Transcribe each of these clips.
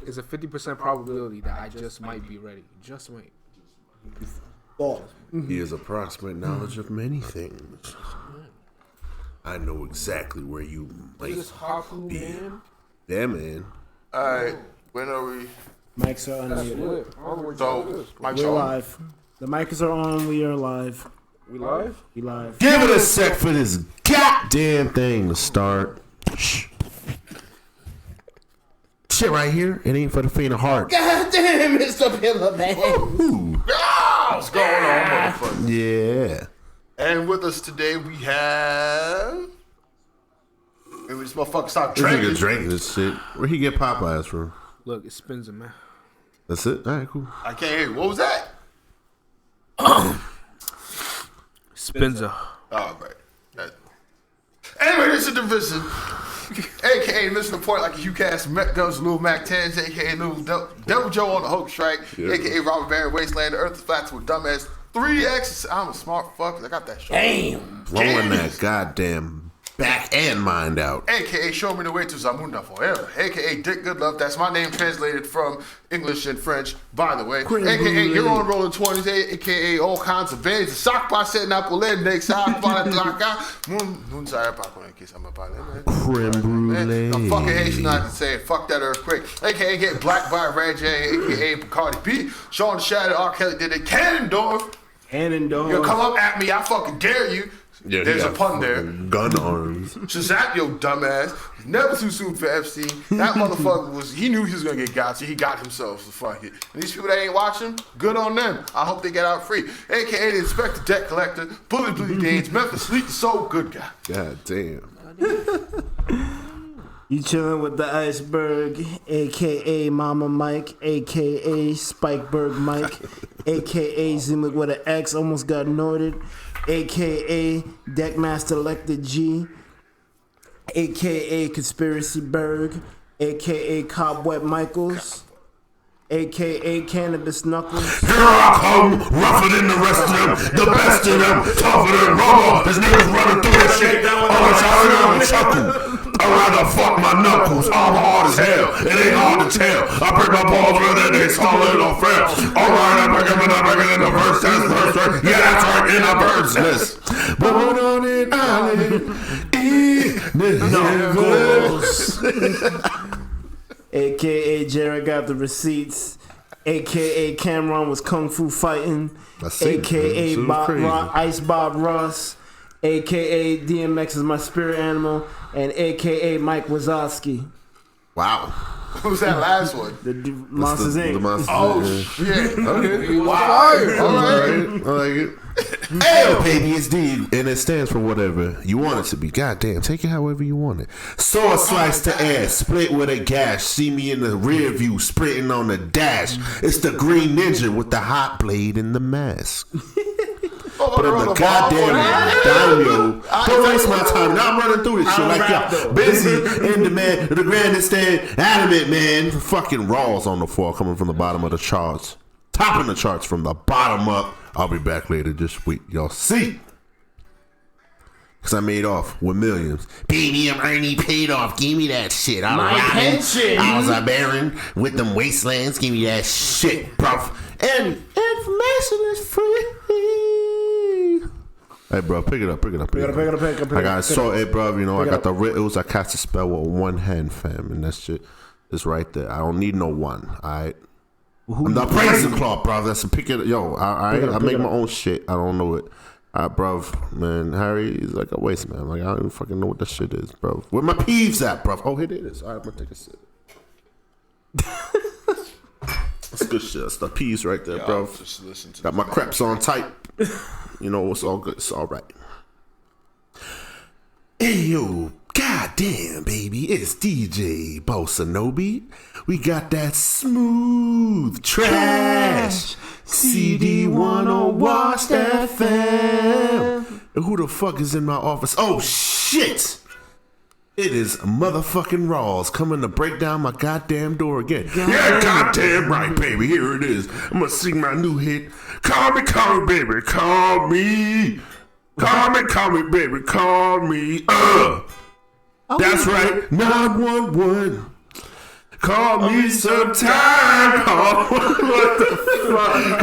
It's a 50% probability that I just might be ready. Just might. He has approximate knowledge of many things. I know exactly where you might be. Man? Yeah, man. Alright, when are we? Mics are unmuted. So, Mike's We're on. live. The mics are on. We are live. We live? We live. Give it a sec for this goddamn thing to start. Shh. Shit right here, it ain't for the faint of heart. God damn, Mr. DaPillaManz. What's going on, motherfucker? Yeah. And with us today, we have... Maybe this motherfucker stop This nigga drinking. drinking this shit. Where he get Popeyes from? Look, it spins him, man. That's it? Alright, cool. I can't hear you. What was that? Spinza. Oh, right. Anyway, this is Division, a.k.a. missing the point like a UCAS Guns Lil Mac 10s, a.k.a. Lil Devil Joe on the Hope Strike, a.k.a. Robert Barry Wasteland, the Earth is flat to a dumbass 3X. I'm a smart fuck. I got that shit. Damn. Blowing that goddamn back and mind out. A.k.a. Show Me the Way to Zamunda Forever. A.k.a. Dick Goodlove. That's my name translated from English and French, by the way. A.k.a. You're on Rolling 20s. A.k.a. all kinds of bands. Sock by setting up a leg next time. Moon sorry, Papa, in case I'm about it. Creme brulee. I'm fucking Haitian, I can say it. Fuck that earthquake. A.k.a. Get Black by Ray J. A.k.a. Bacardi B. Sean the Shadow, R. Kelly did it. Cannondorf. Cannondorf. You come up at me, I fucking dare you. Yeah, there's a pun there. Gun arms. Shazam, yo dumbass. Never too soon for Epstein. That motherfucker he knew he was gonna get got, so he got himself, so fuck it. And these people that ain't watching, good on them. I hope they get out free. AKA the Inspector Debt Collector, Bullet Billy Gaines, Memphis Sleep the Soul, good guy. God damn. You chilling with the Iceberg, a.k.a. Mama Mike, a.k.a. Spikeberg Mike, a.k.a. Zimmick with an X, almost got Norded, a.k.a. Deckmaster Elected G, a.k.a. Conspiracy Berg, a.k.a. Cobweb Michaels, a.k.a. Cannabis Knuckles. Here I come, rougher than the rest of them, the best of them, tougher than rubber. There's niggas running through that shit. All the time I chuckle. I'd rather fuck my knuckles. I'm hard as hell. It ain't hard to tell. I break my balls with it, they solid or fail. Alright, I'm breaking in the verse. That's verse, right? Yeah, that's right, in the bird's nest. Born on an island in the heavens. A.k.a. Jared got the receipts. A.k.a. Cameron was kung fu fighting. A.k.a. Ice Bob Ross. A.k.a. DMX is my spirit animal. And A.k.a. Mike Wazowski. Wow. What was that last one? The Monsters Inc. The Monsters Oh, shit. Okay. Wow. All right. I like it. Hey, baby, it's D, and it stands for whatever you want it to be. God damn, take it however you want it. Saw a slice to ass, split with a gash. See me in the rear view, sprinting on the dash. It's the Green Ninja with the hot blade and the mask. But in the goddamn daimyo, don't waste my time. Now I'm running through this shit like y'all busy in the man, the grandstand, adamant man. Fucking Raws on the floor coming from the bottom of the charts, topping the charts from the bottom up. I'll be back later this week. Y'all see. Cause I made off with millions. Baby, I'm Ernie paid off. Give me that shit. I'm My pension. I was a baron with them wastelands. Give me that shit, bro. And information is free. Hey, bro, pick it up. I got salt it, bro. You know, I got the riddles. I cast a spell with one hand, fam, and that shit is right there. I don't need no one. All right. I'm the praising cloth, bro. That's a pick it. Yo, I make my own shit. I don't know it. Bro, man, Harry is like a waste man. Like I don't even fucking know what that shit is, bro. Where my peeves at, bro? Oh, here it is. All right, I'm gonna take a sip. That's good shit. That's the peas right there, bro. Just listen to Got my crepes on tight. You know, it's all good. It's all right. Hey, yo. Goddamn, baby. It's DJ Bosanobi. We got that smooth trash. CD1 Washed FM. And who the fuck is in my office? Oh, shit. It is motherfucking Raws coming to break down my goddamn door again. Yeah, goddamn right, baby. Here it is. I'm gonna sing my new hit. Call me, baby. Call me. Call me, baby. Call me. That's right. 911. Call me sometime. Call, what the fuck?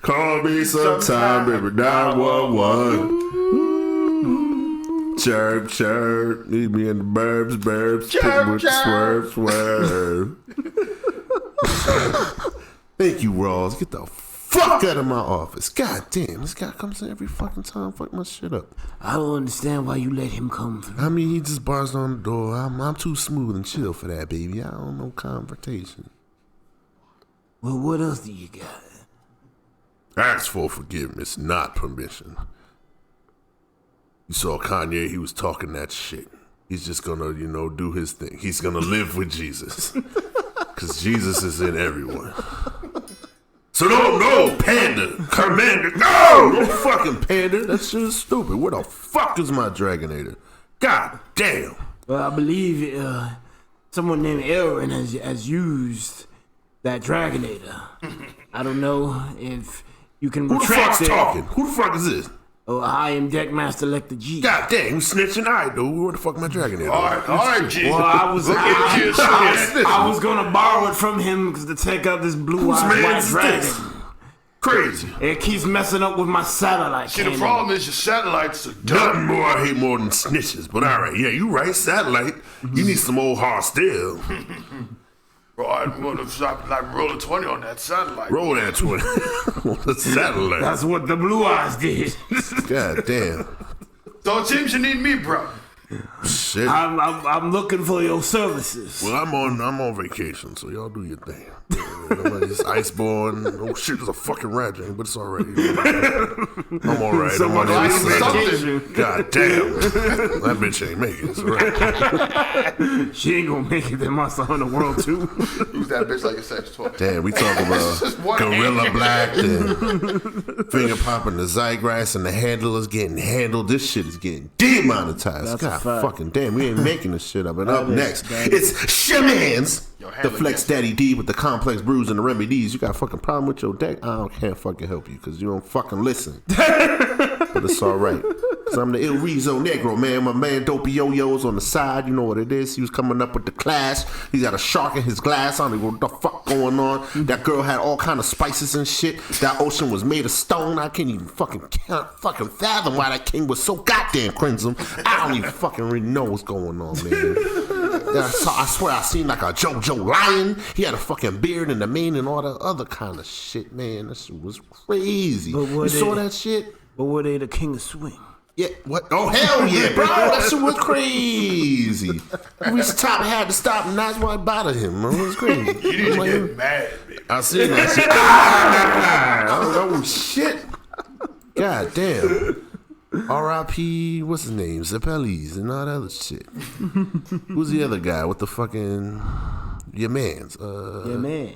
Call me sometime, baby. 911. Chirp, chirp. Meet me in the burbs. Chirp, chirp. Swerve. Thank you, Rawls. Get the fuck out of my office. God damn, this guy comes in every fucking time, fuck my shit up. I don't understand why you let him come through. I mean, he just bars on the door. I'm too smooth and chill for that, baby. I don't know confrontation. Well, what else do you got? Ask for forgiveness, not permission. You saw Kanye, he was talking that shit. He's just gonna, do his thing. He's gonna live with Jesus. Because Jesus is in everyone. So no, Panda, Commander, no fucking Panda. That shit is stupid. Where the fuck is my Dragonator? God damn. Well, I believe someone named Aaron has used that Dragonator. I don't know if you can Who the retract fuck's it. talking? Who the fuck is this? Oh, I am Deckmaster Lecter G. God damn, you snitching? All right, dude. Where the fuck my Dragonator? All right, G. Well, I was at I was gonna borrow it from him to take out this blue-eyed white man's dragon. this? Crazy. It keeps messing up with my satellite. See, the problem is your satellites are dumb. Nothing more I hate more than snitches. But all right, yeah, you right. Satellite. You need some old hard steel. Bro, I want to roll a 20 on that satellite. Roll that 20 on the satellite. That's what the blue eyes did. God damn. So it seems you need me, bro. Shit. I'm looking for your services. Well, I'm on vacation, so y'all do your thing. It's Iceborne. Oh shit, there's a fucking rat drain, but it's alright. I'm alright. I'm on Like the something. God damn. That bitch ain't making it. It's right. She ain't gonna make it in Monster Hunter World 2. Use that bitch like a sex toy. Damn, we talking Just about one Gorilla hand. Black and finger popping the Zygrass and the handle is getting handled. This shit is getting demonetized. That's a God fact. fucking damn, we ain't making this shit up. And up is- next, that it's Shaman's. Yo, The handle Flex it. Daddy D with the complex brews and the remedies. You got a fucking problem with your deck? Can't fucking help you because you don't fucking listen. But it's alright. Cause I'm the Il Rizzo Negro, man. My man Dopey Yo-Yo's on the side. You know what it is. He was coming up with the clash. He's got a shark in his glass. I don't know what the fuck going on. That girl had all kind of spices and shit. That ocean was made of stone. I can't even fucking fathom why that king was so goddamn crimson. I don't even fucking really know what's going on, man. I swear I seen like a JoJo lion. He had a fucking beard and the mane and all that other kind of shit, man. That shit was crazy. But You saw that shit? But were they the king of swing? Yeah, what? Oh, hell yeah, bro. That shit was crazy. We reached the top and had to stop, and that's why I bothered him. Man. It was crazy. You need to get mad, man. I seen that shit. Oh, shit. God damn. R.I.P. What's his name? Zappellis and all that other shit. Who's the other guy with the fucking your man's? Yeah, man.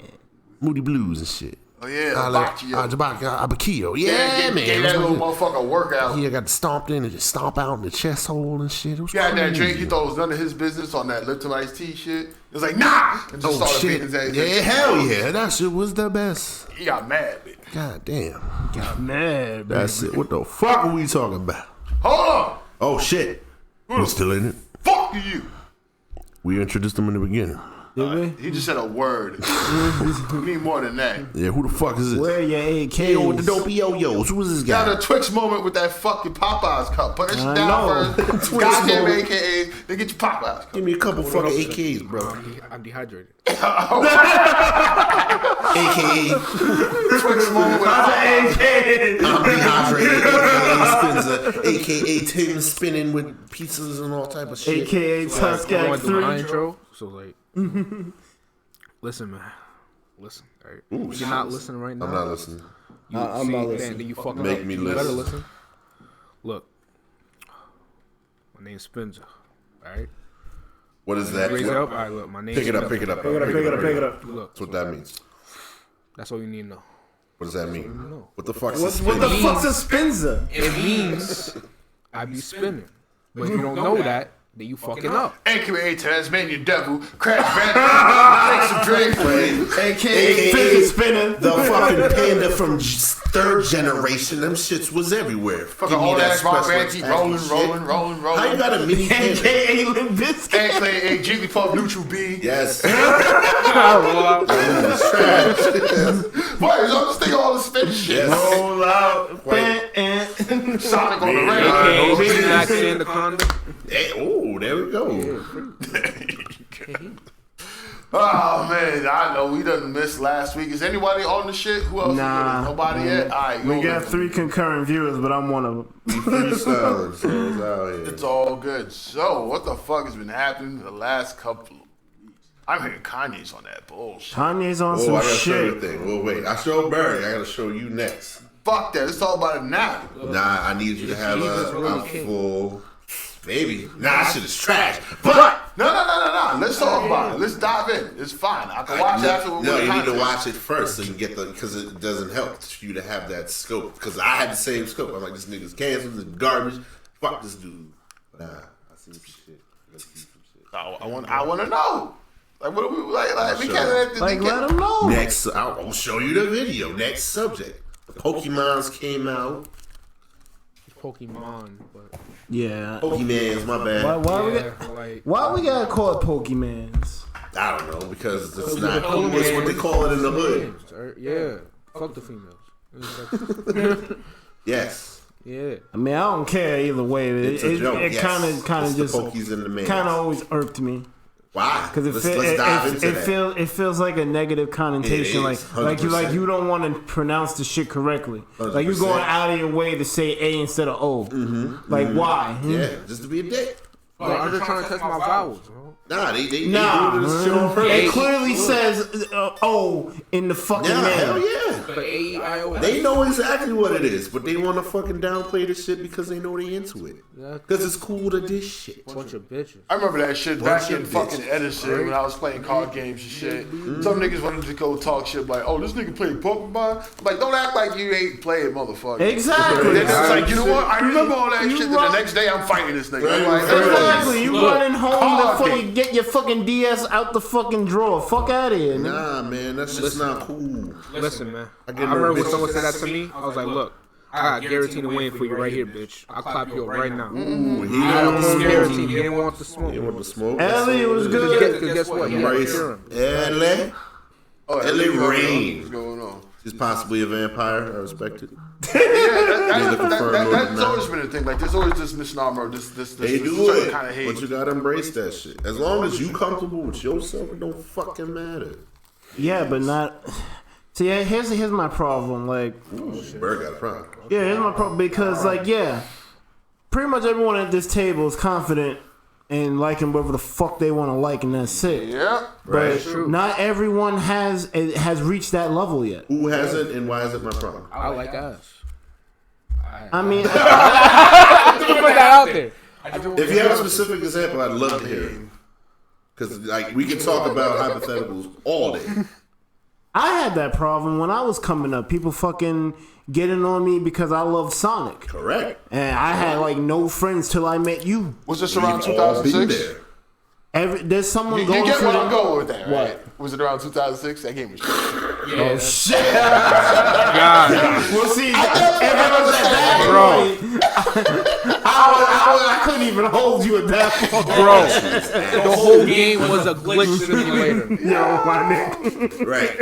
Moody Blues and shit. Oh, yeah, Abakio. Yeah, man. Gave that little motherfucker a workout. He got stomped in and just stomp out in the chest hole and shit. It was He had that crazy. drink, he thought it was none of his business on that Lipton iced tea shit. It was like, nah! And just Oh started shit! beating his ass. Yeah, hell yeah! That shit was the best. He got mad, man. God damn. Man, That's it. What the fuck are we talking about? Hold on! Oh shit! We're still in it. Fuck you! We introduced him in the beginning. He just said a word. We need more than that. Yeah, who the fuck is this? where are your AKs? Yo, with the dopey yo-yos. Who was this Got guy? a Twix moment with that fucking Popeyes cup. Put that shit I down know. first. Twix Goddamn moment. AKA, then get your Popeyes cup. Give me a couple fucking AKs, bro. I'm dehydrated. AKA Twix moment with I'm dehydrated. AKA Spinza. AKA Tim spinning with pizzas and all type of shit. AKA I Tuskegee want to do my 3. intro, so like, listen, man, listen. All right, you're not listening right now. I'm not listening. I'm not listening. Then you fucking Make up. me You better listen. listen. Look, my name's Spinza. All right, What is that? raise it up. All right, look, my name's Pick it up, Spinza. pick it up. Pick it up. Look, That's what that means. that's all you need to know. What does that mean? No. What the fuck's What this the thing? fuck's a Spinza? It means I be spinning, but if you don't know that, then you fucking up. AKA Tasmanian Devil, Crash Bandicoot, take some drink. AKA Fidget Spinner. The fucking panda from third generation. Them shits was everywhere. Fucking all that rock band keep rolling. How you got a mini panda? AKA Limp Bizkit. aka Jigglypuff Neutral B. Yes. Boy, I'm just thinking all this spin shit. Yes. Roll out. Sonic on the AKA Anaconda. Hey, oh, there we go. Oh man, I know we done missed last week. Is anybody on the shit? Who else? Nah. Nobody yet? All right, We got 3 concurrent viewers, but I'm one of them. Freestyling, so it's out here. It's all good. So, what the fuck has been happening the last couple of weeks? I'm hearing Kanye's on that bullshit. Kanye's on Oh, I some gotta show you shit. the thing. Well, wait. I showed Barry. I gotta show you next. Fuck that. Let's talk about it now. Nah, I need you to have Jesus a really king. full baby. Nah, that shit is trash. But No. Let's talk about it. Let's dive in. It's fine. I can watch after. no, you need to watch it first so you get the because it doesn't help for you to have that scope. Because I had the same scope. I'm like, this nigga's canceled, this garbage. Fuck this dude. Nah, I see some shit. Let's see some shit. I want to know. Like, what are we like? We can't let this. Like, let them know. Next, I'll show you the video. Next subject. The Pokemons came out. Pokemon, but Yeah. Pokemans, my bad. Why we gotta call it Pokemans? I don't know because it's not. It's what they call it in the hood. Yeah, fuck the females. Yes. Yeah. I mean, I don't care either way. It's a joke. It Yes. kind of It's just the Pokies and the mans. kind of always irked me. Why? Because Let's dive into that. it feels like a negative connotation, It is, like 100%. you don't want to pronounce the shit correctly, like you're 100%. going out of your way to say A instead of O. Like why? Yeah, just to be a dick. Bro, I'm just trying to test my vowels, bro. Nah, they do Nah, this shit on purpose. it clearly says O in the fucking Yeah, hell name. yeah. But A-E-I-O. They know exactly what it is, but they want to fucking downplay this shit because they know they into it. Because it's cool to diss shit. Bunch of bitches. I remember that shit Bunch back in of fucking bitches. Edison when I was playing card games and shit. Some niggas wanted to go talk shit like, oh, this nigga played Pokemon. I'm like, don't act like you ain't playing, motherfucker. Exactly. And then it's like, you know what? I remember all that You shit. Then run- the next day I'm fighting this nigga. I'm like, Exactly. You running home card before game. you get your fucking DS out the fucking drawer. Fuck out of here. nigga. Nah, man, that's just not cool. Listen, man. I get remember when nervous. someone said that to me. I was like, look, I got guaranteed to win for you right here, bitch. I'll clap you up right now. Ooh, he I got was the guaranteed. smoke. He didn't want the smoke. You want the smoke? Ellie was good. Because guess what? He had Bryce, serum. LA. Oh, LA what's Rain. going on? She's possibly a vampire. I respect it. That's always been a thing. Like, there's always this misnomer, this They do certain it, kind of hate. but you gotta embrace that shit. As long as you comfortable with yourself, it don't fucking matter. Yeah, but not. See, here's my problem. Like, Bird got a problem. yeah, here's my problem because, like, yeah, pretty much everyone at this table is confident in liking whatever the fuck they want to like, and that's it. Yeah. But not everyone has reached that level yet. Who has it, and why is it my problem? I like ass. I mean, Put that out there. If you have a specific example, I'd love to hear it. Because like we can talk about hypotheticals all day. I had that problem when I was coming up. People fucking getting on me because I loved Sonic. Correct. And I had like no friends till I met you. Was this around We've all been 2006? there. There's someone You going get through where I'm that. going with that, right? What? Was it around 2006? That game was shit. Oh shit! God. Well, see, if it was at that point, I couldn't even hold you at that point, Bro, the whole game was a glitch simulator. Yo, my nigga. Right.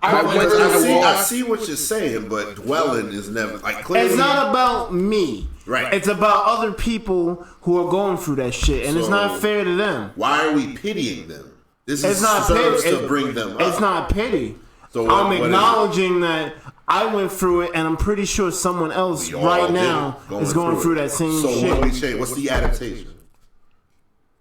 I went to the I wall. see what you're saying, but dwelling is never like clearly. It's not about me. Right. It's about other people who are going through that shit, and it's So- not fair to them. Why are we pitying them? This It's is not serves pity. to bring them up. It's not pity. So I'm what is it? acknowledging that I went through it, and I'm pretty sure someone else We all right did now is going through it. that same So shit. what do we change? What's the adaptation?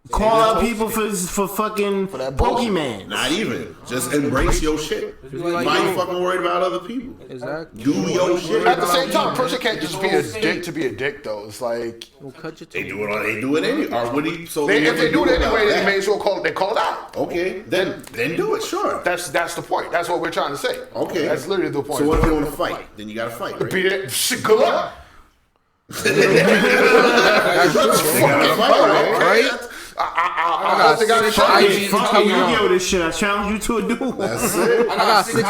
Call out people for fucking that bullshit. Pokemon. Not even. Just embrace your shit. like, Why you yo. fucking worried about other people? Exactly. Do your shit. At the same time, a person can't just be a dick to be a dick, though. It's like We'll cut your They teeth. do it. They do it anyway. Or what do you? So if they do it about anyway, they that? may as well call it. They call it out. Okay, then do it. Sure. That's the point. That's what we're trying to say. Okay. That's literally the point. So what if you want to fight? Then you got to fight, right? Be it. Shit, good luck. Right? I think I six tried. IV Fuck Tell you, you you now. deal with this shit. I challenge you to a duel. That's it. I got 6 IV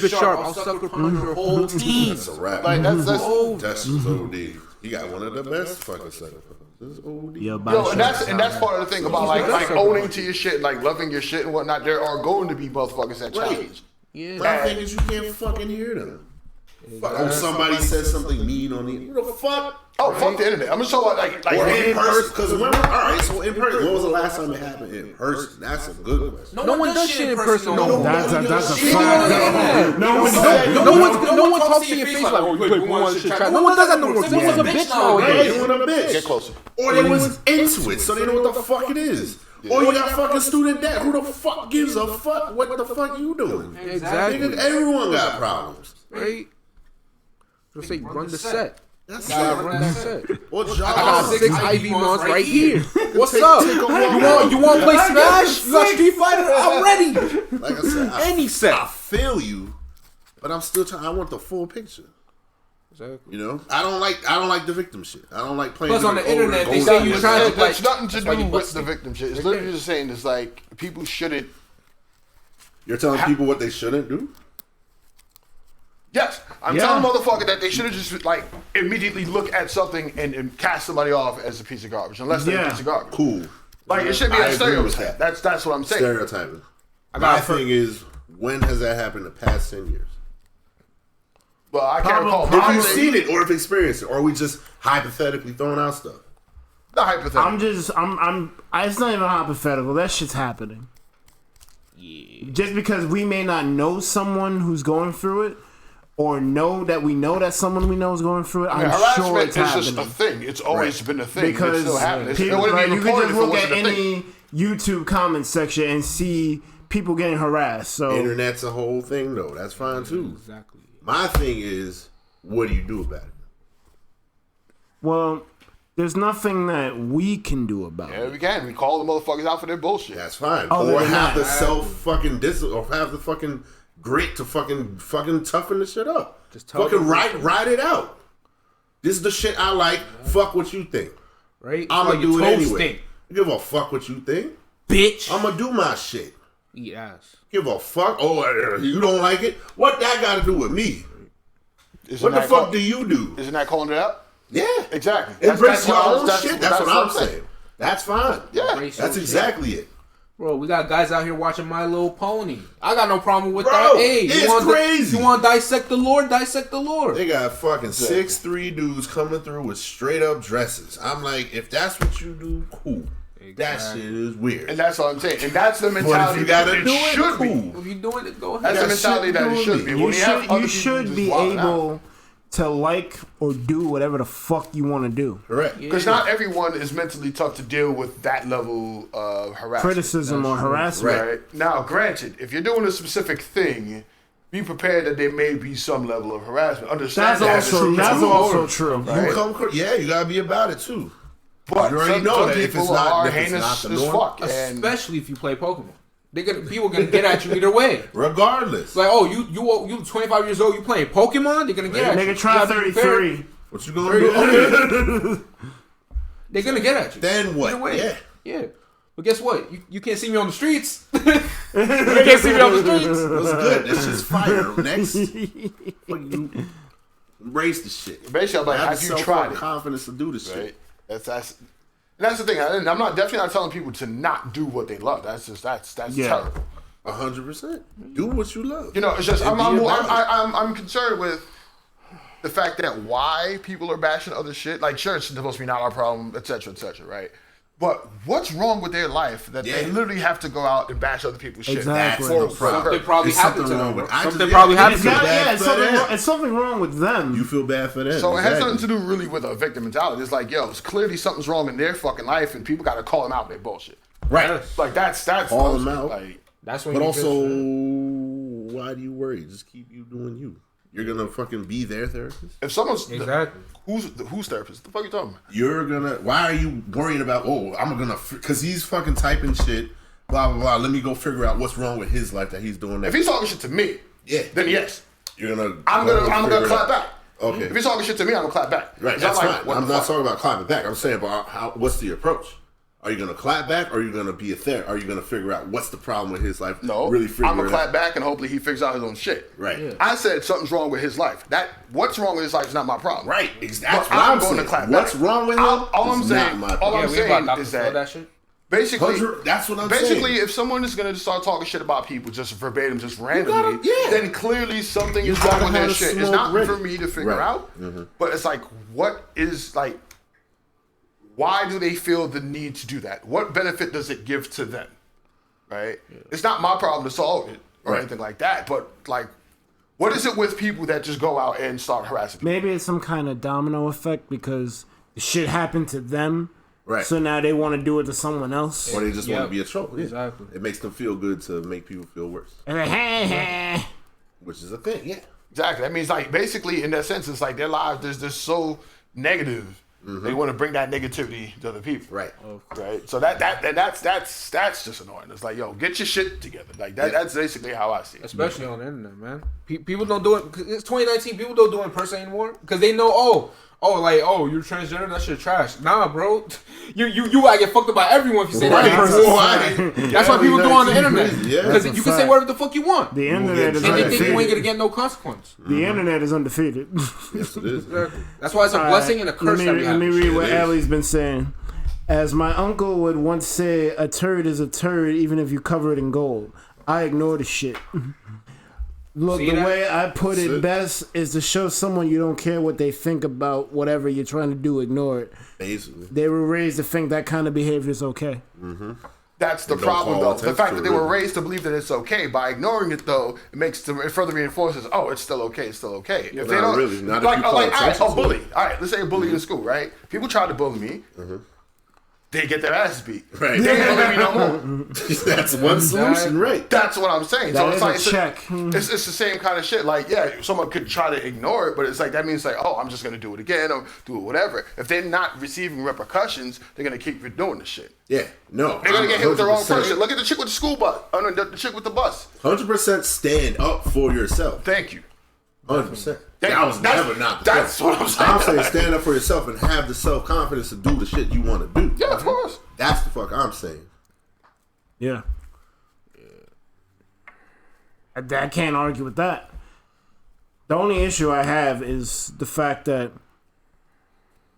Bisharp. I'll sucker punch your whole team. That's a wrap. Like that's That's so deep. You got one of the best fucking sucker punches. This is OD. Yo, and that's part of the thing about like owning to your shit, like loving your shit and whatnot. There are going to be motherfuckers that challenge. Yeah. My thing is you can't fucking hear them. Fuck, somebody says something mean on the internet. What the fuck? Oh, fuck the internet. I'm just talking about like Or in person. Because when so in person, when was the last time it happened in person? That's a good question. No one does shit in person. That's a fact. No one talks to your face like, oh, we want to shit chat. No one does that no more. Someone's a bitch nowadays. They want a bitch. Get closer. Or they was into it, so they know what the fuck it is. Or you got fucking student debt. Who the fuck gives a fuck? What the fuck you doing? Exactly. Nigga, everyone got problems. Right? Just say, run the set. That's Run that set. Or I got 6 IV months right here. What's up? take a You want to play Smash? You got Street Fighter? I'm ready. Like I said, Any set. I feel you, but I'm still trying. I want the full picture. Exactly. You know, I don't like the victim shit. I don't like playing. Plus, on the internet, they gold say and you gold. trying to It's like. nothing to do with the victim shit. It's literally just saying it's like people shouldn't. You're telling people what they shouldn't do. Yes, I'm telling motherfucker that they should have just like immediately look at something and cast somebody off as a piece of garbage, unless they're a piece of garbage. Cool. Like it should be I a agree with stereotype. that. That's what I'm saying. Stereotyping. My thing is, when has that happened the past 10 years? But I can't recall. If you've seen it or if experienced it, or are we just hypothetically throwing out stuff? Not hypothetical. It's not even hypothetical. That shit's happening. Yeah. Just because we may not know someone who's going through it, or know that someone we know is going through it, I'm sure it's happening. It's just a thing. It's always been a thing. Because it's still happening. people, you can just look at any thing. YouTube comment section and see people getting harassed. So Internet's a whole thing, though. That's fine too. Exactly. My thing is, what do you do about it? well, there's nothing that we can do about Yeah, it. we can. We call the motherfuckers out for their bullshit. That's fine. Other Or than have that, the or have the fucking grit to fucking toughen the shit up. Just tell fucking them. ride it out. This is the shit I like. Fuck what you think. Right? I'ma Like do your it toes anyway. stink. Give a fuck what you think. Bitch. I'ma do my shit. Eat ass. Give a fuck. Oh, you don't like it? What that got to do with me? Isn't What the that fuck do you do? Isn't that calling it out? Yeah, exactly. Embrace your own that's shit. That's what I'm saying. That's fine. Yeah, Embrace That's your exactly it. Bro, we got guys out here watching My Little Pony. I got no problem with Bro, that. Hey, it's crazy. You want to dissect the Lord? Dissect the Lord. They got fucking 6'3" dudes coming through with straight up dresses. I'm like, if that's what you do, cool. Exactly. That shit is weird. And that's what I'm saying. And that's the But mentality if you gotta that do it it, should cool. be. If you doing it, go ahead. That's the mentality that it should be. When have other You people should just be wilding out. able to like or do whatever the fuck you want to do. Correct. Because not everyone is mentally tough to deal with that level of harassment. Criticism or harassment. Right. Now, granted, if you're doing a specific thing, be prepared that there may be some level of harassment. Understand That's also true. Right. You you gotta be about it too. But You already some, know some that if people it's not- are if it's heinous not the as norm, fuck. And Especially if you play Pokemon. People gonna get at you either way. Regardless. It's like, oh, you 25 years old, you playing Pokemon? They're gonna get at you. Nigga, try You gotta be 33. What you gonna do? They're gonna get at you. Then what? Either way. Yeah. Yeah. But guess what? You can't see me on the streets. You can't see me on the streets. What's good? This shit's fire. Next. Fucking embrace the shit. basically, I'm like, have you tried it? Confidence to do this Right? shit. That's the thing. I'm not definitely not telling people to not do what they love. That's terrible. 100%. Do what you love. You know, it's just And be about it. I'm concerned with the fact that why people are bashing other shit. Like, sure, it's supposed to be not our problem, et cetera, right? But what's wrong with their life that they literally have to go out and bash other people's shit? Exactly. That's the problem. Something probably It's happened to something wrong them. with- I Something just- probably yeah, happened to them. It's something wrong with them. You feel bad for them. So it has Exactly. nothing to do really with a victim mentality. It's like, yo, it's clearly something's wrong in their fucking life, and people got to call them out their bullshit. Right. Like that's Call them out. Like, That's when But you also, get- why do you worry? Just keep you doing you. You're gonna fucking be their therapist. if someone's Exactly. who's therapist? The fuck you talking about? You're gonna. Why are you worried about? Oh, I'm gonna. Because he's fucking typing shit. Blah blah blah. Let me go figure out what's wrong with his life that he's doing that. If he's talking shit to me, Yeah. then yes, You're gonna. I'm gonna clap back. Okay. If he's talking shit to me, I'm gonna clap back. Right. 'Cause That's I'm like, fine. what I'm the not fuck? talking about clapping back. I'm saying about what's the approach. Are you gonna clap back, or are you gonna be a therapist? Are you gonna figure out what's the problem with his life? No, really figure I'm gonna it clap out. back and hopefully he figures out his own shit. Right. Yeah. I said something's wrong with his life. What's wrong with his life is not my problem. Right. That's what I'm I'm going saying. to clap What's back. wrong with him? All I'm is saying, not my all I'm problem. saying is that shit. basically, that's what I'm basically, saying. if someone is going to start talking shit about people just verbatim, just randomly, yeah. then clearly something is gotta wrong with have their the shit. It's smoke not ready. for me to figure Right. out, but it's like, what is like, why do they feel the need to do that? What benefit does it give to them? Right? Yeah. It's not my problem to solve it or anything like that, but like, what is it with people that just go out and start harassing people? Maybe it's some kind of domino effect because the shit happened to them. Right. So now they want to do it to someone else. Or they just want to be a troll. Yeah. Exactly. It makes them feel good to make people feel worse. Which is a thing, yeah. Exactly. That means like basically in that sense, it's like their lives they're so negative. They want to bring that negativity to other people. Right. Right. So that's just annoying. It's like, yo, get your shit together. Like that. That's basically how I see it. Especially on the internet, man. People don't do it. Cause it's 2019. People don't do it in person anymore because they know. Oh, you're transgender. That shit trash. Nah, bro. You gotta get fucked up by everyone if you say that in person. That's why people do it on the internet. Because you can say whatever the fuck you want. The internet is and they think undefeated. you ain't gonna get no consequence. The internet is undefeated. Yes, it is. That's why it's a blessing and a curse that we have. Let me read what It is. Allie's been saying. As my uncle would once say, a turd is a turd even if you cover it in gold. I ignore the shit. Look, See the that? way I put That's it it. best is to show someone you don't care what they think about whatever you're trying to do, ignore it. Basically. They were raised to think that kind of behavior is okay. That's the They don't problem, call though. attention The fact to that it, they were really. raised to believe that it's okay. By ignoring it, though, it further reinforces. Oh, it's still okay. It's still okay. If they Not don't, really. Not if like, you call like, all right, attention a to bully. it. All right, let's say a bully in school, right? People try to bully me. They get their asses beat. Right. They ain't bully me no more. That's one solution, right? That's what I'm saying. That is a it's check. It's the same kind of shit. Like, yeah, someone could try to ignore it, but it's like that means like, oh, I'm just gonna do it again or do it whatever. If they're not receiving repercussions, they're gonna keep doing this shit. Yeah. No. They're gonna get hit with the wrong 100%. person. Look at the chick with the school bus. Oh, no, the chick with the bus. 100% stand up for yourself. Thank you. 100%. Thank That you. was That's- never not the that's case. what I'm saying. I'm saying stand up for yourself and have the self-confidence to do the shit you want to do. Yeah, of course. That's the fuck I'm saying. Yeah. I can't argue with that. The only issue I have is the fact that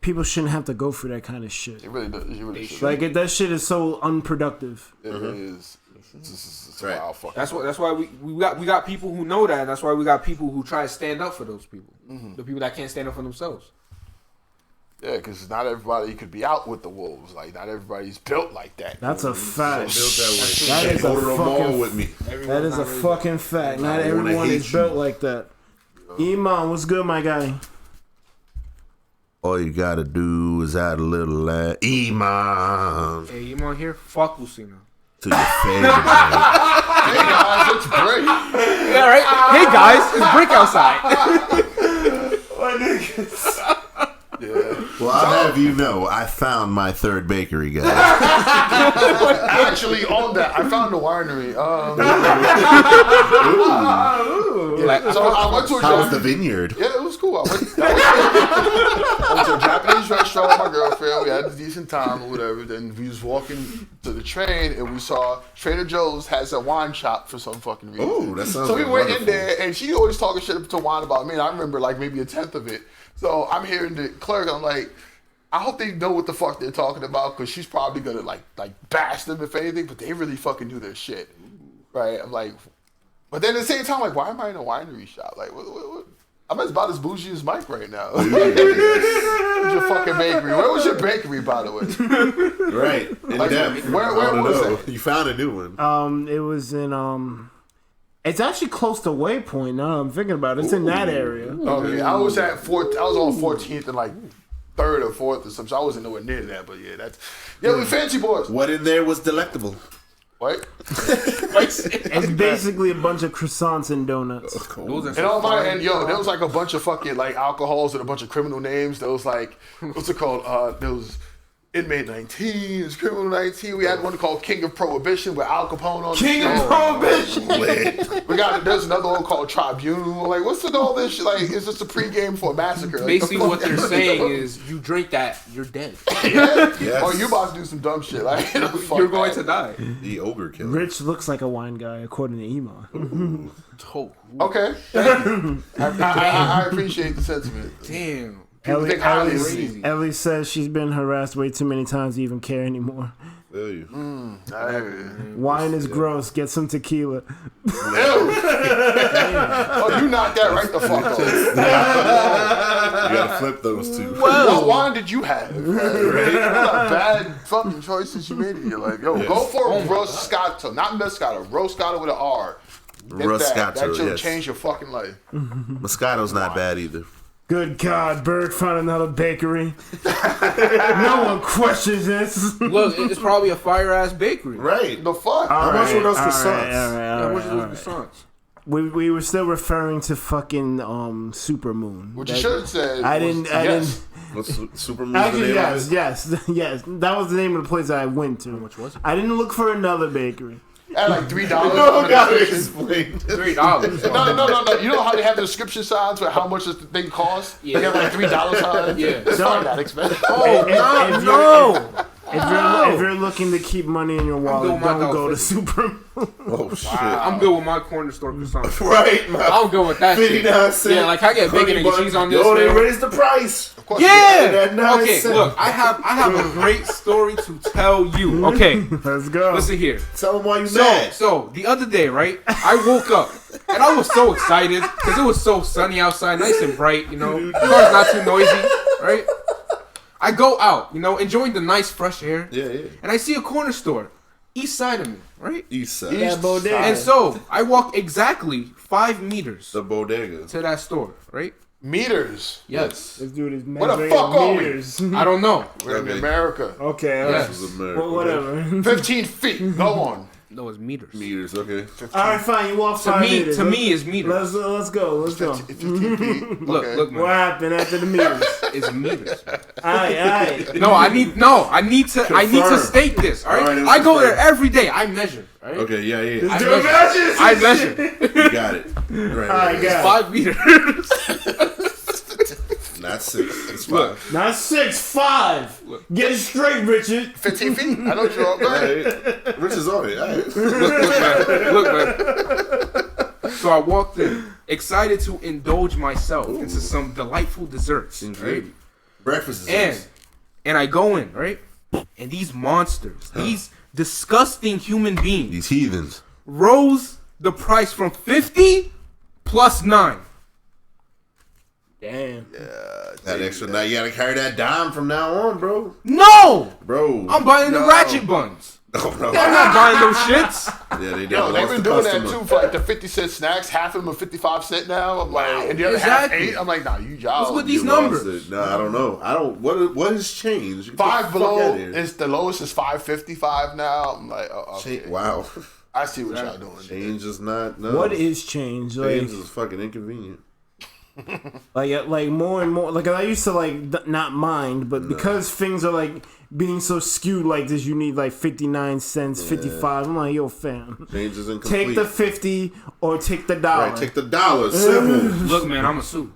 people shouldn't have to go through that kind of shit. It really does. It really should. Like, that shit is so unproductive. It really is. It's a Right. wild fuck. That's why we got people who know that. And that's why we got people who try to stand up for those people. The people that can't stand up for themselves. Yeah, because not everybody could be out with the wolves. Like, not everybody's built like that. That's a fact. Built that way. That is Go a to the mall fucking- with me. That is a fucking fact. Not I wanna everyone hate is you. built like that. Iman, what's good, my guy? All you gotta do is add a little Iman Hey, you on here? Fuck Lucina. to your favorite. Hey guys, it's Brick. Yeah, right? Hey guys, it's Brick outside. Yeah. Well, I'll have you know, I found my third bakery, guys. Actually, on that, I found a winery. So I went to a How was the Japanese. vineyard? Yeah, it was cool. I went to a Japanese restaurant with my girlfriend. We had a decent time or whatever. Then we was walking to the train and we saw Trader Joe's has a wine shop for some fucking reason. Ooh, that sounds So we like went wonderful. in there and she always talking shit to wine about me. And I remember like maybe a tenth of it. So I'm hearing the clerk. I'm like, I hope they know what the fuck they're talking about because she's probably gonna like bash them if anything. But they really fucking do their shit, right? I'm like, but then at the same time, like, why am I in a winery shop? Like, what? I'm about as bougie as Mike right now. Where's your fucking bakery? Where was your bakery, by the way? Right. In Like, depth. where I don't was know. that? You found a new one. It was in it's actually close to Waypoint. Now I'm thinking about it. It's in that area. Oh yeah, I was on 14th and like 3rd or 4th or something. So I wasn't nowhere near that, but yeah, we fancy boys. What in there was delectable? What? It's basically a bunch of croissants and donuts. And all my and there was like a bunch of fucking like alcohols and a bunch of criminal names. There was like what's it called? There was Inmate 19, it's Criminal 19. We had one called King of Prohibition with Al Capone on King the of show. Prohibition. There's another one called Tribunal. Like, what's with all this shit? Like, it's just a pregame for a massacre. Like, Basically, what they're saying is, you drink that, you're dead. Yes. Or you about to do some dumb shit. Like, You're going to die. The ogre killer. Rich looks like a wine guy, according to Emo. Okay. I appreciate the sentiment. Damn. People think highly of me. Ellie says she's been harassed way too many times to even care anymore. Feel you. Wine is gross. Get some tequila. Oh, you knocked that right the fuck off. You gotta flip those two. What wine did you have? Right? What bad fucking choices you made in your life. Yo, go for a Roscato. Not Moscato. Roscato with an R. Get Roscato, that should yes. change your fucking life. Moscato's not bad either. Good God, Berg found another bakery. No one questions this. Look, it's probably a fire ass bakery. Right. The fuck? How much were those All croissants? How much are those croissants? We were still referring to fucking Supermoon. What you should have said. I was didn't. yes. What's Supermoon's Actually, name? yes. That was the name of the place I went to. How much was it? I didn't look for another bakery. At like $3 No, on the gotta description. explain. $3. No. You know how they have the description signs for how much this thing costs? Yeah. They have like $3 signs. Yeah. It's not that expensive. Oh, If you're looking to keep money in your wallet, doing my don't go to $1.50. Supermoon. Oh shit. I'm good with my corner store croissants. Right, man. I'm good with that shit. 59 cents. Yeah, like I get bacon and cheese on this. Yo, they man. raised the price. Of course Yeah. That 9 Okay, cents. look, I have a great story to tell you. Okay, Let's go. listen here. Tell them why you mad. So the other day, right? I woke up and I was so excited because it was so sunny outside, nice and bright. You know, the car's not too noisy, right? I go out, enjoying the nice fresh air. Yeah. And I see a corner store, east side of me, right? East side. Yeah, bodega. And so I walk exactly 5 meters The bodega. to that store, right? Meters. Yes. This dude is Where the measuring fuck are we? meters. I don't know. We're in Okay. America. Okay. Yes. This is America. Well, whatever. 15 feet. Go on. No, it's meters. Meters, okay. All right, fine. You walk To 5 me, meters. to me, it's meters. Let's go. 15 feet. Look, Okay. look, What man. happened after the meters? It's meters. All right. No, I need to Confirm. state this. All right, All right, it was I go there confirmed. every day. I measure. Right? Okay, yeah. Dude, I measure. measure. You got it. Right. All right, got 5 meters. Not 6. It's 5. Look. Not 6, 5. Get it straight, Richard. 15 feet. I know what you're all All good. right. Rich is on it. All right. Look, man. So I walked in, excited to indulge myself into some delightful desserts. Seems Right? good. Breakfast is And I go in, right? And these monsters, these disgusting human beings, these heathens. rose the price from 50 plus 9. Damn. That extra now you gotta carry that dime from now on, bro. No! Bro. I'm buying the ratchet buns. Oh no. I'm not buying those shits. Yeah, they Yo, they've lost been the doing that customer. too for like the 50-cent snacks. Half of them are 55 cents now. I'm like, and the other half Exactly. 8. I'm like, nah, y'all. What's with these You lost numbers? it. No, I don't know. I don't. What has changed? Get the Five fuck below outta here. is the lowest is 5.55 now. I'm like, oh, okay. Wow. I see what y'all doing. Change is not. No. What is change? Like, Change is fucking inconvenient. like more and more. Like I used to not mind, but because things are like being so skewed like this, you need like 59 cents, 55. I'm like, yo, fam, Change is incomplete. take the 50 or take the dollar. Right, take the dollar. Simple. Look, man, I'm a suit.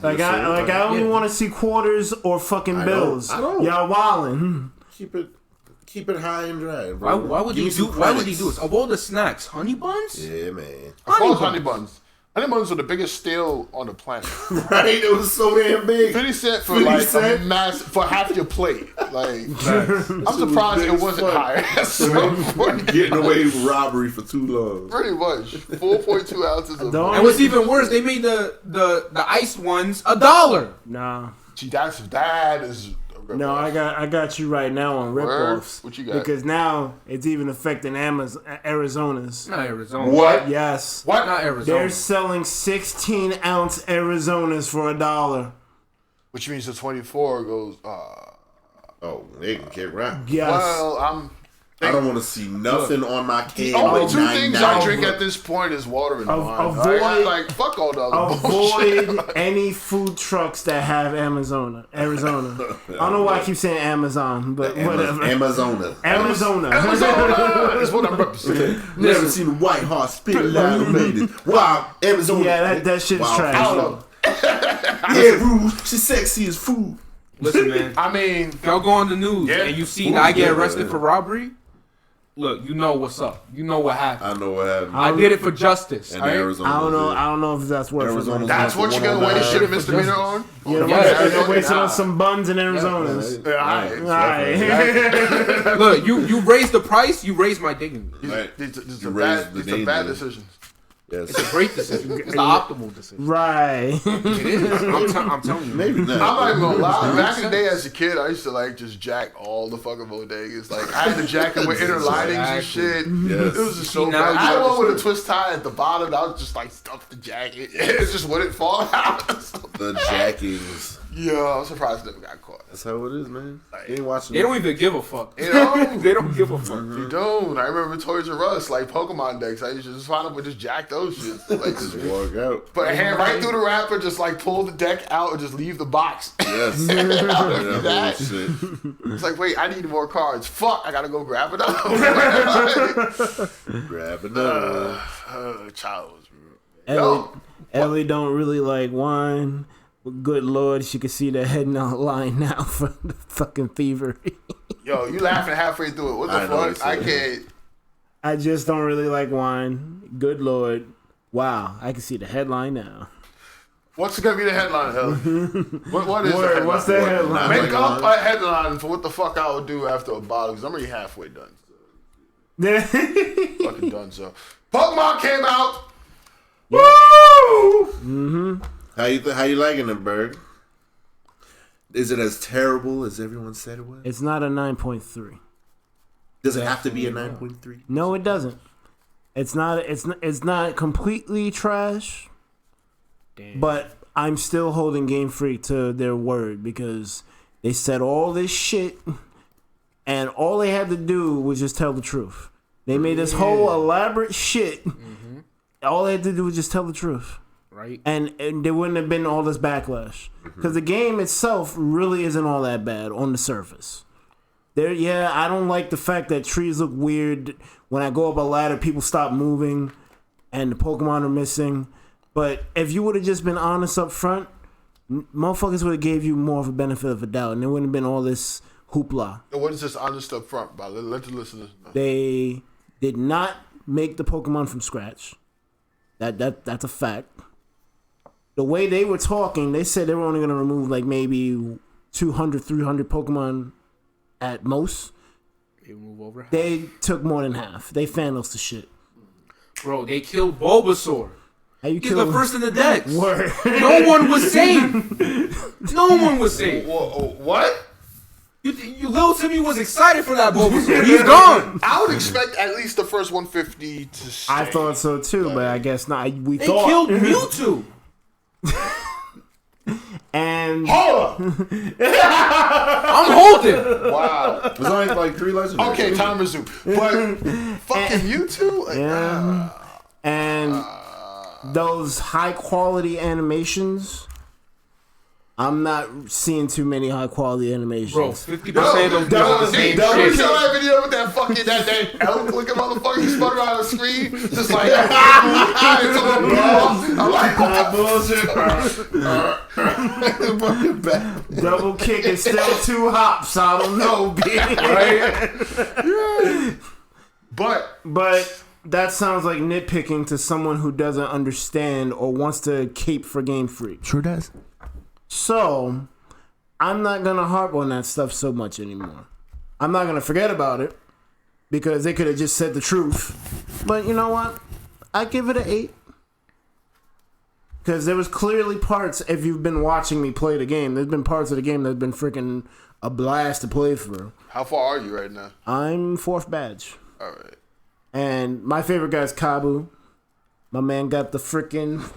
Like I only Yeah. want to see quarters or fucking bills. I don't. Y'all wildin'. Keep it high and dry, Why bro. would Give he me some do? Why would he credits. do this? Of all the snacks, honey buns. Yeah, man. I love honey buns. Honey buns are the biggest steal on the planet. Right? It was so damn big. 50 cent for 50 like cent? a mass for half your plate. Like, I'm was surprised big it as wasn't fuck. higher. That's so funny. Getting away with robbery for too long. Pretty much 4.2 ounces of. Don't- And what's even worse, they made the iced ones $1. Nah. Gee, that is. A No, ripoff. I got you right now on Word? ripoffs. What you got? Because now it's even affecting Arizona's. Not Arizona. What? Yes. What? Not Arizona. They're selling 16-ounce Arizonas for $1. Which means the 24 goes. Oh, they can get right. Yes. Well, I don't want to see nothing on my can. Only two things I drink at this point is water and wine. Avoid, like fuck all the other bullshit. Avoid any food trucks that have Arizona. I don't know why I keep saying Amazon, but whatever. Arizona is what I'm representing. Never seen a white heart spit loud made it. Wow, Arizona. Yeah, that shit's trash. I don't know. Yeah, Rude. She's sexy as food. Listen, man. I mean, if y'all go on the news and you see I get arrested for robbery, look, you know what's up. You know what happened. I know what happened. I did it for justice. And right? Arizona. I don't know if that's what Arizona. that's what you're gonna waste shit misdemeanor on. You're wasting on some buns in Arizona. Look, you raise the price, you raise my dignity. It's a bad decision. Yes. It's a great decision. It's the optimal decision. Right. It is. I'm telling you. Maybe not. I'm not even gonna lie. Back in the day as a kid, I used to like just jack all the fucking bodegas. Like I had to jack them with inner linings and shit. Yes. It was just so bad. I had one with a twist tie at the bottom. I was just like stuff the jacket. It just wouldn't fall out. The jackings. Yeah, I'm surprised I never got caught. That's how it is, man. You ain't watching. They don't even give a fuck. You know? They don't give a fuck. You don't. I remember Toys R Us, like Pokemon decks. I used to just find them and just jack those shits. Like Just walk out. put a hand right through the wrapper, just like pull the deck out and just leave the box. Yes. That. Shit. It's like, wait, I need more cards. Fuck, I gotta go grab it up. Grab another one. Child. Ellie don't really like wine. But good lord, she can see the heading line now for the fucking thievery. Yo, you laughing halfway through it. What the fuck? I can't. I just don't really like wine. Good lord. Wow, I can see the headline now. What's gonna be the headline, Hell? What is the headline? What's the headline? Make up a headline for what the fuck I would do after a bottle, because I'm already halfway done. Fucking done, so. Pokemon came out! Yeah. Woo! Mm-hmm. How you liking it, Berg? Is it as terrible as everyone said it was? It's not a 9.3. Does it have to be a 9.3? No, it doesn't. It's not completely trash. Damn. But I'm still holding Game Freak to their word because they said all this shit and all they had to do was just tell the truth. They made this whole elaborate shit. Mm-hmm. All they had to do was just tell the truth. Right. And there wouldn't have been all this backlash. Because the game itself really isn't all that bad on the surface. I don't like the fact that trees look weird. When I go up a ladder, people stop moving and the Pokemon are missing. But if you would have just been honest up front, motherfuckers would have gave you more of a benefit of a doubt. And there wouldn't have been all this hoopla. What is this honest up front about? Let the listeners know. They did not make the Pokemon from scratch. That's a fact. The way they were talking, they said they were only going to remove like maybe 200, 300 Pokemon at most. They move over half. They took more than half. They Thanos the shit. Bro, they killed Bulbasaur. How you He's kill the first in the decks. Word. No one was safe. No one was safe. What? You little Timmy was excited for that Bulbasaur. He's gone. I would expect at least the first 150 to stay. I thought so too, but I guess not. They killed Mewtwo. And hold up. I'm holding. Wow. There's only like 3 legendaries. Okay, time resume. But fucking Mewtwo? And those high quality animations, I'm not seeing too many high quality animations. Bro, 50% of them the same shit. shit. You saw that video with that fucking that elk looking motherfucker? He spun around the screen, just like I'm like, bullshit. Double kick is still 2 hops. I don't know, bitch. Right? But that sounds like nitpicking to someone who doesn't understand or wants to cape for Game Freak. Sure does. So, I'm not going to harp on that stuff so much anymore. I'm not going to forget about it because they could have just said the truth. But you know what? I give it an 8. Because there was clearly parts, if you've been watching me play the game, there's been parts of the game that have been freaking a blast to play through. How far are you right now? I'm 4th badge. All right. And my favorite guy is Kabu. My man got the freaking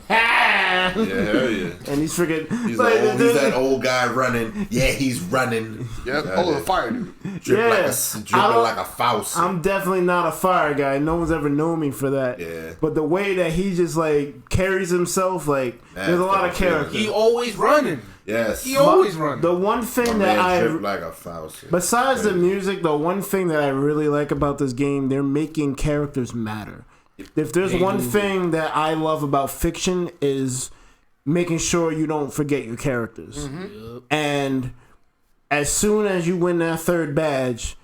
Yeah, hell yeah. And he's freaking. He's that old guy running. Yeah, he's running. Yeah, the fire dude. Dripping like a Faust. I'm definitely not a fire guy. No one's ever known me for that. Yeah. But the way that he just like carries himself, like there's a lot of character. He always running. Yes. He always running. The one thing that like a Faust. Besides the music, the one thing that I really like about this game, they're making characters matter. If there's one thing that I love about fiction is making sure you don't forget your characters. Mm-hmm. And as soon as you win that third badge,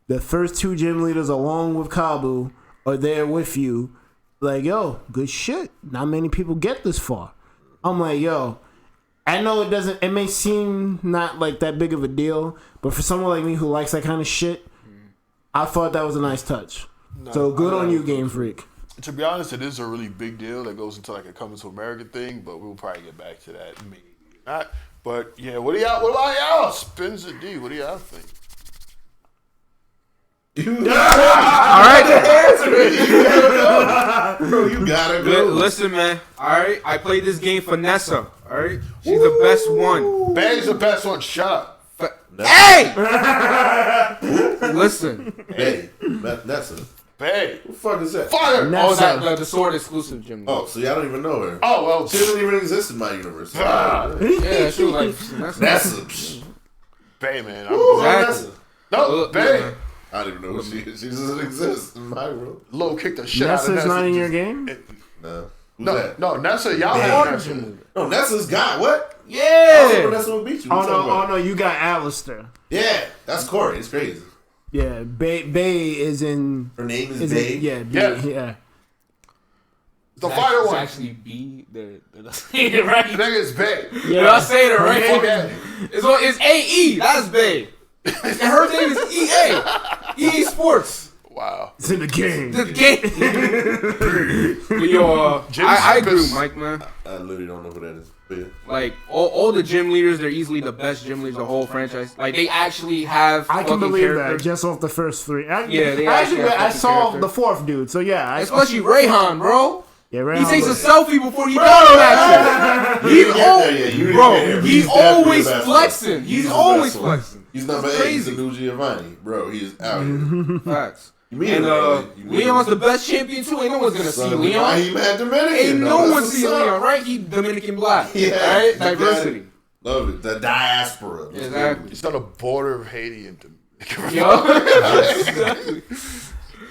the first two gym leaders along with Kabu are there with you. Like, yo, good shit. Not many people get this far. I'm like, yo, I know it may seem not like that big of a deal, but for someone like me who likes that kind of shit, I thought that was a nice touch. So good on you, Game Freak. To be honest, it is a really big deal that goes into like a coming to America thing, but we'll probably get back to that. Maybe not. But yeah, what about y'all? Spins a D. What do y'all think? All right. Bro, you gotta go. Listen, man. All right. I played this game for Nessa. All right. She's the best one. Bag's the best one. Shut up. Hey! Listen. Hey, Nessa. Bay. What the fuck is that? Fire! Oh, the sword exclusive gym. Oh, so y'all don't even know her. Oh, well. She doesn't even exist in my universe. Yeah, she was like, Nessa. Bay, man. Exactly. No, Bay. I don't even know what she is. She doesn't exist in my world. Low kicked the shit out of Nessa. Nessa's not in your game? No. Who's No, that? no, Nessa, y'all have Nessa. No, Nessa's got what? Yeah. Nessa will beat you. Oh no, you got Alistair. Yeah, that's Corey. It's crazy. Yeah, Bay is in. Her name is Bay. Yeah, yeah. The fighter one. It's actually B. They're saying it right. The nigga is Bay. Yeah, I'm saying it right. Okay. It's AE. That's Bay. And her name is EA. EA Sports. Wow. It's in the game. The game. Yo, I agree with Mike, man. I literally don't know who that is. But yeah. Like all the gym leaders, they're easily the best gym leaders of the whole franchise. Like they actually have. I can believe characters. that just off the first three. I saw the fourth dude. So yeah, especially Rayhan, bro. Yeah, Rayhan he takes a selfie before he does that shit. He's always flexing. He's always flexing. He's number 8. He's a new Giovanni, bro. He's out here. Facts. And Leon's the best champion too. Ain't no one's gonna see Leon. He mad Dominican. Ain't no one see Leon, right? He Dominican black. Yeah, right? Diversity. Love it. The diaspora. Exactly. He's on the border of Haiti and Dominican. Exactly.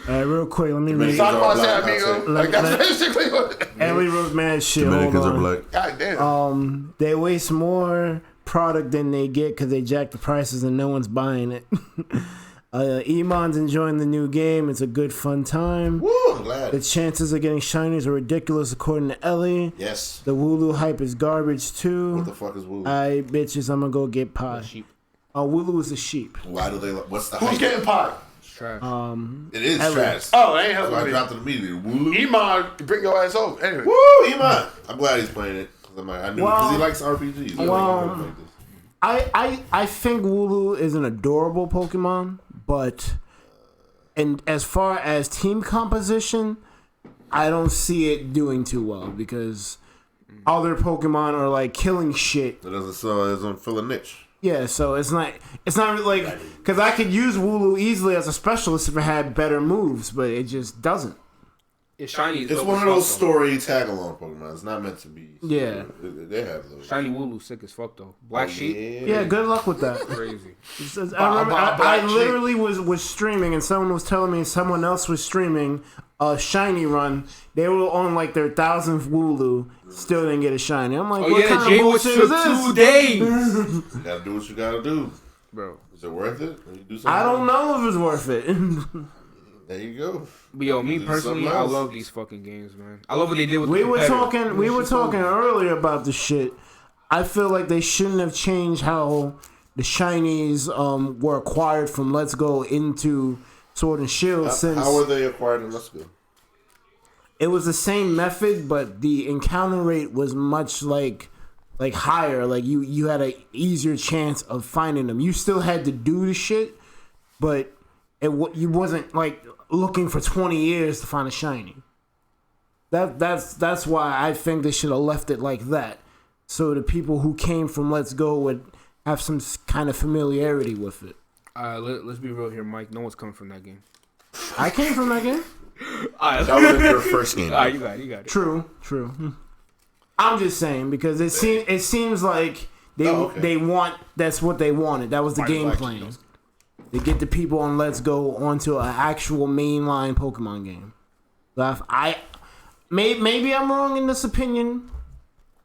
All right, real quick, let me read. Talk about that, amigo. Like that's basically what. Ellie wrote mad shit. Dominicans Hold on. are black. God damn. They waste more product than they get because they jack the prices and no one's buying it. Iman's enjoying the new game. It's a good, fun time. Woo, I'm glad. The chances of getting shinies are ridiculous, according to Ellie. Yes. The Wooloo hype is garbage, too. What the fuck is Wooloo? Alright, bitches, I'm gonna go get pie. Wooloo is a sheep. Why do they? What's the Who's hype? getting pie? It's trash. It is Ellie. trash. Oh, it ain't So I helping me. dropped it immediately. Wooloo. Iman, bring your ass over. Anyway. Woo, Iman. I'm glad he's playing it. I knew because he likes RPGs. I think Wooloo is an adorable Pokemon, but and as far as team composition, I don't see it doing too well because other Pokemon are like killing shit. It doesn't fill a niche. Yeah, so it's not really like because I could use Wooloo easily as a specialist if it had better moves, but it just doesn't. It's shiny. It's one of those story tag-along Pokemon. It's not meant to be. Yeah. They have those. Shiny Wooloo sick as fuck though. Black sheep. Yeah, good luck with that. Crazy. I literally was streaming and someone was telling me someone else was streaming a shiny run. They were on like their 1,000th Wooloo, still didn't get a shiny. I'm like, what kind of bullshit is this? 2 days. You gotta do what you gotta do, bro. Is it worth it? When you do something I don't know if it's worth it. There you go. But yo, me personally, I love these fucking games, man. I love what they did with. We were talking earlier about the shit. I feel like they shouldn't have changed how the shinies were acquired from Let's Go into Sword and Shield. How were they acquired in Let's Go? It was the same method, but the encounter rate was much like higher. Like you had a easier chance of finding them. You still had to do the shit, but you wasn't like looking for 20 years to find a shiny. That's why I think they should have left it like that, so the people who came from Let's Go would have some kind of familiarity with it. Let's be real here, Mike. No one's coming from that game. I came from that game. That was your first game. You got it. True. I'm just saying because it seems like they want that's what they wanted. That was the game plan. They get the people on Let's Go onto an actual mainline Pokemon game. Maybe I'm wrong in this opinion,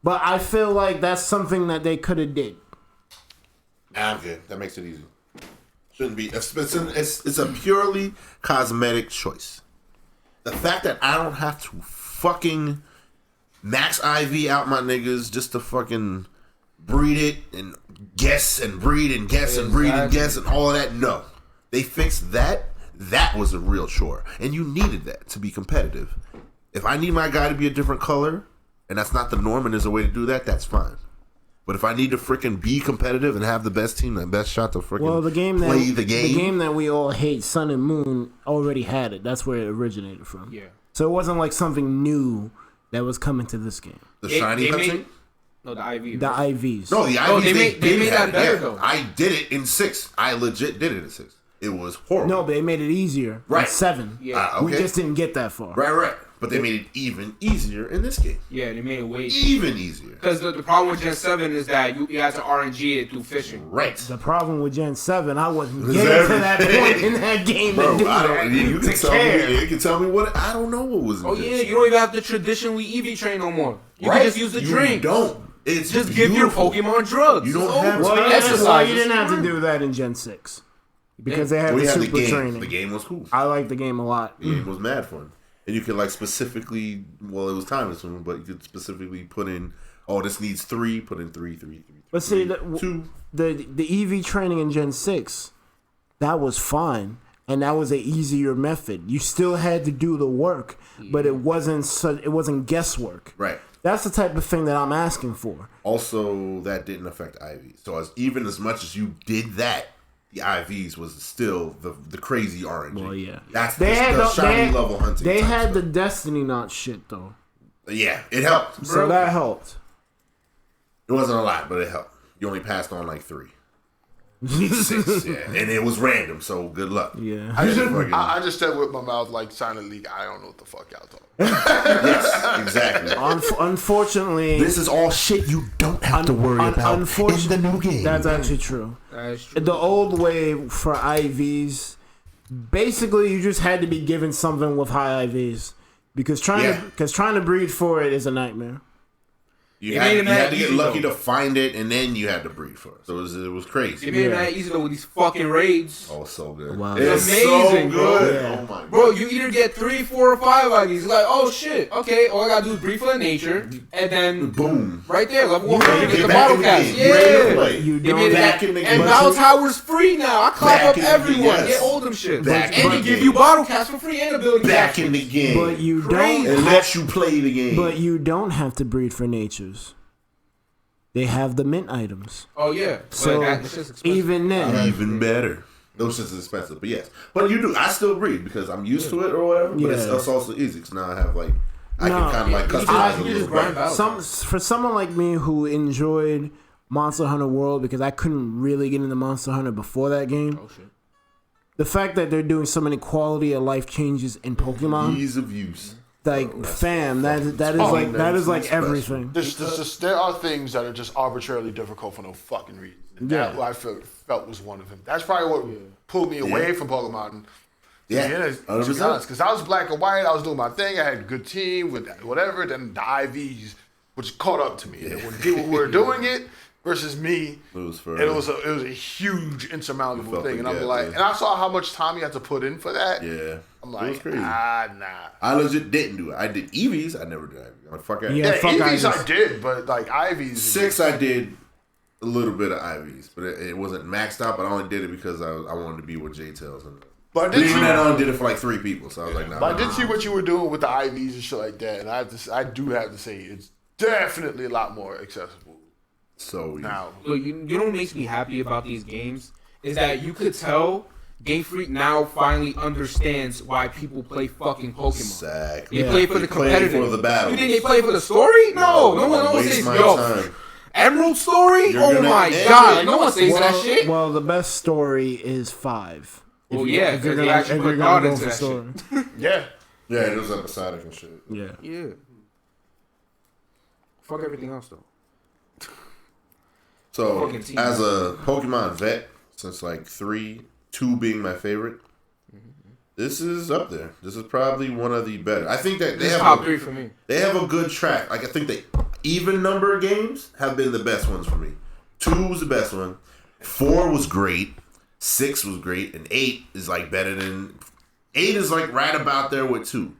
but I feel like that's something that they could have did. Nah, I'm good. That makes it easy. Shouldn't be. It's a purely cosmetic choice. The fact that I don't have to fucking max IV out my niggas just to fucking breed it and guess and breed and guess and breed and guess and all of that. No. They fixed that. That was a real chore. And you needed that to be competitive. If I need my guy to be a different color, and that's not the norm and there's a way to do that, that's fine. But if I need to freaking be competitive and have the best team, the best shot to freaking play the game that we all hate, Sun and Moon, already had it. That's where it originated from. Yeah. So it wasn't like something new that was coming to this game. The shiny hunting? No, the IVs. The IVs. No, the IVs. They made that better though. I did it in 6. I legit did it in 6. It was horrible. No, but they made it easier. Right. In 7. Yeah. Okay. We just didn't get that far. Right. But they made it even easier in this game. Yeah, they made it way even easier. Because the problem with Gen 7 is that you have to RNG it through fishing. Right. The problem with Gen 7, I wasn't getting to that point in that game. Bro, to do that. You can tell me what. I don't know what was in Oh, this. yeah, you don't even have to traditionally EV train no more. You Right. can just use the drink. You don't. It's just give your Pokemon drugs. You don't have Well, to yeah, that's why you didn't have to Exercises. do that in Gen 6. Because they had We the had the super game. training. The game was cool. I like the game a lot. The game was mad fun. And you could like specifically, well, it was time consuming, but you could specifically put in, oh, this needs 3, put in 3. But see, 2. the EV training in Gen 6, that was fine. And that was an easier method. You still had to do the work, but it wasn't guesswork. Right. That's the type of thing that I'm asking for. Also, that didn't affect IV. So even as much as you did that, the IVs was still the crazy RNG. Well, yeah. That's the shiny level hunting. They had the stuff. Destiny Knot shit, though. Yeah, it helped. So that helped. It wasn't a lot, but it helped. You only passed on like 3. 6, yeah. And it was random, so good luck. Yeah. I just said with my mouth like Silent League. I don't know what the fuck y'all talking. Yes, exactly. Unfortunately, This is all shit you don't have to worry about in the new game. That's actually true. That is true. The old way for IVs, basically, you just had to be given something with high IVs because trying to breed for it is a nightmare. You had to get lucky to find it, and then you had to breed for it. So it was crazy. They made it that easy though with these fucking raids. Oh, so good. Wow. It's so amazing, bro. good. Yeah. Oh my god. Bro, you either get 3, 4, or 5 IVs. Like, oh shit, okay, all I gotta do is breed for the nature, and then Boom. right there, level 100, get the back bottle in the cast. game. Ready to Yeah. play. You They don't made it back that, in the and game. Battle Tower's free now. I clap Back up in the everyone. game, yes. Get all them shit. Back And in they the give game. you bottle cast for free and ability Back cast. in the game. But you Crazy. don't. And let you play the game. But you don't have to breed for natures. They have the mint items. Oh yeah. So But that's just expensive. even then, Even better. Those shits is expensive, but yes. But you do. I still breed because I'm used to it or whatever. But it's also easy because now I have like I can kind of like customize you it a just little grind better. out. for someone like me who enjoyed Monster Hunter World because I couldn't really get into Monster Hunter before that game. Oh shit. The fact that they're doing so many quality of life changes in Pokemon, Ease of use. like fam, that is like special. everything. There are things that are just arbitrarily difficult for no fucking reason. And that I felt was one of them. That's probably what pulled me away from Pokemon. Yeah, To be 100%. honest, because I was black and white, I was doing my thing, I had a good team with whatever. Then the IVs, which caught up to me. And when people were doing it versus me, It was for it was a huge insurmountable felt thing. the And I'm gap, like, yeah. and I saw how much time you had to put in for that. Yeah. I'm It was like, crazy. nah. I legit didn't do it. I did EVs. I never did IVs. I'm like, fuck out. Yeah. Yeah, fuck EVs IVs. I did, but like IVs. 6 I did a little bit of IVs, but it wasn't maxed out. But I only did it because I wanted to be with J-Tails. And But I did even see, that I only did it for like 3 people. So I was like, nah. but I did see what you were doing with the IVs and shit like that, and I do have to say it's definitely a lot more accessible So now. Look, you know what makes me happy about these games is that you could tell Game Freak now finally understands why people play fucking Pokemon. Exactly. They play for the competitive. For the battle. You think they play for the story? No one Waste says, my yo, time. Emerald story? You're Oh gonna my end god. it. Like, no one says that shit. Well, the best story is 5. Well, yeah, if you're because they gonna, actually if put you're thought gonna go into for that story. shit. Yeah. Yeah, it was episodic and shit. Yeah. Yeah. Fuck everything else, though. So, Fucking team. as a Pokemon vet, since like 3, 2 being my favorite, this is up there. This is probably one of the better. I think that they This is have top 3 for me. They have a good track. Like I think the even number of games have been the best ones for me. 2 was the best one. 4 was great. 6 was great, and 8 is like better than. 8 is like right about there with 2.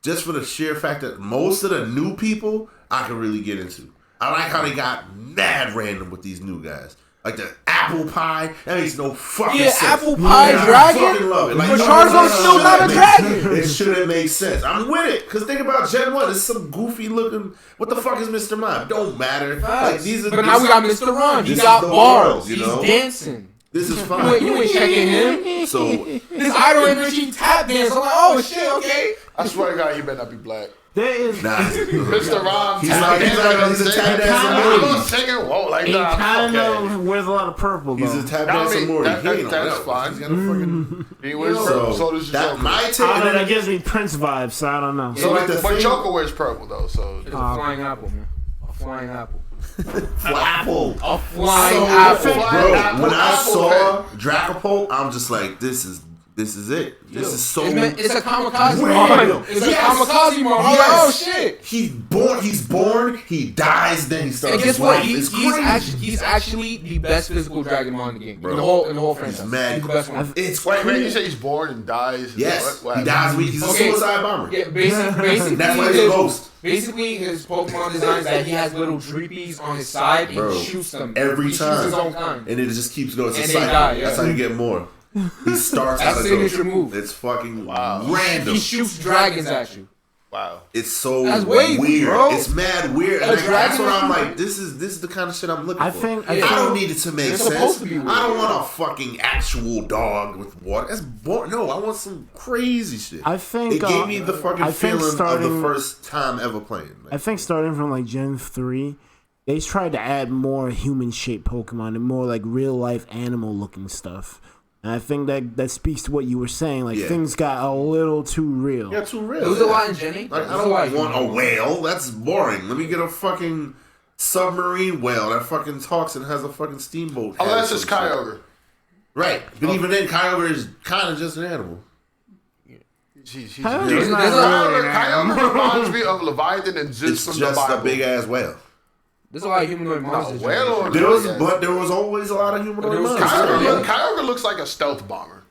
Just for the sheer fact that most of the new people I can really get into. I like how they got mad random with these new guys. Like the apple pie, that makes no fucking sense. Apple pie dragon? I fucking love it. Like, But Charizard's still not a dragon. It shouldn't make sense. I'm with it. Because think about Gen 1. It's some goofy looking. What the fuck is Mr. Mime? Don't matter. Like, these are, But now we got Mr. Ron. He this got is the bars. world, you know? He's dancing. This is fine. You ain't checking him. So, His idol energy tap dance. I'm like, oh shit, okay. I swear to God, he better not be black. There is nah. Mr. Ron, He's a tap dancer. I'm not singing. Whoa, like he nah, kind okay. of wears a lot of purple though. He's a tap I dancer mean, more. that's fine. He's got a fucking. He wears purple, so does that Joker. my take. That gives me Prince vibes, so I don't know. So like the But thing, Joker wears purple though, so It's a flying apple, man. A flying apple. apple. A flying So, apple. bro, when I Apple saw Dragapult, I'm just like, this is it. This is so. It's a kamikaze Random. mon. It's a Yes. kamikaze mon. I'm like, Yes. oh shit. He's born, he dies, then he starts And guess his what? life. It's He's actually the best physical dragon in the game. Bro. In the whole franchise. mad. He's the best one. It's wait, cool. you say he's born and dies? Yes, What he dies. He's a Okay. suicide bomber. Yeah, basically, That's why he's a ghost. Basically, his Pokemon design is that he has little dreepies on his side and Bro, he shoots them every he time. shoots his own kind. And it just keeps going. It's a And they cycle. die, yeah. That's how you get more. He starts That's out a of ghost. signature move. It's fucking Wow. random. He shoots dragons at you. Wow. It's so That's wavy, weird. bro. It's mad weird. A And that's dragon what I'm is- like. This is the kind of shit I'm looking I for. think- I don't need it to make They're sense. supposed to be weird. I don't want a fucking actual dog with water. That's boring. No, I want some crazy shit. I think, it gave me the fucking I think feeling of starting- the first time ever playing. I think starting from like Gen 3, they tried to add more human-shaped Pokemon and more like real-life animal-looking stuff. And I think that speaks to what you were saying. Like, Yeah. things got a little too real. Yeah, too real. It was a lot in Gen 8. Like, I don't want a whale. That's boring. Let me get a fucking submarine whale that fucking talks and has a fucking steamboat. head Unless or it's some shit. Kyogre. Right. But even then, Kyogre is kind of just an animal. He's Kyogre's not Kyogre, really an animal. Kyogre reminds me of Leviathan and Zeus It's from the just Bible. a big ass whale. There's a lot of humanoid monsters. whale or- But there was always a lot of humanoid There was monsters. Kyogre looks like a stealth bomber.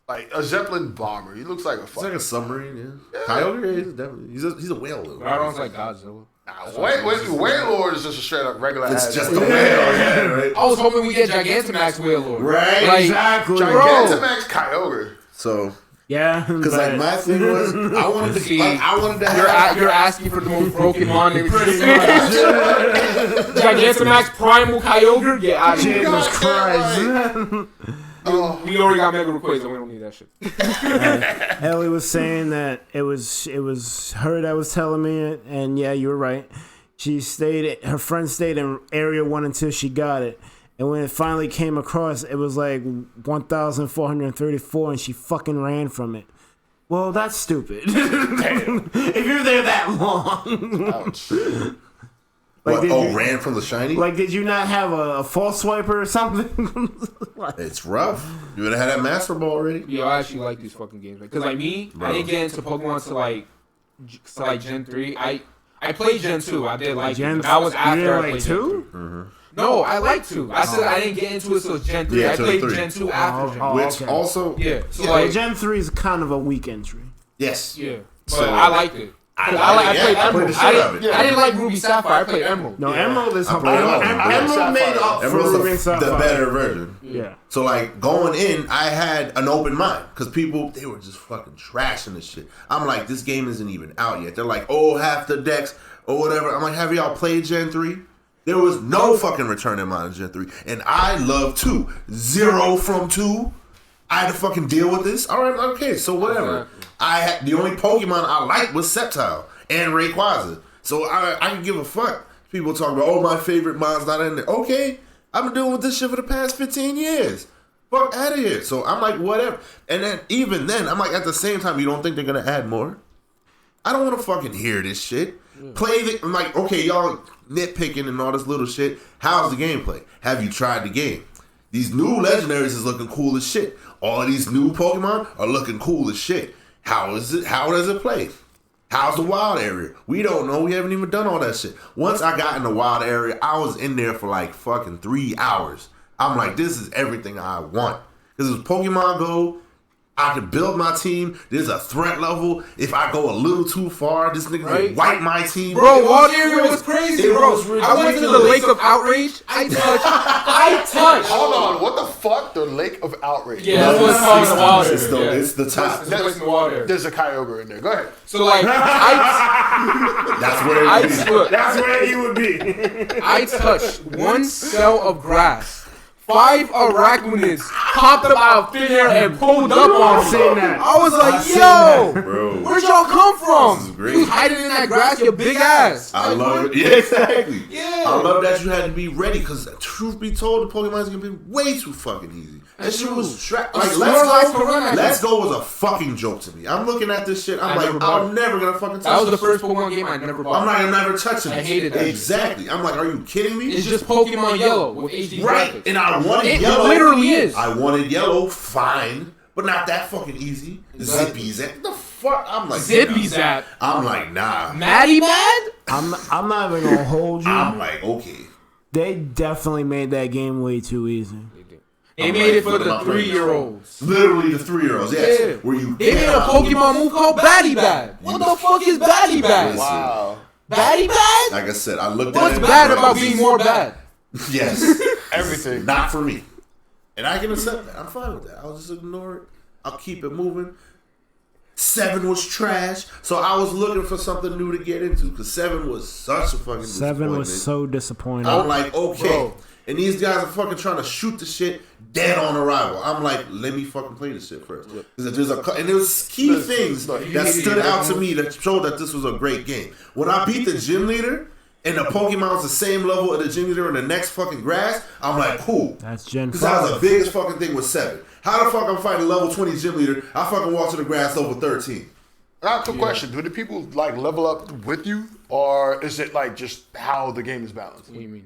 Like a Zeppelin bomber. He looks like a It's like fucking... a submarine, yeah. Kyogre is definitely. He's a whale though. Rodon's like Godzilla. Wailord is just a straight up regular It's ass. just a whale, yeah, right? I was hoping we get Gigantamax Wailord. Right. Like, Exactly. Gigantamax Kyogre. So, Yeah. because like my thing was, I wanted to See, to have. You're asking for the most broken mon in Gigantamax Primal Kyogre? Get out of here. Jesus Christ. We already got Mega Rayquaza, we don't need that shit. Ellie was saying that it was her that was telling me it, and yeah, you were right. Her friend stayed in Area 1 until she got it. And when it finally came across, it was like 1,434, and she fucking ran from it. Well, that's stupid. If you're there that long. Ouch. Ran from the shiny? Like, did you not have a false swiper or something? It's rough. You would have had that Master Ball already. Yo, I actually like these fucking games. Because, like, me, I didn't get into Pokemon to, like Gen 3. I played Gen 2. I did like it. But that was after I played Gen 3. No, I like 2. I said I didn't get into it until Gen 3. Yeah, I till played 3. Gen 2 after Gen 3. Which okay. also. Yeah. So, Yeah, like, Gen 3 is kind of a weak entry. Yes. yeah. But So- I liked it. I I played I played Emerald. the shit out of it. I didn't like Ruby Sapphire. I played Emerald. No, Emerald is I played all of them. Emerald made up for Emerald's Ruby and Sapphire. the better version. Yeah. So like going in, I had an open mind because people they were just fucking trashing this shit. I'm like, this game isn't even out yet. They're like, oh, half the decks or whatever. I'm like, have y'all played Gen 3? There was no fucking return in mine in Gen 3. And I love 2. 0 from 2. I had to fucking deal with this. All right, okay, so whatever. The only Pokemon I liked was Sceptile and Rayquaza. So I can give a fuck. People talk about, oh, my favorite mine's not in there. Okay, I've been dealing with this shit for the past 15 years. Fuck out of here. So I'm like, whatever. And then even then, I'm like, at the same time, you don't think they're gonna add more? I don't want to fucking hear this shit. I'm like, okay, y'all nitpicking and all this little shit. How's the gameplay? Have you tried the game? These new legendaries is looking cool as shit. All of these new Pokemon are looking cool as shit. How is it? How does it play? How's the wild area? We don't know. We haven't even done all that shit. Once I got in the wild area, I was in there for like fucking 3 hours. I'm like, this is everything I want. This is Pokemon Go. I can build my team. There's a threat level. If I go a little too far, this nigga can wipe my team. Bro, wild area was crazy, bro. I went to the Lake of Outrage. I touched. Hold on, what the fuck? The Lake of Outrage. Yeah, that's what's called the wild area. It's the top. There's a Kyogre in there. Go ahead. So like, that's where he would be. I touched one cell of grass. 5 arachnids popped up out of thin air and pulled up on me. I was like, yo, where'd y'all come from? You was hiding in that grass, your big ass. I love it. Yeah, exactly. Yeah. I love that you had to be ready because, truth be told, the Pokemon's gonna be way too fucking easy. That shit was like, Let's Go was a fucking joke to me. I'm looking at this shit. I'm never gonna fucking touch it. That was the first Pokemon game I never bought. I'm not gonna never touch it. I hated that. Exactly. I'm like, are you kidding me? It's just Pokemon Yellow with HD graphics. And I wanted Yellow. It literally is. I wanted Yellow, fine, but not that fucking easy. Zippy Zap. What the fuck? I'm like, Zippy Zap. I'm like, nah. Maddie Mad? I'm not even gonna hold you. I'm like, okay. They definitely made that game way too easy. They made it for the 3-year-olds. Literally the 3-year-olds, yes. Yeah. Where you they made a Pokemon move called Batty Bad. What the fuck is Batty Bad? Wow. Batty Bad? Like I said, I looked at it. What's bad about being more bad? Yes. Everything. Not for me. And I can accept that. I'm fine with that. I'll just ignore it. I'll keep it moving. 7 was trash. So I was looking for something new to get into because 7 was such a fucking 7 was so disappointing. I'm like, okay. Bro. And these guys are fucking trying to shoot the shit dead on arrival. I'm like, let me fucking play this shit first. And there was key things that stood out to me that showed that this was a great game. When I beat the gym leader and the Pokemon's the same level of the gym leader in the next fucking grass, I'm like, cool. That's Gen 5. Because that was the biggest fucking thing with 7. How the fuck I'm fighting level 20 gym leader? I fucking walk to the grass level 13. I have a question. Do the people like level up with you, or is it like just how the game is balanced? What do you mean?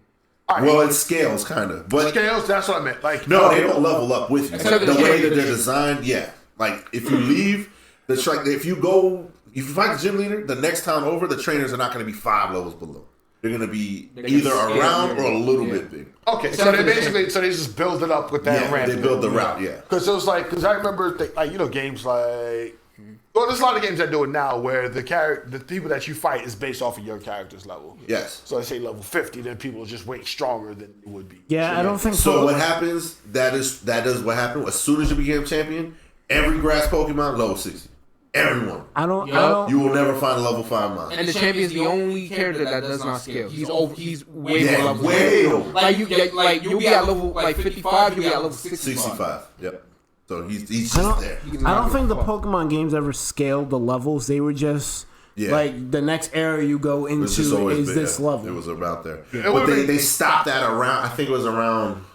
Well, it scales kind of, but scales. That's what I meant. Like, no, they don't level up with you. The way that they're designed, yeah. Like if you leave the track, if you fight the gym leader, the next time over, the trainers are not going to be 5 levels below. They're going to be either around or a little bit big. Okay, so they basically they just build it up with that ramp. They build the route, yeah. Because it was like, because I remember games like. Well, there's a lot of games that do it now where the people that you fight is based off of your character's level. Yes. So I say level 50, then people are just way stronger than you would be. Yeah, I don't think so. So what happens, that is what happened. As soon as you became champion, every grass Pokemon, level 60. Everyone. I don't. You will never find a level 5 mine. And the champion is the only character that does not scale. He's way more level. Way over. You'll be at level 55, you'll be at level 65. Yep. So he's just there. I don't think the Pokemon games ever scaled the levels. They were just like the next area you go into is this level. It was about there. Yeah. But they stopped that around. I think it was around.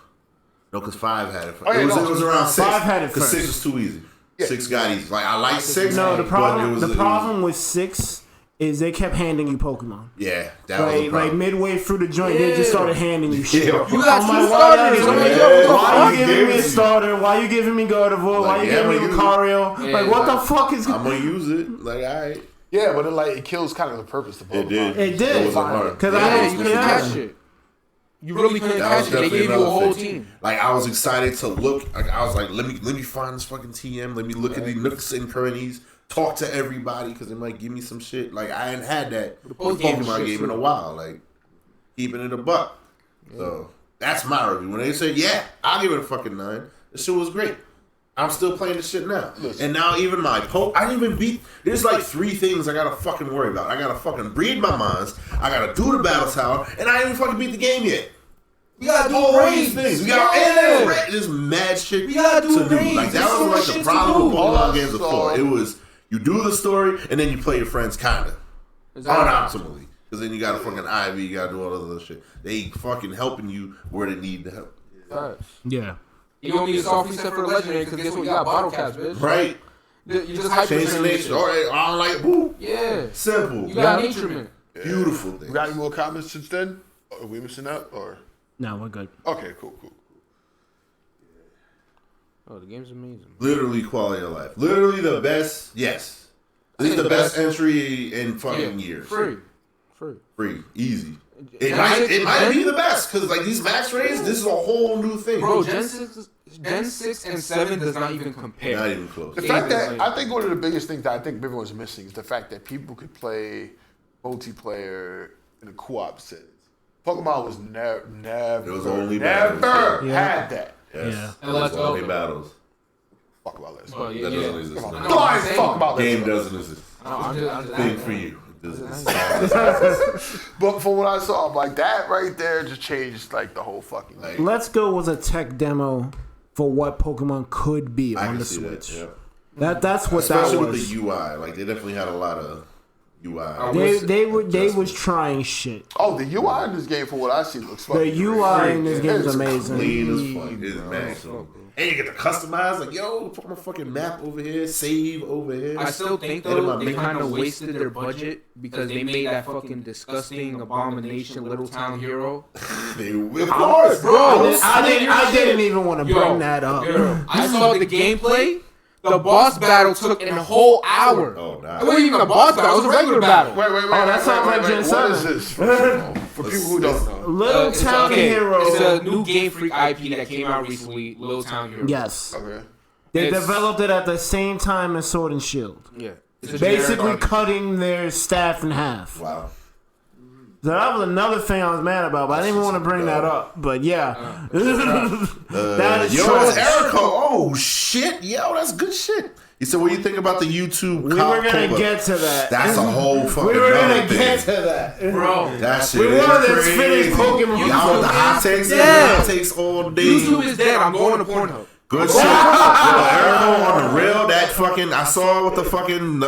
No, because 5 had it. It was around 6. 5 had it because 6 was too easy. Yeah. 6 got easy. Like I like 6. No, the problem with 6 is they kept handing you Pokemon. Yeah, that was the problem. Like midway through the joint, they just started handing you shit. You got 2 starters. Why you giving me a starter? Why you giving me Gardevoir? Why you giving me Lucario? Like what the fuck is? I'm gonna use it. Like alright. Yeah, but it kills kind of the purpose of Pokemon. It did. It wasn't hard. Because you couldn't catch it. You really couldn't catch it. They gave you a whole team. Like I was excited to look. Like, I was like, let me find this fucking TM. Let me look at the nooks and crannies. Talk to everybody because they might give me some shit. Like I ain't had that Pokemon game in a while. Like keeping it a buck. So that's my review. When they said, yeah, I'll give it a fucking 9. This shit was great. I'm still playing this shit now. And now even I didn't even beat. There's like 3 things I gotta fucking worry about. I gotta fucking breed my mons. I gotta do the battle tower, and I ain't even fucking beat the game yet. We gotta do all raids. these things. We got there's mad shit We gotta do to do. raids. Like that There's so was much like the shit problem to with do. Pokemon games before. It was you do the story and then you play your friends kinda. Unoptimally. Because then you gotta fucking Ivy, you gotta do all this other shit. They fucking helping you where they need the help. Yeah. You don't need a soft reset for the legendary because guess what? You got bottle caps, bitch. Right? You just hyper Change the nature. All right, I don't like it. Boo. Yeah. Simple. You got Natureman. Beautiful thing. We got any more comments since then? Are we missing out or? No, we're good. Okay, cool. Oh, the game's amazing. Literally quality of life. Literally the best. Yes. This is the best entry in fucking years. Free. Easy. It might be the best because like these max rates, this is a whole new thing. Bro, Gen 6 and 7 does not even compare. Not even close. The fact that I think one of the biggest things that I think everyone's missing is the fact that people could play multiplayer in a co-op settings. Pokemon was never It was only battles. had that. Yes. Yeah. And Let's Go. Only battles. Fuck about Let's Well, Go. yeah, That doesn't exist. Come on. now. No, I ain't fuck about Let's Game Go. doesn't exist. I'm just Thing for you. But from what I saw, like that right there just changed like the whole fucking Like, Let's Go was a tech demo for what Pokemon could be I on can the see Switch. that. Yeah. That's what Especially that with was. the UI. Like they definitely had a lot of UI. They was trying shit. Oh, the UI in this game, for what I see, looks The fucking UI in this great. game is It's amazing. Clean as fuck. It's mad. And you get to customize, like, yo, put my fucking map over here, save over here. I still think though they kind of wasted their budget because they made that fucking disgusting abomination Little Town Hero. Of course, Bro, I didn't even want to bring that up. I saw the gameplay. The boss battle took a whole hour. Oh, nah. It wasn't even a boss battle. It was a regular battle. Wait. that sounds like Gen What 7. is this? For people who don't know. Little Town Hero. It's a new Game Freak IP that came out recently. Little Town Hero. Yes. Okay. They It's- developed it at the same time as Sword and Shield. Yeah. It's a Basically generic cutting their staff in half. Wow. So that was another thing I was mad about, but I didn't even want to bring that up. But yeah. That is Yo, trash. it's Erica. Oh, shit. Yo, that's good shit. He said, what do you think about the YouTube We were going to get to that. That's a whole fucking We were other going to get thing. to that. Bro, That shit We is wanted to crazy. finish Pokemon. Y'all with the hot takes? Yeah. Hot takes all day. YouTube is dead. I'm going to Pornhub. Good shit. Yo, Erica on the real, that fucking, I saw with the fucking,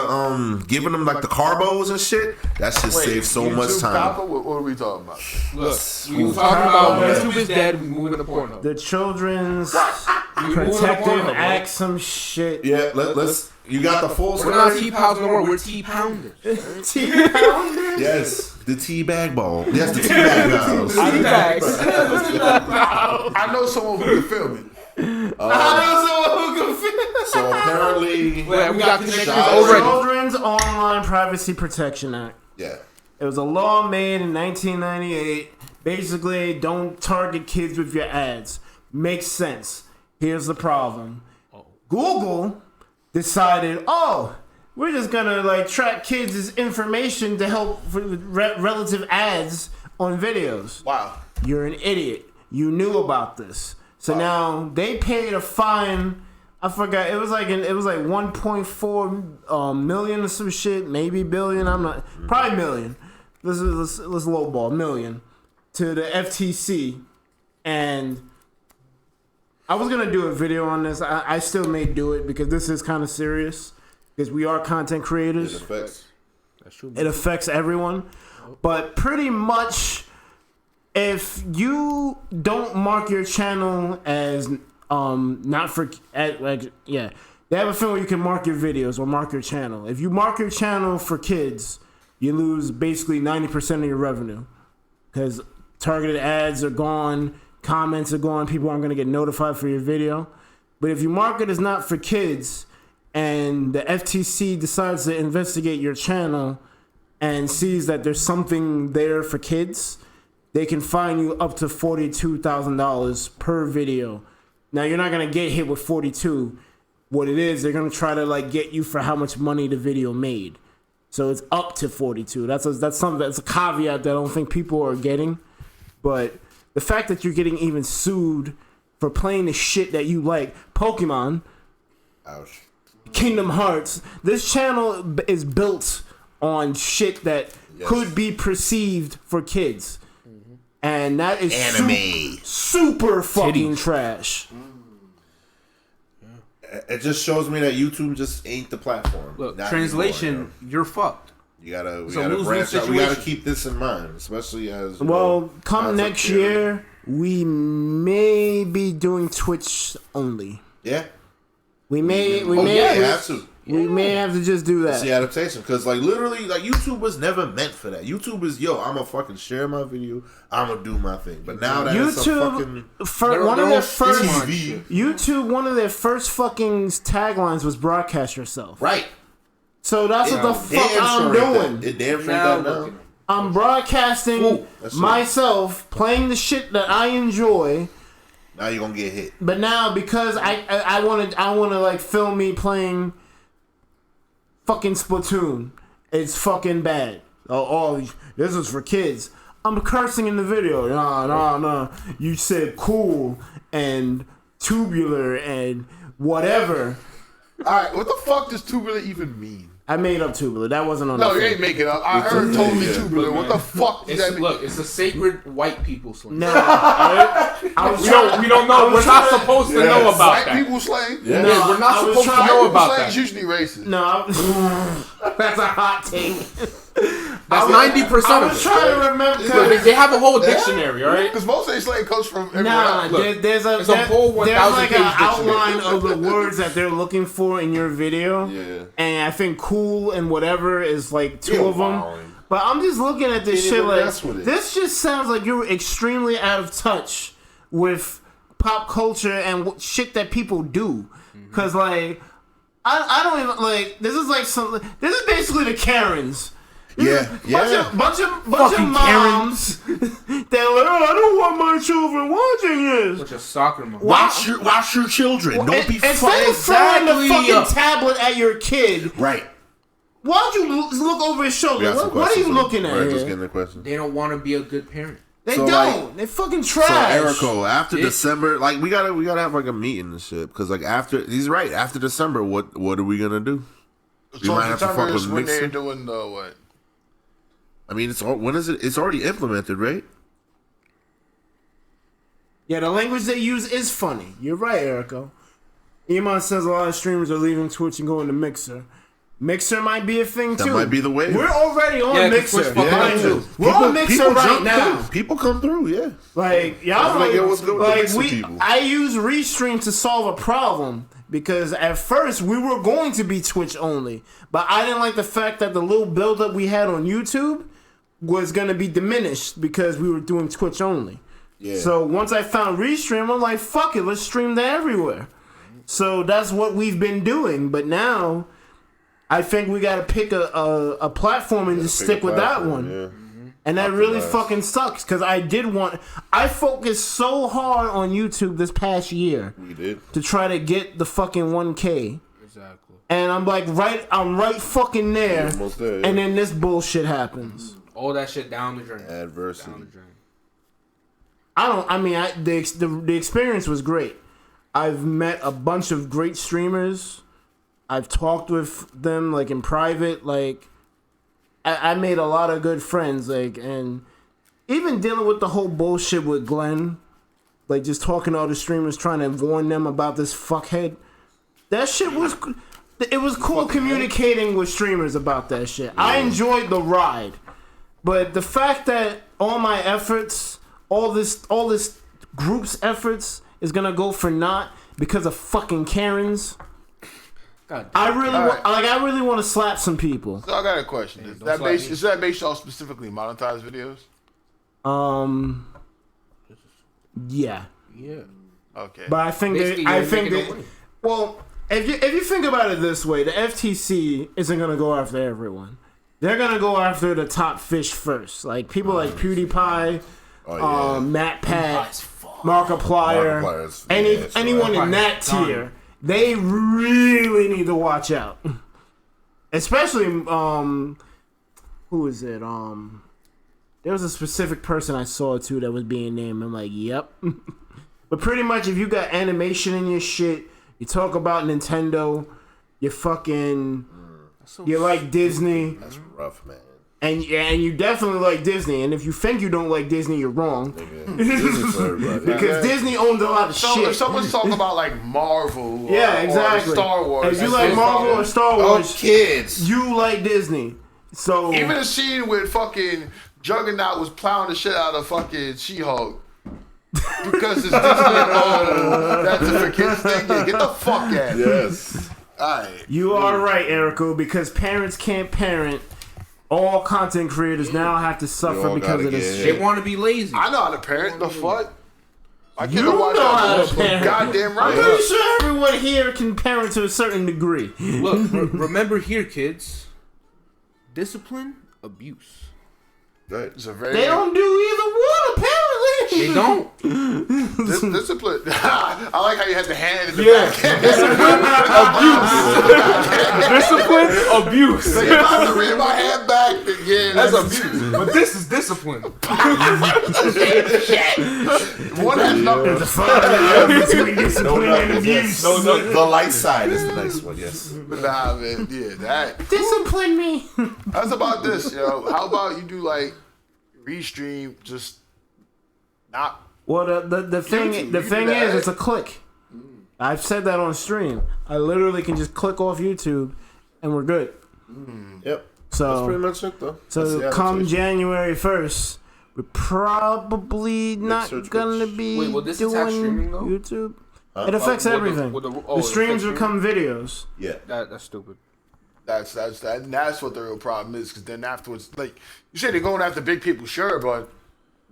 giving them like the carbos and shit. That shit saves so much YouTube time. Copper? What are we talking about? Look, we were talking about YouTube is dead. We moving to Pornhub. The children's We moving to protective Pornhub, bro. act, some shit. Yeah, let's, you got the full We're not story? T-Pows no more. We're T-Pounders. Yes, the tea bag ball. Yes, the tea bag balls. T-Bags. I know someone who can film it. So apparently, Wait, we got connections Shout- already. Children's Online Privacy Protection Act. yeah. It was a law made in 1998. Basically, don't target kids with your ads. Makes sense. Here's the problem. Google decided, we're just gonna like track kids' information to help for relative ads on videos. Wow. You're an idiot. You knew about this. So now they paid a fine. I forgot. It was like 1.4 million or some shit, maybe billion. I'm not. Probably million. Let's lowball million to the FTC. And I was gonna do a video on this. I still may do it because this is kind of serious. Because we are content creators. It affects. That's true. It affects everyone. But pretty much, if you don't mark your channel as not for they have a thing where you can mark your videos or mark your channel. If you mark your channel for kids, you lose basically 90% of your revenue because targeted ads are gone, comments are gone, people aren't going to get notified for your video. But if you mark it as not for kids and the FTC decides to investigate your channel and sees that there's something there for kids, they can fine you up to $42,000 per video. Now you're not gonna get hit with 42. What it is, they're gonna try to like get you for how much money the video made. So it's up to 42. That's a caveat that I don't think people are getting. But the fact that you're getting even sued for playing the shit that you like, Pokemon, Ouch. Kingdom Hearts. This channel is built on shit that could be perceived for kids. And that is anime. Super fucking trash. It just shows me that YouTube just ain't the platform. Look, Not translation, anymore, you're fucked. we gotta It's a branch out. We situation. gotta keep this in mind, especially as Come content next creators. year, we may be doing Twitch only. Yeah. We may have to. We may have to just do It's that. the adaptation, because like literally, like YouTube was never meant for that. YouTube is I'm gonna fucking share my video, I'm gonna do my thing. But now that it's a fucking YouTube, one of their first fucking taglines was broadcast yourself. right. So that's what the fuck I'm doing. It damn sure done now. I'm broadcasting myself playing the shit that I enjoy. Now you're gonna get hit. But now because I want to like film me playing fucking Splatoon, it's fucking bad. Oh, this is for kids. I'm cursing in the video. Nah. You said cool and tubular and whatever. Alright, what the fuck does tubular even mean? I made up tubular. That wasn't on No, the you thing. ain't making up. I heard totally tubular. What the fuck does that mean? Look, it's a sacred white people slang. No, I was we don't know. We're not supposed to know about White that. people slang? Yeah. Yeah, we're not supposed to White know people about slang that. is usually racist. No, that's a hot take. That's 90% I of was it. trying to remember. Look, they have a whole dictionary, all right? Because most of their slang comes from everywhere Nah, else. Look, there's it's a whole 1,000 like page an dictionary. outline of the words that they're looking for in your video. Yeah. And I think cool and whatever is like two of them. Wow. But I'm just looking at this Can't shit even like, mess with it. this just sounds like you're extremely out of touch with pop culture and shit that people do. Cause like, I don't even like, this is basically the Karens. Bunch of moms that are like, oh, I don't want my children watching this. Bunch of soccer moms. Watch your children. Don't be Instead of throwing the Exactly. fucking tablet at your kid, right. why don't you look over his shoulder? What are you looking at Right, just here? getting the question. They don't want to be a good parent. They So, don't. like- They fucking So trash. Erico, after December, like we gotta have like a meeting and shit, because like he's right. After December, what are we gonna do? So might have to September fuck is with when they're Mixer. doing the what? I mean, when is it? It's already implemented, right? Yeah, the language they use is funny. You're right, Erico. Iman says a lot of streamers are leaving Twitch and going to Mixer. Mixer might be a thing too. That might be the way. We're already on Yeah, 'cause Mixer. Twitch fucking Mind up, you. too. We're on Mixer people right jump now. through. People come through, yeah. Like y'all, I was like, yo, what's good with the like Mixer people? I use Restream to solve a problem because at first we were going to be Twitch only, but I didn't like the fact that the little buildup we had on YouTube was gonna be diminished because we were doing Twitch only. Yeah. So once I found Restream, I'm like, fuck it, let's stream that everywhere. So that's what we've been doing, but now I think we gotta pick a platform and just stick with that one. Yeah. And that really fucking sucks because I focused so hard on YouTube this past year We did. to try to get the fucking 1K. Exactly. And I'm like, I'm right fucking there. Almost there, yeah. And then this bullshit happens. All that shit down the drain. Adversity. Down the drain. The experience was great. I've met a bunch of great streamers. I've talked with them like in private. Like I made a lot of good friends. Like, and even dealing with the whole bullshit with Glenn, like just talking to all the streamers, trying to warn them about this fuckhead. That shit was. It was cool communicating with streamers about that shit. I enjoyed the ride, but the fact that all my efforts, all this group's efforts, is gonna go for naught because of fucking Karens. God damn. I really want to slap some people. So I got a question. Is that based off specifically monetized videos? Yeah. Yeah. Okay. But I think Basically, that, I you're think making that, a win. well, if you think about it this way, the FTC isn't gonna go after everyone. They're gonna go after the top fish first, like people like PewDiePie, Matt Pat, Markiplier, anyone in that tier. They really need to watch out, especially who is it? There was a specific person I saw too that was being named. I'm like, yep. But pretty much, if you got animation in your shit, You talk about Nintendo. You fucking. You like Disney. That's rough, man. And you definitely like Disney. And if you think you don't like Disney, you're wrong. Because Disney owns a lot of shit. If someone's talking about like Marvel exactly. or Star Wars. If you like Marvel or Star Wars, kids. you like Disney. So even the scene with fucking Juggernaut was plowing the shit out of fucking She-Hulk. Because it's Disney. That's a for kids thing. Yeah, get the fuck out of here. Yes. Alright. You are right, Erico, because parents can't parent. All content creators now have to suffer because of this shit. They want to be lazy. I know how to parent. The fuck? I You know how to parent. Goddamn right. I'm pretty sure everyone here can parent to a certain degree. Look, remember here, kids. Discipline, abuse. Right. It's a very They don't do either one, apparently. They don't. discipline. I like how you had the hand in the back. Discipline, abuse. So you're about to read my hand back again. That's abuse. But this is discipline. One has nothing. There's a fine between discipline and abuse. The light side is the nice one, yes. Nah, man. Yeah, that. Discipline me. That's about this, yo. How about you do like restream, just not. Well, the thing is, it's a click. I've said that on stream. I literally can just click off YouTube, and we're good. Yep. So that's pretty much it, though. So come January 1st, we're probably not gonna be doing YouTube. It affects everything. The streams become videos. Yeah, that's stupid. That's what the real problem is. Because then afterwards, like you say, they're going after big people, sure, but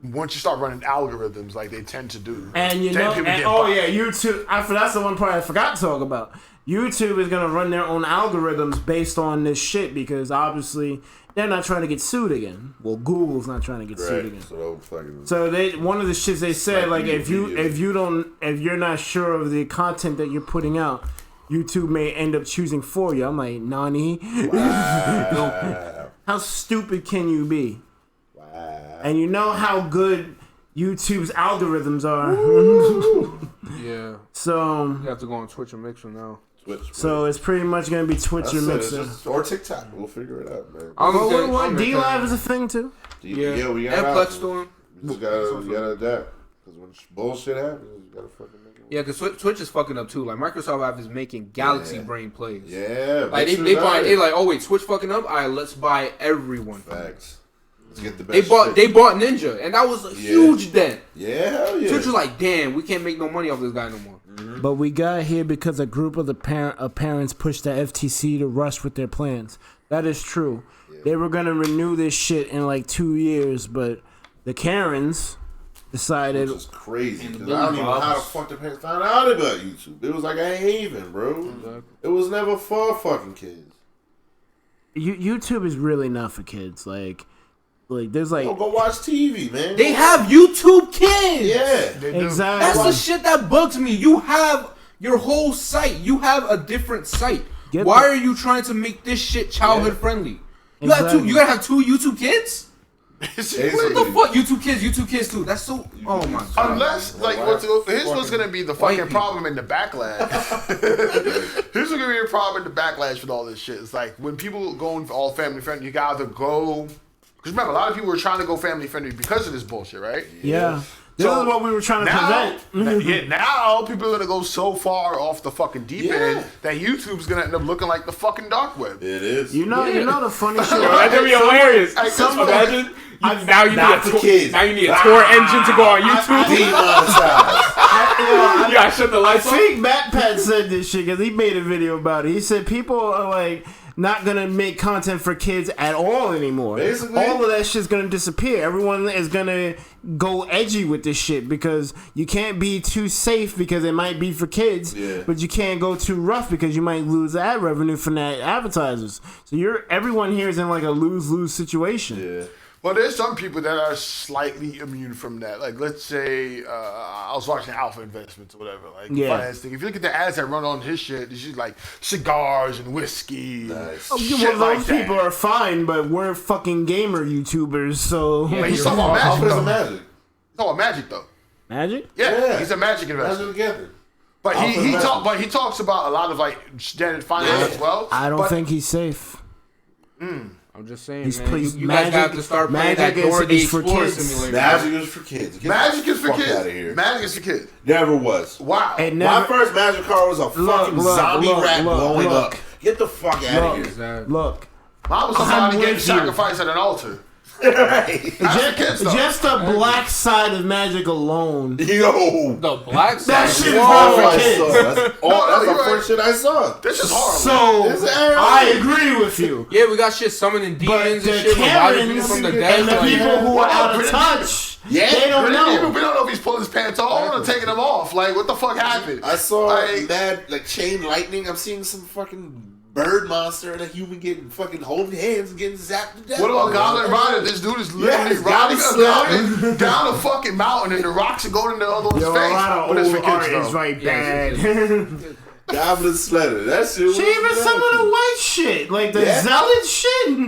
once you start running algorithms, like they tend to do, and you know, YouTube. That's the one part I forgot to talk about. YouTube is gonna run their own algorithms based on this shit because obviously they're not trying to get sued again. Well, Google's not trying to get sued again. So they one of the shits they said like if you're not sure of the content that you're putting out, YouTube may end up choosing for you. I'm like, Nani? Wow. How stupid can you be? Wow. And you know how good YouTube's algorithms are. Yeah. So you have to go on Twitch and Mixer now. So it's pretty much gonna be Twitch or Mixer. Or TikTok. We'll figure it out, man. What? D Live is a thing too? Yeah, we got Plex Storm. We gotta adapt. Because when bullshit happens, you gotta fucking make it. Yeah, because Twitch is fucking up too. Like Microsoft App is making galaxy brain plays. Yeah, like they like, oh wait, Twitch fucking up. All right, let's buy everyone. Facts. Let's get the best. They bought Ninja, and that was a huge dent. Yeah, hell yeah. Twitch was like, damn, we can't make no money off this guy no more. Mm-hmm. But we got here because a group of parents pushed the FTC to rush with their plans. That is true. Yeah. They were gonna renew this shit in like 2 years, but the Karens decided. Which is crazy. Because I don't even know how the fuck the parents found out about YouTube. It was like a haven, bro. Exactly. It was never for fucking kids. YouTube is really not for kids. Like there's like go watch TV, man. They have YouTube Kids. Yeah, exactly. That's the shit that bugs me. You have your whole site. You have a different site. Why are you trying to make this shit childhood friendly? You gotta have two YouTube Kids. What the fuck? YouTube Kids too. That's so. Oh my god. Unless like here's what's gonna be the fucking problem in the backlash. Here's what's gonna be the problem in the backlash with all this shit. It's like when people going for all family friendly, you gotta go. Because remember, a lot of people were trying to go family friendly because of this bullshit, right? Yeah. This is what we were trying to prevent. Now people are gonna go so far off the fucking deep end that YouTube's gonna end up looking like the fucking dark web. It is. You know the funny shit. That's gonna be hilarious. Imagine. Now you need a Tor engine to go on YouTube. You gotta shut the lights off. I think MatPat said this shit because he made a video about it. He said people are like not gonna make content for kids at all anymore. Basically, all of that shit's gonna disappear. Everyone is gonna go edgy with this shit because you can't be too safe because it might be for kids, but you can't go too rough because you might lose ad revenue from that advertisers. So everyone here is in like a lose-lose situation. Yeah. Well, there's some people that are slightly immune from that. Like, let's say I was watching Alpha Investments or whatever. Like, finance thing. If you look at the ads that run on his shit, it's just like cigars and whiskey. Nice. Those people are fine, but we're fucking gamer YouTubers, so. Yeah, he's talking about Magic, though. He's talking about Magic, though. Magic? Yeah, he's a Magic investor. Magic together. But he talks about a lot of like standard finance as well. I don't think he's safe. I'm just saying, He's man. pleased- You guys have to start playing that Dora the is for Explorer kids. simulator. Magic is for kids. Get Magic the is for fuck kids. Outta here. Magic is for kids. Never was. Wow. It My never, first Magic card was a fucking zombie rat blowing up. Get the fuck out of here. look. Mine was somebody I'm getting with you. sacrificed at an altar. Right. Just the black side of Magic alone. Yo. The black side. That shit is All not I for kids. saw. That's No, the you're first shit I saw. This is horrible. So I agree with you. Yeah, we got shit summoning But demons the and shit. Reviving people Karens from the and dead. the Like, people who are out of touch, Yeah, they don't know. We don't know if he's pulling his pants off or taking them off. Like, what the fuck happened? I saw Like- mad like chain lightning. I'm seeing some fucking bird monster and a human getting fucking holding hands and getting zapped to death. What about Goblin Rider? This dude is literally Yes, riding a Goblin goblin down a fucking mountain and the rocks are going in the other one's Yo, a face. lot of But it's for old kids, art is though. right Yeah, bad. Goblin Sledder? That shit was She even bad. some of the white shit, like the Yeah. zealot shit.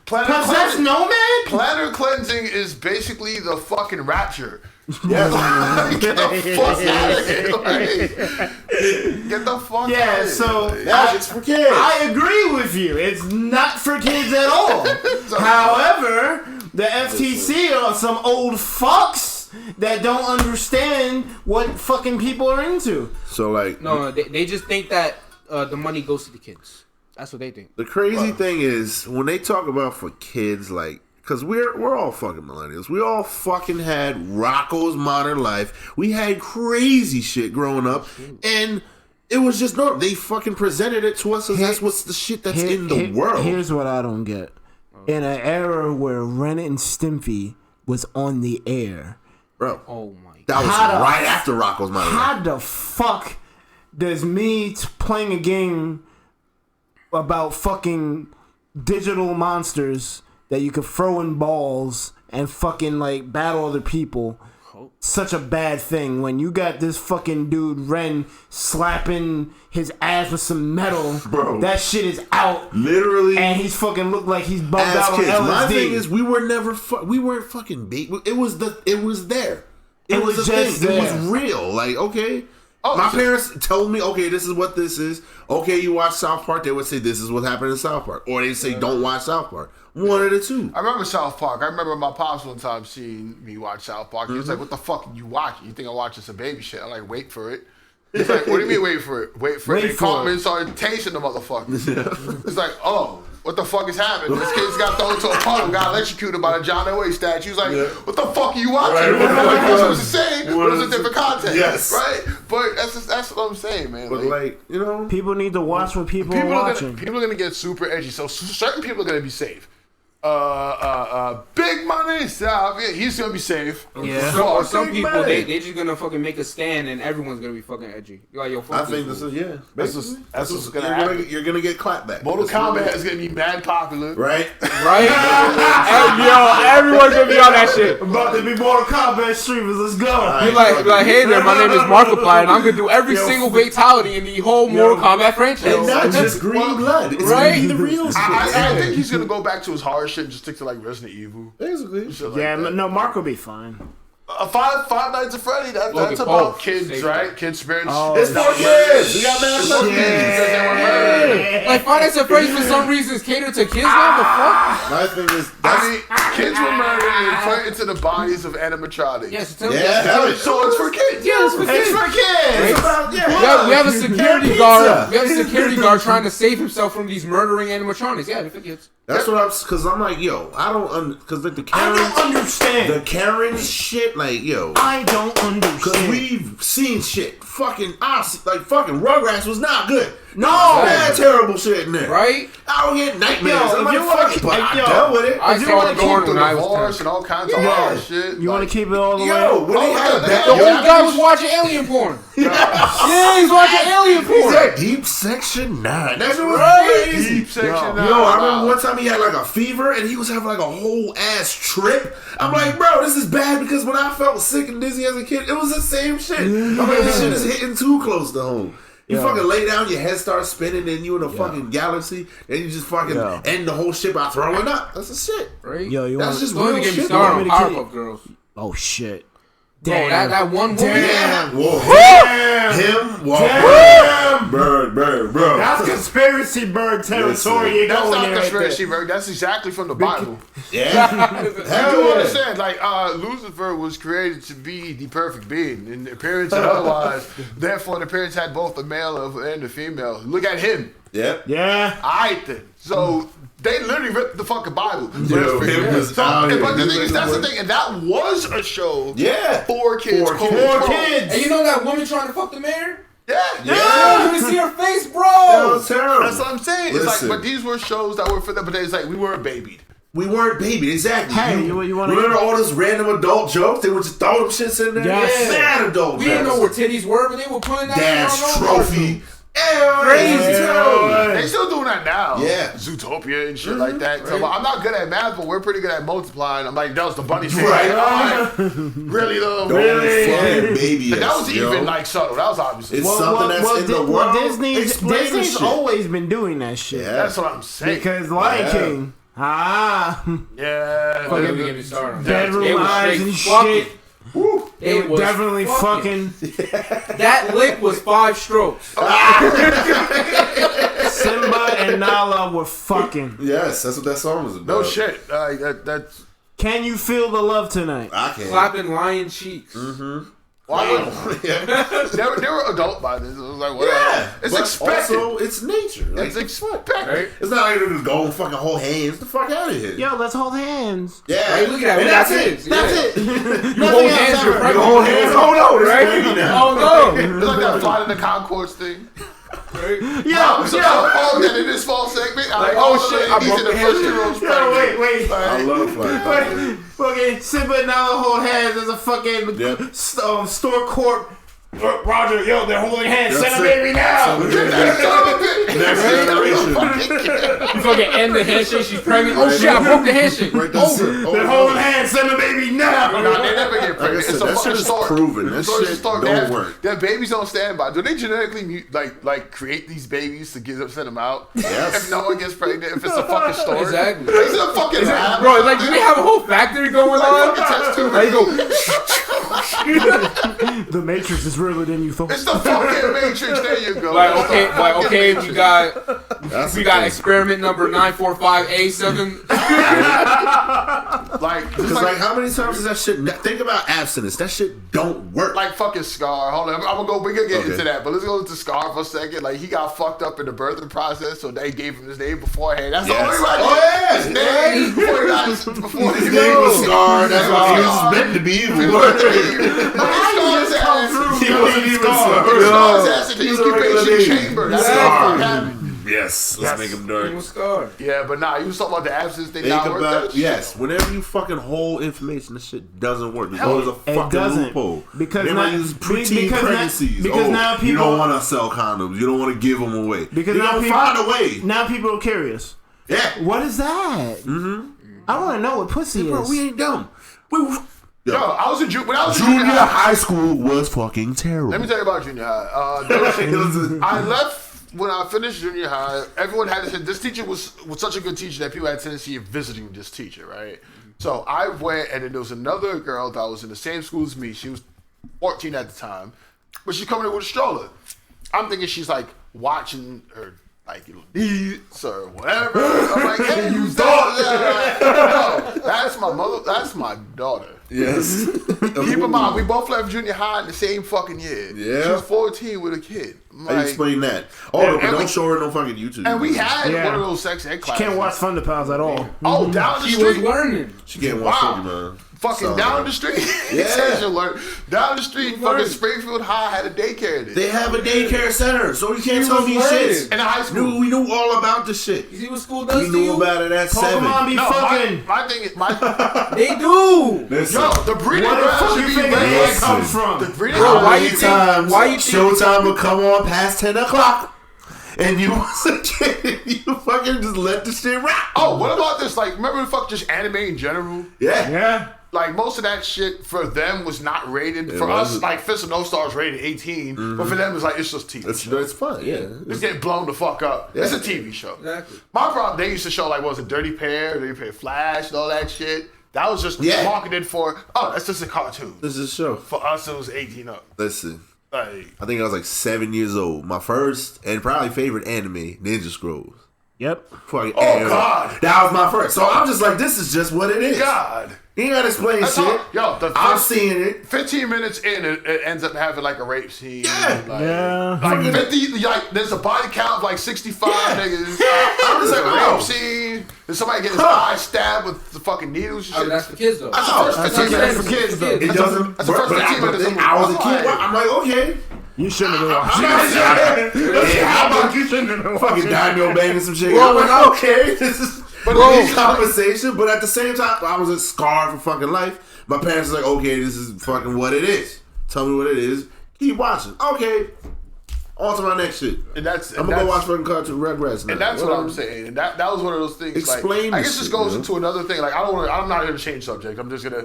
Planet Possessed cleansing. Nomad? Planet cleansing is basically the fucking rapture. Yes. Get the fuck out of here. Like, get the fuck out Yeah, of here. so Magic's for kids. I agree with you. It's not for kids at all. However, the FTC are some old fucks that don't understand what fucking people are into. So like, no, they just think that the money goes to the kids. That's what they think. the crazy thing is when they talk about for kids, like, because we're all fucking millennials. We all fucking had Rocco's Modern Life. We had crazy shit growing up, and it was just normal. They fucking presented it to us as that's what's the shit that's in the world. Here's what I don't get. In an era where Ren and Stimpy was on the air, Bro, Oh my god. that was How the right after Rocco's Modern Life. how the fuck does me playing a game about fucking digital monsters that you could throw in balls and fucking like battle other people such a bad thing when you got this fucking dude Ren slapping his ass with some metal? Bro. That shit is out. Literally, And he's fucking looked like he's bugged as out on kids. LSD. My thing is, we were never we weren't fucking beat. It was there. It was was a just thing. It there. was real. Like, okay. Oh, My so- parents told me, okay, this is what this is. Okay, you watch South Park. They would say this is what happened in South Park, or they say don't watch South Park. One of the two. I remember South Park. I remember my pops one time seeing me watch South Park. He was like, "What the fuck are you watching? You think I'm watching some baby shit?" I'm like, "Wait for it." He's like, "What do you mean wait for it? Wait for it." Wait They for caught me it. and started tasting the motherfucker. It's like, "Oh, what the fuck is happening?" This kid's got thrown into a puddle, got electrocuted by the John Elway statue. He's like, "What the fuck are you watching?" Right, what the Like, fuck this was- was the same, but what it was a is different context. Yes. Right? But that's what I'm saying, man. But like, you know, People need to watch what people are watching. People are gonna get super edgy. So certain people are gonna be safe. Big money, South. Yeah, he's gonna be safe. Yeah. Or some Big people, money. they just gonna fucking make a stand and everyone's gonna be fucking edgy. You're like, yo, fuck I think these this fools. is That's basically. what's gonna You're happen. you're gonna get clapped back. Mortal That's what it Kombat is gonna be mad popular. right. Right? Yo, everyone's gonna be on that shit. About to be Mortal Kombat streamers. Let's go. Be like, hey there, my name is Markiplier, and I'm gonna do every single fatality in the whole Mortal Kombat franchise. And not just green blood. It's Right? gonna be the real shit. I think he's gonna go back to his horror shit and just stick to like Resident Evil. Basically. Shit like Yeah, that. no, Mark will be fine. Five Nights at Freddy. That's Logan about Paul. kids, Save right? that. Kids spirits. Oh, It's for kids. We got mad Like, Five Nights at Freddy's for some reason is catered to kids now? The fuck? My thing is, I mean, kids were murdered and put into the bodies of animatronics. Yes, tell me yeah, that's hell the yeah. So it's for kids. Yeah, it's for It's kids. for kids. It's about, yeah. We have a security Pizza. guard. We have a security guard trying to save himself from these murdering animatronics. Yeah, for kids. That's what because I'm like, yo, I don't, because like the I Karens, don't understand. the Karens shit, like, yo, I don't because understand. we've seen shit. Fucking, like, fucking Rugrats was not good. No. Mad terrible shit in there. Right? I don't get nightmares. Yo, I'm if like, you wanna fuck it, keep- but I yo, dealt with it. I If you saw wanna it going The when I was divorce 10. and all kinds of Yeah. hard shit. You want to keep it all the Yo, way? when they had yeah, that, The yeah. old guy was watching alien porn. Yeah, he's watching alien porn. that deep section 9. That shit was Right? crazy. Deep section. Yo, I remember one time he had like a fever and he was having like a whole ass trip. I'm like, bro, this is bad because when I felt sick and dizzy as a kid, it was the same shit. I'm like, this shit is hitting too close to home. You fucking lay down, your head starts spinning, and you in a fucking galaxy, and you just fucking end the whole shit by throwing up. That's the shit. Right? Yo, you That's want? just Don't even real get me shit. started on You want me to Powerpuff Girls. Oh shit. Bro, that one woman. Damn. Whoa. Damn. Him. Whoa. Damn. Bird, bro. That's conspiracy bird territory. You That's going not there conspiracy, right bro. That's exactly from the Bible. Yeah. You do understand, like, Lucifer was created to be the perfect being in appearance and otherwise. Therefore, the parents had both the male and the female. Look at him. Yep. Yeah. Alright then. So they literally ripped the fucking Bible. Yo, him was out here But the thing doing is, that's the the thing, and that was a show. Yeah. For kids. For Cool. kids. And you know that woman trying to fuck the mayor? Yeah. Yeah, you can see her face, bro. That was terrible. That's what I'm saying. It's Listen. like, but these were shows that were for them, but it's like we weren't babied. We weren't baby, exactly. Hey, you want to remember all those random adult jokes? They would just throw them shits in there. Yes. Mad adult We jokes. didn't know where titties were, but they were putting that Dad's shit on trophy. Crazy, Yeah. They still doing that now. Yeah. Zootopia and shit like that. So I'm not good at math, but we're pretty good at multiplying. I'm like, that was the bunny thing. Right. Like, really though? Really? Fucking baby. And that was yo. even like subtle. That was obviously. It's something that's in the world. Disney's Explain the shit. always been doing that shit. Yeah. That's what I'm saying. Because Lion Yeah. King. Yeah. Don't get me started on that. Bedroom They was eyes straight and fucking. shit. They was Definitely fucking. That lick was 5 strokes. Simba and Nala were fucking. Yes, that's what that song was about. No shit. That's. Can you feel the love tonight? I can't. Clapping lion cheeks. Why would Yeah. they were adult by this? It was like whatever. Yeah, It's but expected. Also, it's nature. Like, It's expected. Right? it's not like they're just going fucking hold hands. The fuck out of here. Yo, let's hold hands. Yeah. Right, look at And that. that's it. That's it. You hold hands, you're You pregnant. hold hands. Oh no, there's Right? baby now. Oh no. It's like that Flight of the Conchords thing. Yo, So, oh, that in this fall segment, Like, oh, shit, I he's broke in the the first handshake. 2 rows Yo, pregnant. wait. I love flying. Fucking Simba and Nala hold hands as a fucking Yep. store court. Roger, yo, they're holding hands. That's Send a it. baby now. Next generation. You fucking end the handshake, she's pregnant. Oh shit, I broke the handshake. Right, that's Over. it. They're holding hands. Send a baby now. Nah, they never get Like I pregnant. said, It's a that fucking shit is stork. proven. That It's a shit stork. don't work. Their babies don't stand by. Do they genetically like create these babies to send them out? Yes. If no one gets pregnant, if it's a fucking stork. Exactly. It's a fucking lab. Bro, like, do they have a whole factory going on? Test tube. Like, you go, The Matrix is realer than you thought. It's the fucking Matrix. There you go. like, It's the okay, fucking Matrix. we got That's we the got thing. experiment number 945A7. Like, just Because like, how many times is that shit? Think about abstinence. That shit don't work. like fucking Scar. Hold on, we gonna get Okay. into that, but let's go into Scar for a second. Like, he got fucked up in the birthing process, so they gave him his name beforehand. That's Yes. the only way. Oh, yeah. His name before he got before His he name was Scar. That's why he Scar. was meant to be evil. He wasn't even Scar. Scar's ass in the He was a regular incubation name. chamber. That's Scar. what happened. Yes, let's make him dark. Yeah, but nah, you was talking about the absence thing. Think Not work about that shit. yes. Whenever you fucking hold information, this shit doesn't work. There's always a It fucking doesn't. loophole. Because they now- might use preteen because now- pregnancies. because now you people- don't want to sell condoms. You don't want to give them away. Because you now don't people- find a way. Now people are curious. Yeah, What is that? Mm-hmm. I want to know what pussy bro, is. we ain't dumb. Yo, I was in when I was in Junior high school was fucking terrible. Let me tell you about junior high. I left when I finished junior high. Everyone had this teacher was such a good teacher that people had a tendency of visiting this teacher, right? So I went, and then there was another girl that was in the same school as me. She was 14 at the time, but she's coming in with a stroller. I'm thinking she's like watching her like needs or whatever. I'm like, hey, you thought? No, that's my mother. That's my daughter. Yes. Keep in mind, we both left junior high in the same fucking year. Yeah. She was 14 with a kid. I Like, explain that. Oh, but and don't we- show her no fucking YouTube. and we had Yeah. one of those sex ed classes. Can't watch Thunder Pals at all. Oh, down the She was street. learning. She can't watch Wow. Pokemon. Fucking Sorry. down the street. Yeah. Says you learn. Down the street, fucking learning. Springfield High had a daycare there. They have a daycare center, so you can't She tell was me learning. shit. In the high school. We knew all about the shit. You see what school We does to knew you? about it at Pokemon 7. be No, fucking. my thing is, They do. Listen, yo, the breeding Where the ground fuck should you be think red. that Listen. comes from? The breeding Bro, ground why should you be think- times why you think- Showtime would come on past 10 o'clock, and you was a kid, you fucking just let the shit rock. Oh, what about this? Like, remember the fuck just anime in general? Yeah. Yeah. Like, most of that shit for them was not rated. For us, wasn't. like, Fist of No Stars rated 18. But for them, it's like, it's just TV. It's fun, yeah. It's getting blown the fuck up. It's a TV show. Exactly. My problem, they used to show, like, what was it, Dirty Pair Flash, and all that shit. That was just marketed for, that's just a cartoon. This is a show. For us, it was 18 up. Listen, Like, I think I was like 7 years old. My first and probably favorite anime, Ninja Scrolls. Yep. God. That was my first. So I'm just like, this is just what it is. God. You ain't gotta explain shit. I'm seeing it. 15 minutes in, it ends up having like a rape scene. Yeah. Like 50, like there's a body count of like 65 niggas. I'm just like a rape scene. There's somebody getting his eye stabbed with the fucking needles and shit. That's for kids though. That's the first 15 minutes for kids though. It doesn't. That's the first 15 minutes. I was a kid. I'm like, okay. You shouldn't have been watching. How about you shouldn't have been fucking Daimyo banging some shit? Well, I'm like, okay, this is But conversation. But at the same time, I was scarred for fucking life. My parents were like, okay, this is fucking what it is. Tell me what it is. Keep watching. Okay. On to my next shit. I'm gonna go watch fucking Cartoon Rugrats now. And that's what I'm saying. And that was one of those things. Explain like, I guess this this goes shit, into another thing. Like I'm not here to change subject. I'm just gonna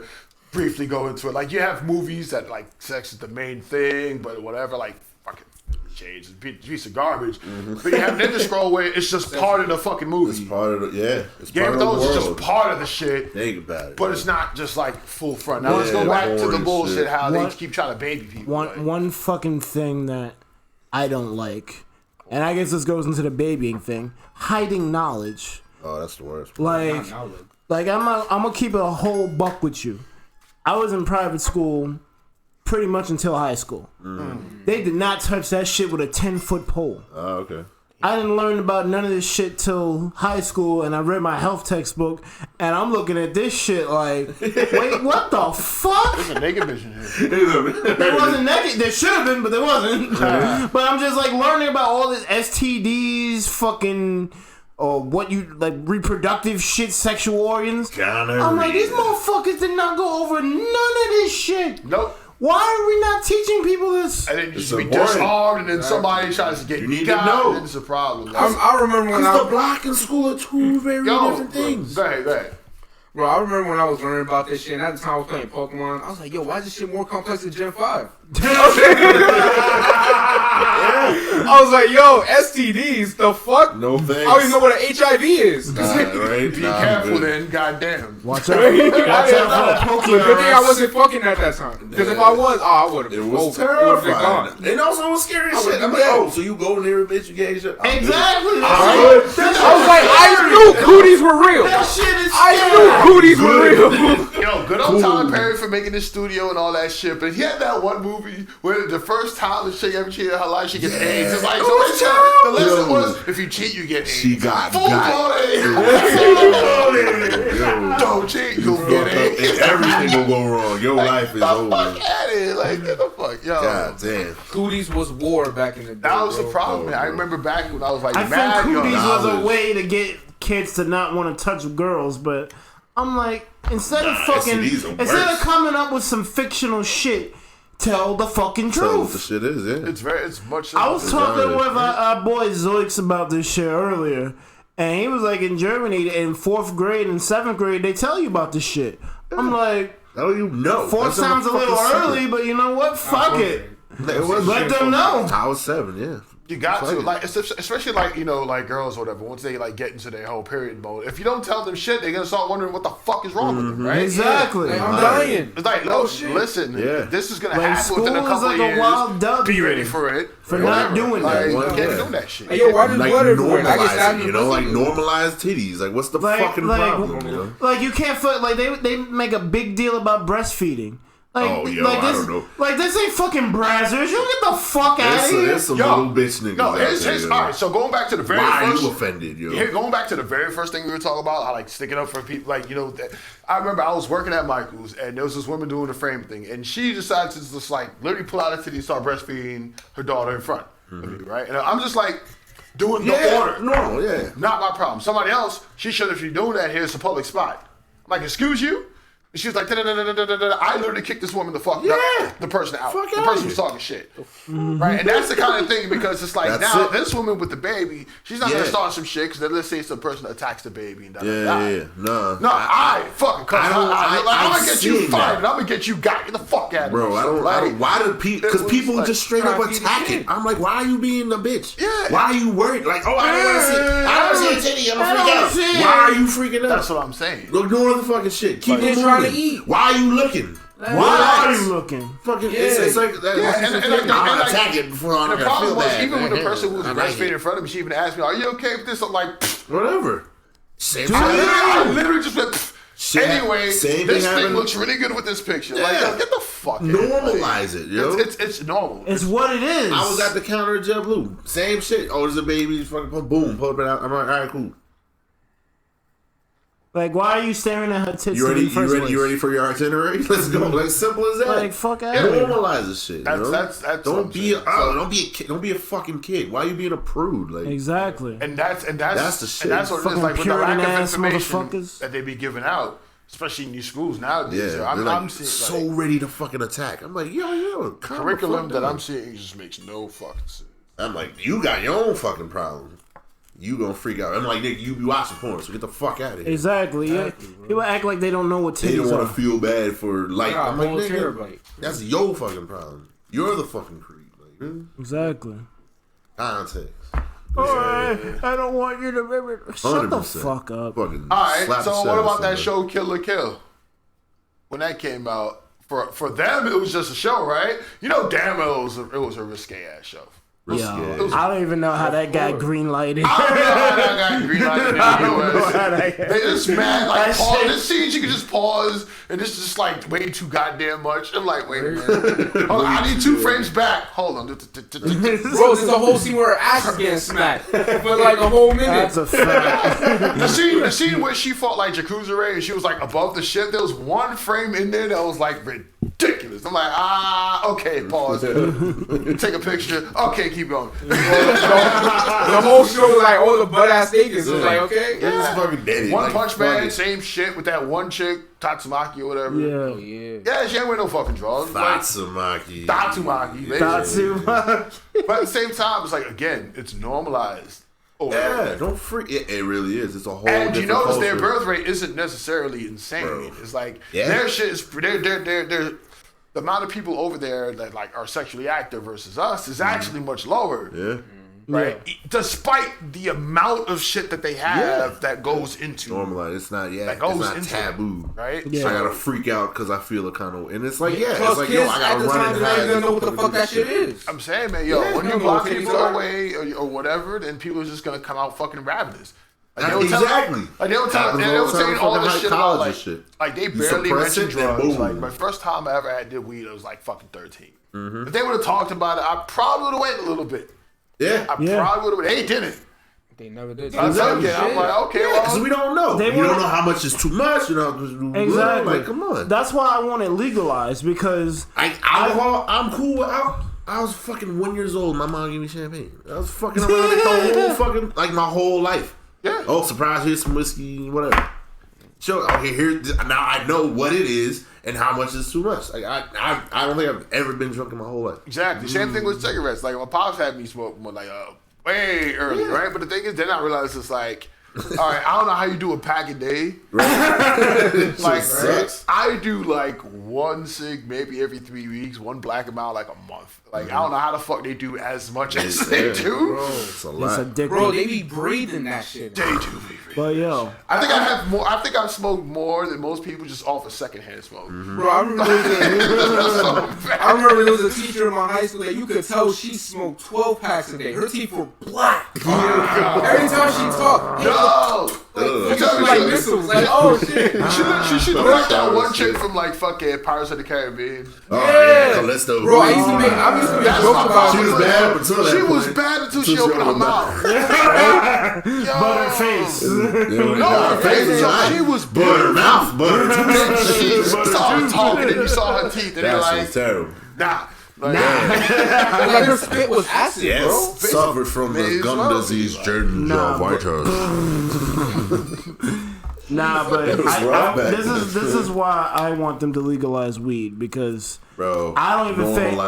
briefly go into it. Like you have movies that like sex is the main thing, but whatever, like fucking change. It's a piece of garbage. But you have Ninja Scroll where it's just part of the fucking movie. It's part of the It's Game part of of Thrones the is world. just part of the shit. Think about it. But it's not just like full front. Now let's go back to the bullshit how they keep trying to baby people. One fucking thing that I don't like, and I guess this goes into the babying thing, hiding knowledge. Oh, that's the worst. Like I'm gonna keep it a whole buck with you. I was in private school pretty much until high school. They did not touch that shit with a 10-foot pole. Oh, okay. I didn't learn about none of this shit till high school, and I read my health textbook, and I'm looking at this shit like, wait, what the fuck? There's a naked vision here. There wasn't naked. There should have been, but there wasn't. But I'm just like learning about all this STDs, fucking, or what you like, reproductive shit, sexual organs. I'm like, these motherfuckers did not go over none of this shit. Nope. Why are we not teaching people this? And then you should be disarmed, and then somebody tries to get you. Need got, to know. It's a problem. I remember when the block and school are two very different things. Go ahead. Bro, I remember when I was learning about this shit, and at the time I was playing Pokemon, I was like, yo, why is this shit more complex than Gen 5? I was like, yo, STDs, the fuck? No thanks. I don't even know what an HIV is. Right? Be careful then, goddamn. Watch out. Watch out for the Pokemon. Good thing I wasn't fucking at that time. Because if I was, I would have It been was over. terrifying. And also it was scary as shit. I'm like, oh, so you go near a bitch, you get shit. Exactly. I was like, I knew cooties were real. That shit is I knew cooties were real. Yo, good old Tyler Perry for making the studio and all that shit. But he had that one movie where the first time the chick ever cheated in her life, she gets AIDS. It's like, the lesson was, if you cheat, you get AIDS. She got full-blown AIDS. Don't cheat, you'll get AIDS. Everything will go wrong. Your life is over. Fuck at it. Like, get the fuck, yo. God damn. Cooties was war back in the day. That was the bro. problem, man. I remember back when I was like I mad think young. cooties was a way to get kids to not want to touch girls, but I'm like, instead of coming up with some fictional shit, tell the fucking Tell Oh, what the truth. shit is, yeah. It's much. I was talking with our boy Zoix about this shit earlier, and he was like, in Germany, in 4th grade and 7th grade, they tell you about this shit. I'm like, How do you know? 4th sounds a little early, but you know what? Fuck it. Let them know. I was 7, yeah. You got to, like, especially like, you know, like girls or whatever, once they like get into their whole period mode, if you don't tell them shit, they're gonna start wondering what the fuck is wrong with them, right? Exactly. Like, I'm dying. It's like, no, listen, this is gonna happen school within a is couple like of a years. wild dub Be here ready for it. for not doing Like, that. you Well, can't yeah. be doing that shit. Hey, yo, why does Like, blood everywhere? I get normalize stabbed it, in you the know, like pussy. normalize titties. Like, what's the fucking problem, you know? Like you can't like they make a big deal about breastfeeding. Like, Oh, yo, like I this, don't know. like this ain't fucking Brazzers. You get the fuck out of here. There's some Yo, little bitch niggas No, out here's there, yo. all right. So going back to the very Why are first. you offended, yo? Here, going back to the very first thing we were talking about, I like sticking up for people. Like, you know, I remember I was working at Michael's, and there was this woman doing the frame thing, and she decided to just like literally pull out her titty and start breastfeeding her daughter in front of me, right? And I'm just like doing the order. Normal, yeah. Not my problem. Somebody else, she should if you're doing that here, it's a public spot. I'm like, excuse you? And she was like, da-da-da-da-da-da-da. I literally kicked this woman the person out. Fuck The out person of was here. talking shit. Right? And that's the kind of thing because it's like That's now it. this woman with the baby, she's not going to Yeah. start some shit because then let's say some person attacks the baby and da da Yeah, da. yeah. No. No, I fucking come. I'm gonna get you seen fired. that. And I'm gonna get you got. Get the fuck out of Bro, here. I don't. Why do people? Because it was people like just straight up trying to feed attack the it. kid. I'm like, why are you being a bitch? Yeah. Why are you worried? Like, oh, I don't want to see. I don't see a titty. I'm gonna freak out. saying. Why are you freaking out? That's what I'm saying. Look, no other fucking shit. Keep it trying to moving. eat. Why are you looking? Why are you looking? Fucking, it's like that. I'm attack it before I the problem feel was, bad. even when the person who was breastfeeding in front of me, she even asked me, "Are you okay with this?" I'm like, whatever. I literally just went. Anyway, this thing happened. looks really good with this picture. Yeah. Like, yo, get the fuck out. Normalize it, yo. It's normal. It's what it is. I was at the counter at JetBlue. Same shit. Oh, there's a baby. Fucking boom. Pull it out. I'm like, all right, cool. Like, why are you staring at her tits? You ready for your itinerary? Let's go. Like, simple as that. Like, fuck out. Normalize this shit. That's don't be a kid. Don't be a fucking kid. Why are you being a prude? Like, exactly. And that's the shit. And that's what it is. Like, with the lack of information motherfuckers that they be giving out, especially in these schools nowadays. yeah, I'm seeing so ready to fucking attack. I'm like, yo, curriculum that I'm seeing just makes no fucking sense. I'm like, you got your own fucking problem. You gonna freak out. I'm like, nigga, you be watching porn, so get the fuck out of here. Exactly. People act like they don't know what titties They don't are. want to feel bad for, like, I'm like, nigga, terabyte. that's your fucking problem. You're the fucking creep. Like, Exactly. context. Alright, I don't want you to remember. Shut the fuck up. Fucking Alright, so what about that somebody. show Kill la Kill? When that came out, for them it was just a show, right? You know damn well it was a risque ass show. Yo, I don't even know how that got green lighted. I don't know how that got green lighted in the US. They just mad, like, pause. This scene, you can just pause, and it's just, like, way too goddamn much. I'm like, wait a minute. Hold on, I need 2 frames back. Hold on. Bro, there's a whole scene where her ass is getting smacked for like a whole minute. That's a fact. The scene where she fought, like, Jacuzzi and she was, like, above the ship, there was one frame in there that was, like, ridiculous. I'm like, okay, pause. Take a picture. Okay, keep going. The whole show was like all the butt ass niggas. It was like, okay, It's fucking dead. One Punch Man, same shit with that one chick, Tatsumaki or whatever. Yeah, she ain't wearing no fucking drawers. Tatsumaki. Tatsumaki. But at the same time, it's like, again, it's normalized. Yeah, don't freak. It really is. It's a whole and different you notice culture. their birth rate isn't necessarily insane. Bro. It's like their shit is they're the amount of people over there that like are sexually active versus us is actually much lower. Yeah. Right? Yeah. Despite the amount of shit that they have that goes into normalize. It's not that goes it's not into taboo. Right? Yeah. So I gotta freak out because I feel a kind of and it's like it's like kids I gotta run and hide. hide. Don't know what the fuck that shit is. I'm saying, man, when you block people away or whatever, then people are just gonna come out fucking ravenous. Like exactly. Like they were saying all this shit about like they barely mentioned drugs. Like my first time I ever did weed, I was like fucking 13. If they would have talked about it, I probably would have waited a little bit. Yeah, I probably would have. They didn't. They never did. I'm like, okay, well, because we don't know. You don't know how much is too much. You know, exactly. Like, come on. That's why I want it legalized because alcohol. I'm cool with alcohol. I was fucking 1 year old. My mom gave me champagne. I was fucking around the whole fucking like my whole life. Yeah. Oh, surprise! Here's some whiskey, whatever. Sure. Okay, here now I know what it is and how much is too much. Like I don't think I've ever been drunk in my whole life. Exactly. Same thing with cigarettes. Like my pops had me smoke more like way early, right? But the thing is, then I realized it's like, all right, I don't know how you do a pack a day. Right. Like I do like one cig maybe every 3 weeks, one black amount like a month. Like I don't know how the fuck they do as much as they do. Bro, it's a lot. Bro, they be breathing that shit. They do. But yo, I think I have more. I think I've smoked more than most people just off of secondhand smoke. Bro, I remember there was a teacher in my high school that you could tell she smoked 12 packs a day. Her teeth were black. Every time she talked, like missiles. Like, oh shit. She should look like that one chick from like fucking Pirates of the Caribbean. Yeah, Callisto. Bro, I used to make jokes about she was bad until she was bad until she opened her mouth. Butter face. No, her face. She was butter mouth, butter tooth. She started talking and you saw her teeth and they're like, terrible. nah. Like, like her spit was acid, bro. Suffered from the gum disease, gingivitis. Nah, but this is why I want them to legalize weed because bro, I don't even think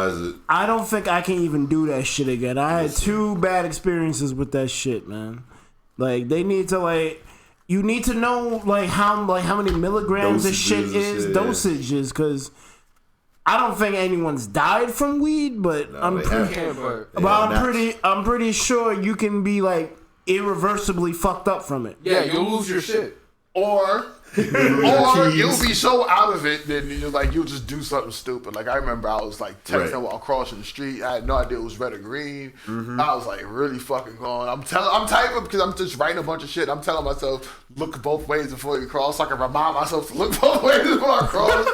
I don't think I can even do that shit again. I had 2 bad experiences with that shit, man. Like they need to you need to know how many milligrams this shit is, dosages, because I don't think anyone's died from weed, but I'm pretty sure you can be like irreversibly fucked up from it. Yeah, you'll lose your shit. Or you'll be so out of it that you'll just do something stupid. Like I remember I was like texting while crossing the street. I had no idea it was red or green. I was like really fucking going. I'm typing because I'm just writing a bunch of shit. I'm telling myself look both ways before you cross. So I can remind myself to look both ways before I cross.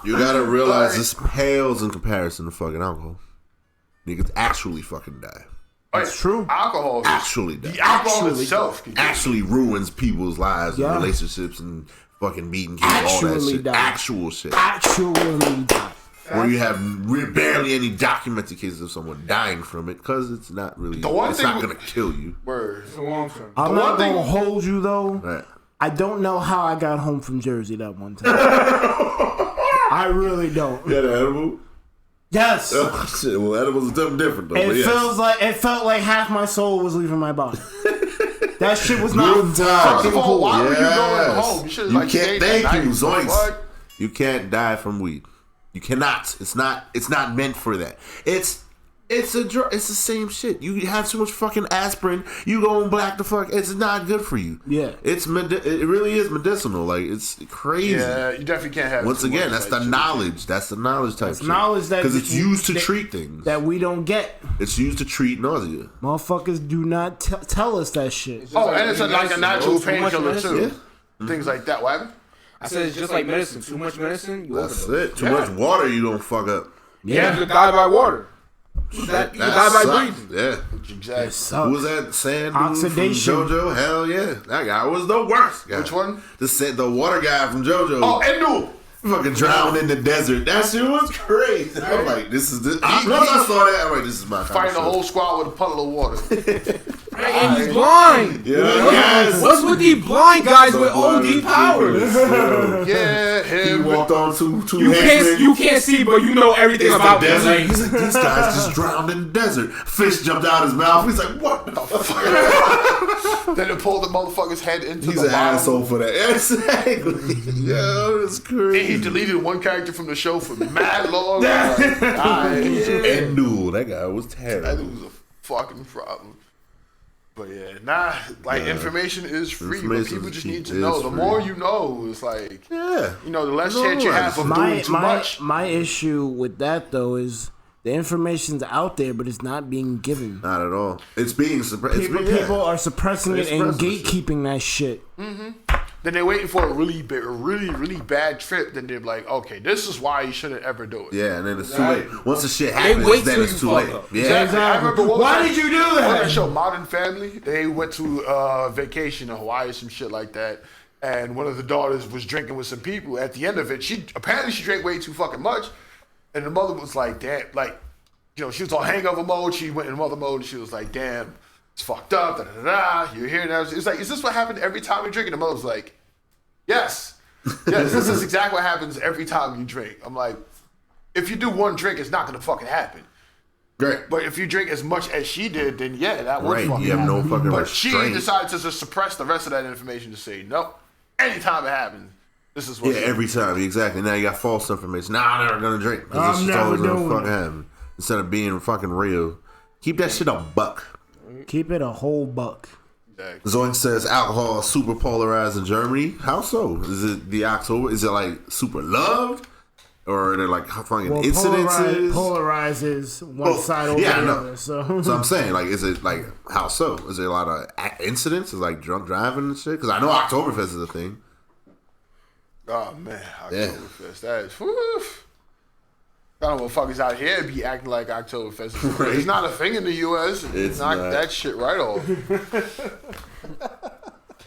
You gotta realize this pales in comparison to fucking alcohol. Niggas actually fucking die. It's true. Alcohol actually die. The alcohol itself actually ruins people's lives and relationships and fucking meeting kids, all that shit. Die. Actual shit. Actually die. Where you have barely any documented cases of someone dying from it because it's not really. It's not gonna kill you. It's a long term. I'm not gonna hold you though. Right. I don't know how I got home from Jersey that one time. I really don't. You had an edible? Yes. Oh shit! Well, edibles are something different though. It felt like half my soul was leaving my body. That shit was not fucking cool. Why were you going home? You should have can't. Thank you, Zoinks. You can't die from weed. You cannot. It's not meant for that. It's a drug. It's the same shit. You have too much fucking aspirin. You going black the fuck. It's not good for you. Yeah. It really is medicinal. Like it's crazy. Yeah, you definitely can't have. Once again, that's the knowledge. That's the knowledge type. That's knowledge that because it's used to treat things that we don't get. It's used to treat nausea. Motherfuckers do not tell us that shit. And it's like a natural painkiller too. Yeah. Things like that. What happened? I said it's just like medicine. Too much medicine, you that's it. Too much water, you don't fuck up. Yeah, you die by water. You die by breathing. Yeah, exactly. Who was that sand dude Oxidation. from JoJo? Hell yeah, that guy was the worst guy. Which one? The water guy from JoJo. Oh, Endu. Fucking drowned in the desert. That shit was crazy. I'm like, this. Once I saw that, I'm like, this is my fighting the whole squad with a puddle of water. And he's blind. Yeah, yes. What's with these blind guys with OD powers? Yeah, he walked on two you can't see, but you know everything about the desert. He's like, these guys just drowned in the desert. Fish jumped out his mouth. He's like, what the fuck? Then it pulled the motherfucker's head into He's the an asshole for that. Exactly. Yo, that's crazy. And he deleted one character from the show for mad long. Endu, that guy was terrible. That was a fucking problem. But yeah, information is free, but people just need to know. The more you know, it's like, the less chance you have of doing too much. My issue with that, though, is the information's out there, but it's not being given. Not at all. It's being suppressed. People are suppressing it and gatekeeping that shit. Mm-hmm. Then they're waiting for a really bad trip. Then they're like, okay, this is why you shouldn't ever do it. Yeah, and then it's too late. Once the shit happens, then it's too late. Yeah, exactly. I remember why did you do that? That show, Modern Family. They went to vacation in Hawaii, some shit like that. And one of the daughters was drinking with some people. At the end of it, she drank way too fucking much. And the mother was like, damn, she was on hangover mode. She went in mother mode, and she was like, damn, it's fucked up. You're here now. It's like, is this what happened every time you drink? And the mother was like, yes, this is exactly what happens every time you drink. I'm like, if you do one drink, it's not gonna fucking happen. Great. But if you drink as much as she did, then that would fucking happen. You have no fucking But restraint. she decided to just suppress the rest of that information to say, nope, anytime it happens, this is what. Yeah, every time, exactly. Now you got false information. Nah, I'm never gonna drink. I'm It's never always gonna doing fucking it. happen. Instead of being fucking real, keep that shit a buck. Keep it a whole buck. Exactly. Zoink says alcohol is super polarized in Germany. How so? Is it the October? Is it like super loved? Or are there like fucking incidences? Polarizes one side over the other. So I'm saying, like, is it like, how so? Is there a lot of incidents? Is like drunk driving and shit? Because I know Oktoberfest is a thing. Oh man, Oktoberfest. That is whew. I don't know motherfuckers out here be acting like Oktoberfest. Right. It's not a thing in the U.S. It's knock that shit right off.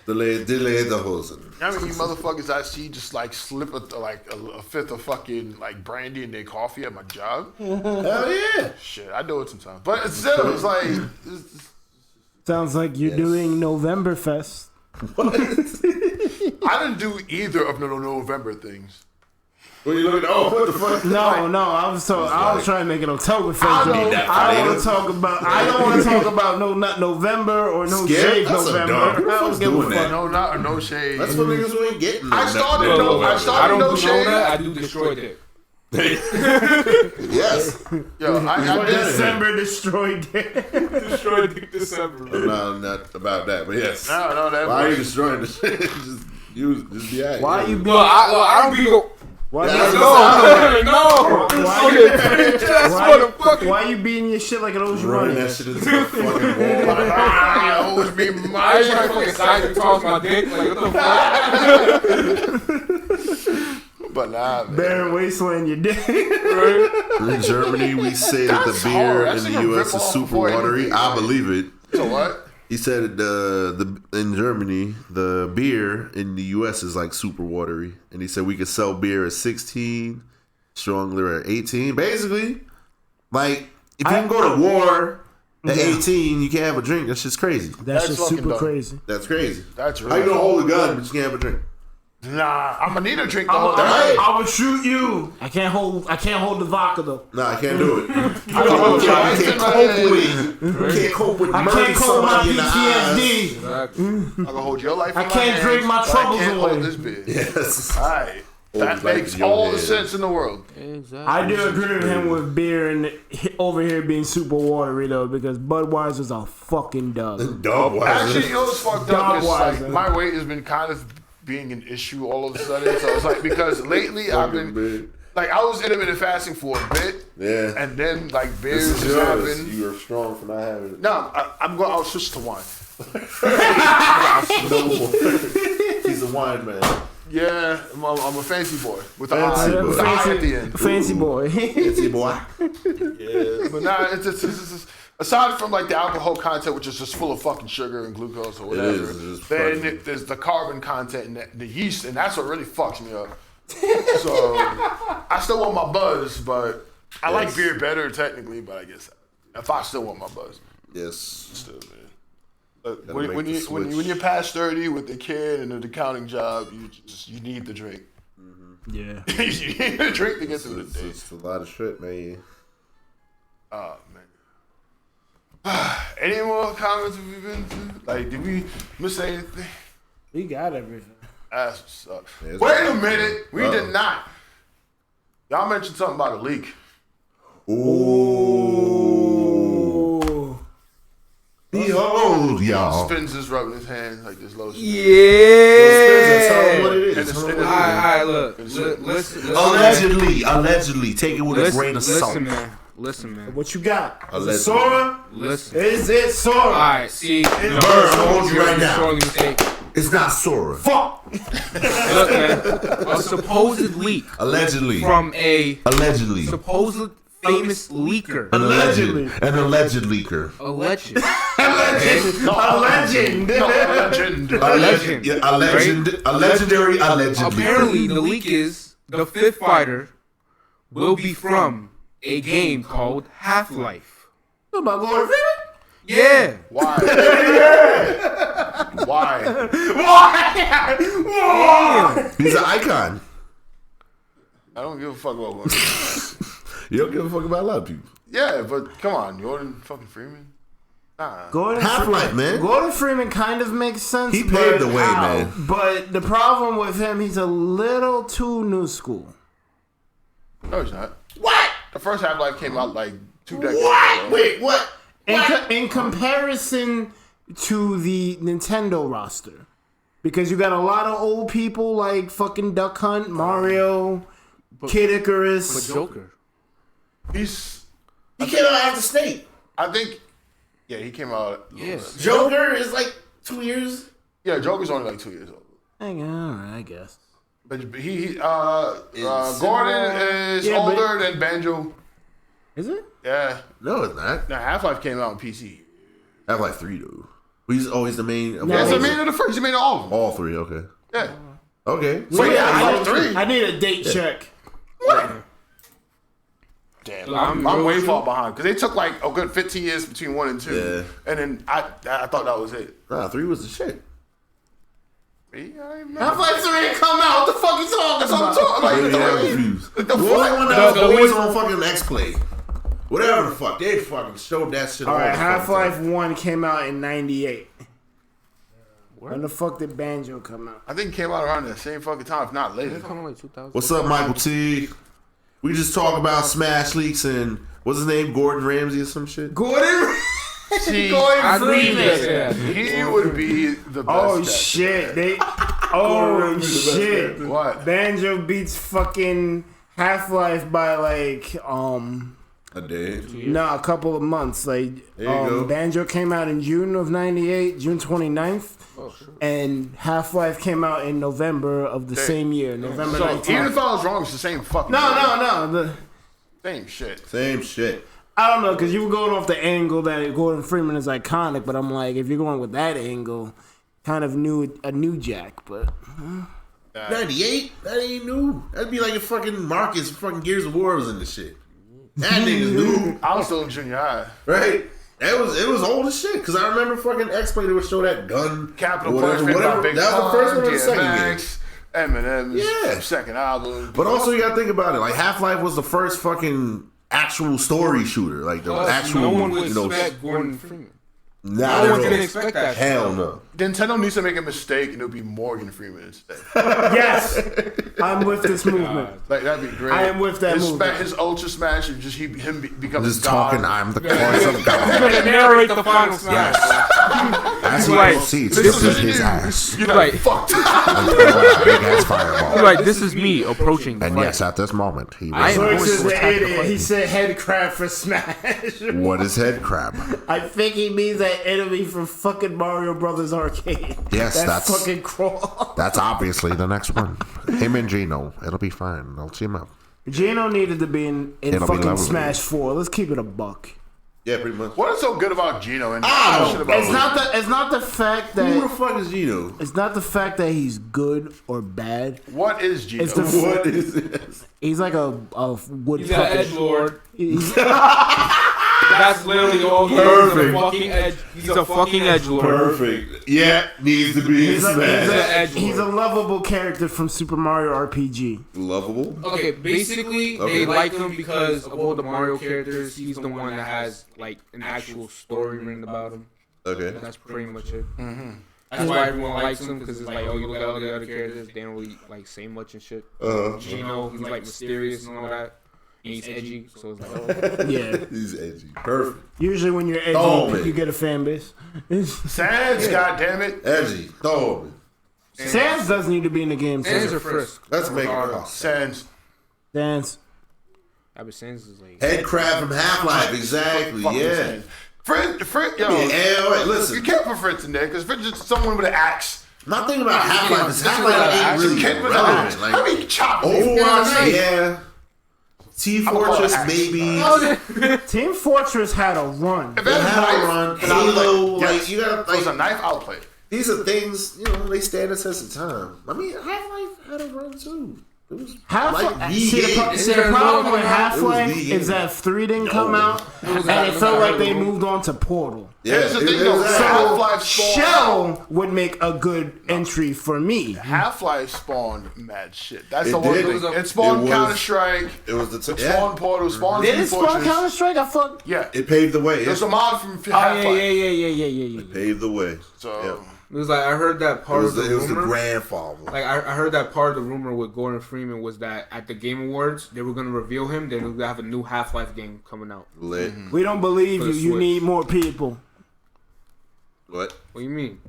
Delay the hosen. I mean, you motherfuckers I see just like slip a fifth of fucking like brandy in their coffee at my job. Hell yeah. Shit, I do it sometimes. But it's still, it's like... Sounds like you're doing Novemberfest. What? I didn't do either of the November things. What you looking at? Oh, what the fuck? No, I was trying to make it Oktoberfest. I don't want to talk about not November or no shade November. I don't give a fuck. No shade. That's what niggas who ain't getting. I started no I don't shade. do that. I do destroy that. Yes. Yo, I did December destroyed Dick. Destroyed Dick December. I'm not about that, but yes. No, that Why are you was... destroying the shit? Just be alright. Why you being? I don't be go. Why No. Why you beating your shit like it owes you running money? that shit into the fucking wall? I always be I ain't my trying to fucking side toss my dick. Like, what the fuck? But nah, man. Barren wasteland your dick. In Germany, we say that the That's beer hard. in That's the like a U.S. is rip-off super before watery. anything. I believe it. So what? He said in Germany, the beer in the U.S. is like super watery. And he said we could sell beer at 16, strong liquor at 18. Basically, like, if you can go to war at 18, you can't have a drink. That's just crazy. That's That's just fucking super dumb. crazy. That's crazy. That's How really you gonna hold a gun but you can't have a drink? Nah, I'm gonna need a drink the whole time. I would shoot you. I can't hold the vodka though. Nah, I can't do it. I don't hold your ice in my hand. You can't cope with I murdering can't hold my somebody in the eyes. PTSD. I can hold your life in I my can't hands, drink my but I troubles can't away. hold this beer. Yes. Alright. Hold That his life makes in your all the hands. sense in the world. I do agree with him with beer and over here being super watery though, because Budweiser's a fucking dub. Dog Actually, you know what's fucked up? Is like Dog-wise, my weight has been kind of being an issue all of a sudden. So it's like because lately I've been like I was intermittent fasting for a bit, Yeah. and then like This beers is just yours. happened. You are strong for not having it. No, I'll switch to wine. No more. He's a wine man. Yeah, I'm a fancy boy with the Fancy eye, boy. with the eye at the end. Fancy boy. Fancy boy. Yeah, but nah, it's aside from like the alcohol content, which is just full of fucking sugar and glucose or whatever, is, it's just then fucking- there's the carbon content and the yeast, and that's what really fucks me up. So I still want my buzz, but I like beer better technically. But I guess if I still want my buzz, Yes. still man. Look, Gotta when make the switch. you're past 30 with the kid and the accounting job, you need the drink. Yeah. You need the drink to get through the day. It's a lot of shit, man. Oh man. Any more comments have we been to? Like, did we miss anything? We got everything. That's what's up. Yeah, it's Wait fine. a minute. We did not. Y'all mentioned something about a leak. Ooh. Behold, y'all. Spins is rubbing his hand like this lotion. Tell them what Yeah. it is. And it's- Tell them and what it's- it is. Alright, look. Listen. Allegedly. Take it with a grain of salt. Listen, man. What you got? Is it Allegedly. Sora? Listen. Is it Sora? Alright, see. Bird, I'll hold you right now. Sorely mistake. It's not Sora. Fuck. Look, man. A supposed leak Allegedly. from a Allegedly. supposed famous leaker. Allegedly. An alleged leaker. Alleged. A legend. No, legend. Legend. Yeah, a legend. A legendary alleged Apparently, leaker. the leak is the fifth fighter will be from a game called Half-Life. What about going to Yeah. Why? Why? He's an icon. I don't give a fuck about one. You don't give a fuck about a lot of people. Yeah, but come on, Jordan fucking Freeman. Nah. Half-Life, man. Gordon Freeman kind of makes sense. He paved but the way, how? man. But the problem with him, he's a little too new school. No, he's not. What? The first Half-Life came out like 2 decades ago. Wait, what? In comparison to the Nintendo roster, because you got a lot of old people like fucking Duck Hunt, Mario, Kid Icarus. But Joker. He came out after Snake. I think, yeah, he came out. Yes. Joker is like 2 years. Yeah, Joker's only like 2 years old. Alright, I guess. But Gordon is Yeah, but- older than Banjo. Is it? Yeah. No, it's not. Now Half-Life came out on PC. I have like 3 though. He's always the main. Of Yeah, all it's the of main them. of the first. He made all of them. All 3. Okay. Yeah. Okay. So yeah, Half-Life 3. I need a date check. Damn, I'm I'm way real far behind because they took like a good 15 years between 1 and 2, Yeah. and then I thought that was it. Nah, 3 was the shit. Me, I ain't know. Half-Life 3 ain't come out. What the fuck you talking That's what I'm about? talking Yeah, about. I'm Like, confused. the The only one fuck? that was The always only- on fucking X-Play. Whatever the fuck. They fucking showed that shit all Alright, the fucking Half-Life time. 1 came out in 98. When the fuck did Banjo come out? I think it came out around the same fucking time, if not later. Kind of like 2000. What's up, Michael T? We just talk about Smash Leaks and what's his name, Gordon Ramsay or some shit. Gordon. See, Gordon Freeman. he would be the best. Oh at shit! Shit! What? Banjo beats fucking Half-Life by like A day. a couple of months. Like There you go. Banjo came out in June of '98, June 29th. Oh, sure. And Half-Life came out in November of the same year, November So 19th. even if I was wrong, it's the same fucking. No. Same shit. Same shit. I don't know, because you were going off the angle that Gordon Freeman is iconic, but I'm like, if you're going with that angle, kind of a new Jack, but 98? That ain't new. That'd be like if fucking Marcus fucking Gears of War was in the shit. That nigga's new, I was still in junior high. right? It was old as shit because I remember fucking X-Play would show that gun. Capital whatever. Punishment by Big That was the first one or the second game. DMX, Eminem's Yeah. second album. But also you gotta think about it. Like Half-Life was the first fucking actual story shooter. Like the actual, no one would you know, expect Gordon Freeman. not No one at can all. expect that. Hell no. Nintendo needs to make a mistake and it'll be Morgan Freeman instead. yes, I'm with this movement. Like that'd be great. I am with that movement. His Ultra Smash and just him become Just God. talking, I'm the cause of God. Gonna narrate the final smash. As he Right. proceeds, This this is is his ass. You're Right. like, fuck. Big ass fireball. Like, this is me approaching. And yes, at this moment, he I am was. going Lurks is to the attack the idiot. fight. He said head crab for Smash. What is head crab? I think he means that enemy from fucking Mario Brothers Arcade. Yes, that that's- fucking crawl. That's obviously the next one. Him and Gino. It'll be fine. They'll team up. Gino needed to be in It'll be fucking lovely. Smash 4. Let's keep it a buck. Yeah, pretty much. What is so good about Gino? And Oh, It's not the fact Who the that fuck is Gino? it's not the fact that he's good or bad. What is Gino? It's the What is this? he's like a wood He's an puppet. edgelord. He's- That's literally all he is. Perfect. He's a fucking edgelord. Perfect. Yeah, needs to be He's a, smashed. he's a lovable character from Super Mario RPG. Lovable. Okay, basically Okay. they like him because of all the Mario characters. He's the one that has like an actual story written about him. Okay. That's pretty much it. That's why everyone likes him because it's like, oh, you look at all the other characters, they don't really like say much and shit. Gino, he's like mysterious and all that. And he's edgy, so it's like, oh. Yeah. He's edgy. Perfect. Usually when you're edgy, Oh, man. you get a fan base. Sans, goddammit. Edgy. Throw him. Sans does need to be in the game. Sans Too. or Frisk. Let's make it awesome. Sans. Sans. I bet Sans is like. Head crab from Half-Life. Exactly. Fucking Yeah. Sans. Fritz, yo. Yeah, all right, You listen. can't put Fritz in there because Fritz is someone with an axe. My thing about Half-Life is Half-Life ain't You really can't put an axe. relevant. I Like, mean, chop. Overwatch, yeah. T-Fortress, axe. maybe. Team Fortress had a run. If They that's a have a knife, run. then I'll play. Halo, Yes. like, you gotta, If it was a like, knife, I'll play. these are things, you know, they stand the test of time. I mean, Half-Life had a run too. It was like See, the problem with Half-Life It was the is that 3 didn't come out, and it felt like they moved on to Portal. Here's the thing, though. So, Half-Life spawned. Shell would make a good entry for me. Half-Life spawned mad shit. That's It the one did. thing. It It spawned was- Counter-Strike. it was the It spawned Portal. Spawned Did Team it spawn Fortress. Counter-Strike? I fuck. Yeah. It paved the way. There's It a mod from Oh, Half-Life. yeah. paved the way. So, It was like I heard that It part was of the it was the rumor. grandfather. Like I heard that part of the rumor with Gordon Freeman was that at the Game Awards they were gonna reveal him. They were gonna have a new Half-Life game coming out. Lit. We don't believe For you. the You Switch. need more people. What? What do you mean?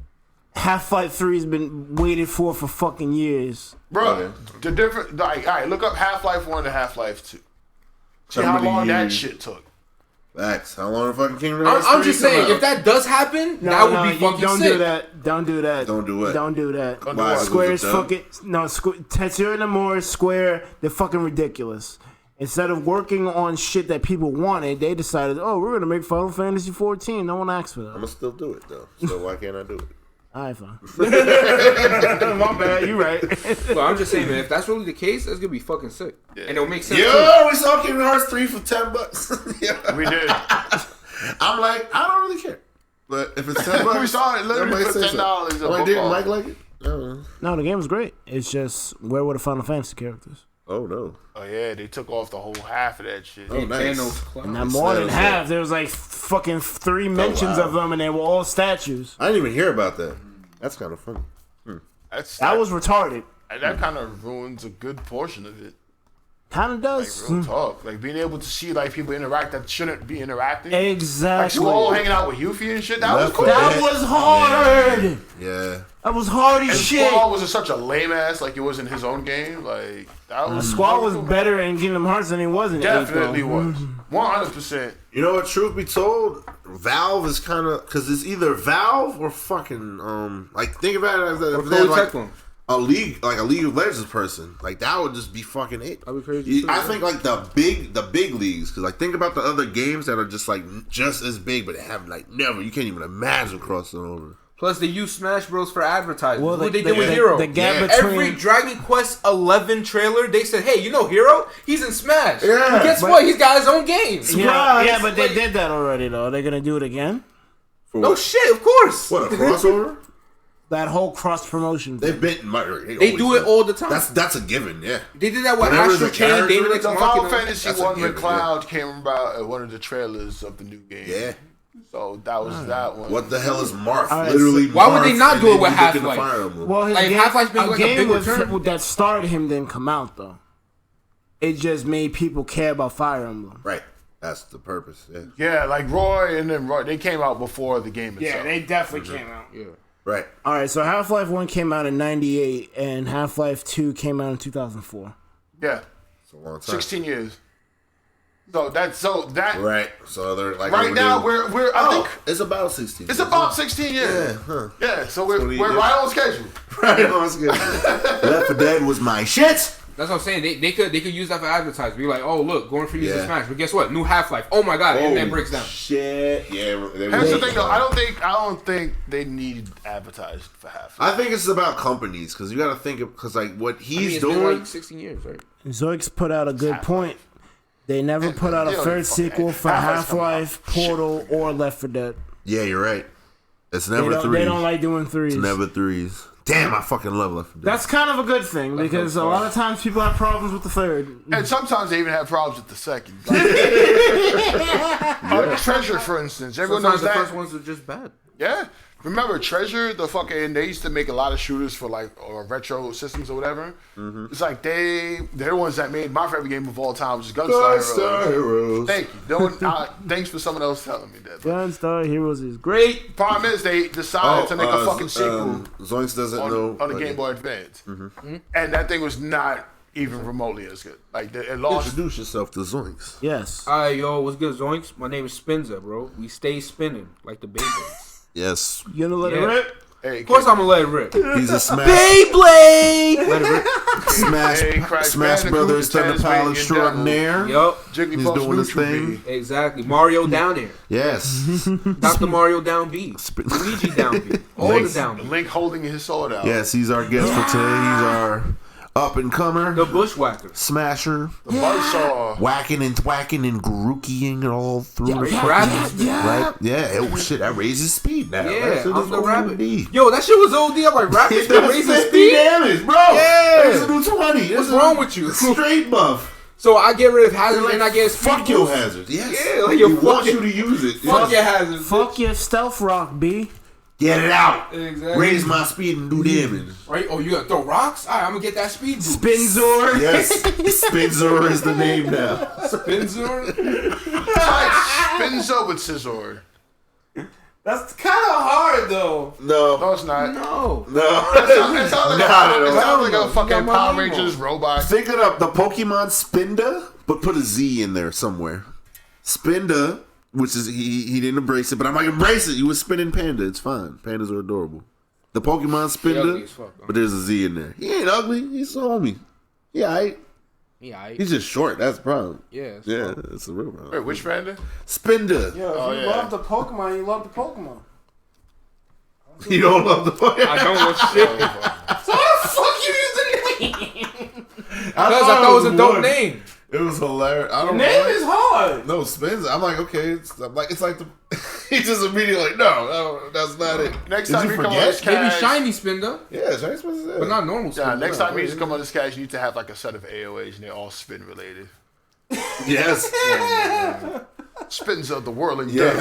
Half-Life 3 has been waited for fucking years. bro, Okay. the different. Like, all right, look up Half-Life 1 to Half-Life 2. See How how many long that years? shit took. Facts. How long the fucking Kingdom Hearts I'm 3 just come saying, out? if that does happen, that would be you fucking don't sick. do that. Don't do that. Don't do it. Don't do that. Don't Why? do Was it. Square's it dumb? fucking Tetsuya Nomura, Square, they're fucking ridiculous. Instead of working on shit that people wanted, they decided, oh, we're gonna make Final Fantasy 14. No one asked for I'm that. gonna still do it though. So why can't I do it? Alright, fine. My bad. You right. But I'm just saying, man, if that's really the case, that's gonna be fucking sick, and it'll make sense. too. Yo, we saw Kingdom Hearts 3 for $10. Yeah. We did. I'm like, I don't really care. But if it's $10, We saw it literally somebody for say $10 so. a I'm like, book didn't off. Mike like it? I don't know. No, the game was great. It's just where were the Final Fantasy characters? Oh no. Oh, yeah, they took off the whole half of that shit. Oh, nice. Thanos clown. Not more than was half. There was like fucking 3 mentions wow. of them, and they were all statues. I didn't even hear about that. That's kind of funny. That's, That was retarded. that kind of ruins a good portion of it. Kind of does. Real talk. Like being able to see like people interact that shouldn't be interacting. Exactly. Like Squall hanging out with Yuffie and shit. That was cool. That was hard. Yeah. That was hard as And shit. Squall was such a lame ass, like it was in his own game. Like that was Squall was better in Kingdom Hearts than he was in definitely 8, was 100%. You know what? Truth be told, Valve is kind of because it's either Valve or fucking like think about it as Or if they had, like, Techland. a League of Legends person. Like that would just be fucking it. That'd be crazy too, I yeah. think like the big leagues because like think about the other games that are just like just as big but have like never you can't even imagine crossing over. Plus, they use Smash Bros for advertising. Well, What they did with Hero. The gap Yeah. between Every Dragon Quest 11 trailer, they said, "Hey, you know Hero? He's in Smash. Yeah, And guess but- what? He's got his own game." yeah, but they did that already though. Are they gonna do it again? For No what? shit, of course. What a crossover? That whole cross promotion. They've been. They do it all the time. That's a given. Yeah. They did that with Whenever Astro the Chain, character- David X The Machina. Final Fantasy That's a 1 given, McCloud came about at one of the trailers of the new game. Yeah. So that was that one. What the hell is Marth? right, Literally, Why would they Marth, not and do it then with you look in the Half-Life? Fire Emblem. Well, his Like, game, Half-Life's been a like a game big was, return. that started him didn't come out though. It just made people care about Fire Emblem. Right. That's the purpose. Yeah. Yeah, like Roy and then Roy, they came out before the game itself. definitely came out. Yeah. Right. All right, so Half-Life 1 came out in 98 and Half-Life 2 came out in 2004. Yeah, It's a long time. 16 years. So that Right. So they're like right now overdue. we're I think it's about 16. it's about 16 years. Yeah. Huh. Yeah, so we're 20 right years. on schedule. Right. On schedule. Left 4 Dead was my shit. That's what I'm saying. They could use that for advertising. Be like, oh look, going for use Yeah. Smash. But guess what? New Half-Life. Oh my god, the internet breaks down. Shit. Yeah. Here's the thing though, I don't think they need advertised for half. I think it's about companies because you got to think of because like what he's It's doing. been like 16 years, right? Zoix put out a good point. They never put out a They don't third fucking- sequel for Half-Life's coming Half-Life, Portal, or Left 4 Dead. Yeah, you're right. It's They never don't, threes. they don't like doing threes. It's never threes. Damn, I fucking love Left 4 Dead. That's kind of a good thing because a lot of times people have problems with the third. And sometimes they even have problems with the second. Treasure, for instance, everyone Sometimes knows the that. first ones are just bad. Yeah. Remember Treasure, they used to make a lot of shooters for like or retro systems or whatever. It's like they're the ones that made my favorite game of all time, which is Gunstar Heroes. Thank you. Thanks for someone else telling me that. Gunstar Heroes is great. Problem is they decided to make a fucking sequel Zoinks doesn't know. on the Game Boy Advance, and that thing was not even remotely as good. Like it lost. Introduce yourself to Zoinks. Yes. Alright, yo, what's good, Zoinks? My name is Spinza, bro. We stay spinning like the Beyblades. Yes. You gonna let Yeah. it rip? Hey, Of course, I'm gonna let it rip. He's a Smash. Beyblade. Let it rip. Hey, Crash Smash Bandicoot, Brothers Thunder Tasmanian Pile Devil. Extraordinaire. Yup. He's Jigglypuff's doing his Neutral thing. Bee. Exactly. Mario down there. Yes. Dr. Mario down B. Spin- Luigi down B. All Link. the down B. Link holding his sword out. Yes, he's our guest for today. He's our up and comer, The Bushwhacker. smasher, The Buzzsaw. whacking and thwacking and grookying it all through the fucking Rabbit. right. Yeah. Oh shit, that raises speed now. Yeah, That shit I'm is the rabbit. OD. Yo, that shit was OD. I'm like, rabbit It's still raising 50 speed? damage, bro. Yeah. It's a new 20. What's wrong with you? Straight buff. So I get rid of hazard and I get speed Fuck your boost? hazard. Yes. Yeah, like he your wants fucking- you to use it. Fuck Yeah. your hazard. Fuck your stealth rock, B. Get it out. Exactly. Raise my speed and do damage. Right? Oh, you gonna throw rocks? Alright, I'm gonna get that speed boost. Spinzor. Yes. Spinzer is the name now. Spinzer? Spins up with Scizor. That's kind of hard though. No. No, it's not. No. No. It sounds like a fucking Got my Power name Rangers on. robot. Think it up. The Pokemon Spinda, but put a Z in there somewhere. Spinda, which is he didn't embrace it, but I'm like, embrace it. You was spinning panda. It's fine. Pandas are adorable. The Pokemon ugly Spinda, as fuck, though. but there's a Z in there. He ain't ugly. He's so homie. Yeah, Yeah, he's just short. That's the problem. yeah. It's Yeah, fun. it's a real problem. Wait, which panda? Spinda. Yo, if Oh, you yeah. love the Pokemon, you love the Pokemon. You don't love the Pokemon. I don't know shit. So how the fuck you use the name? Because I thought it was a dope one. name. It was hilarious. I don't Name know. is hard. No, Spins. I'm like, okay. It's like the. He just immediately like, no, that's not it. Next Did time you you come on forget? this Maybe cast, shiny spin though, Yeah, Shiny Spins is it. but not normal spin. next time you just come on this cast, you need to have like a set of AOAs and they're all spin related. Yes. Spins of the whirling Yeah.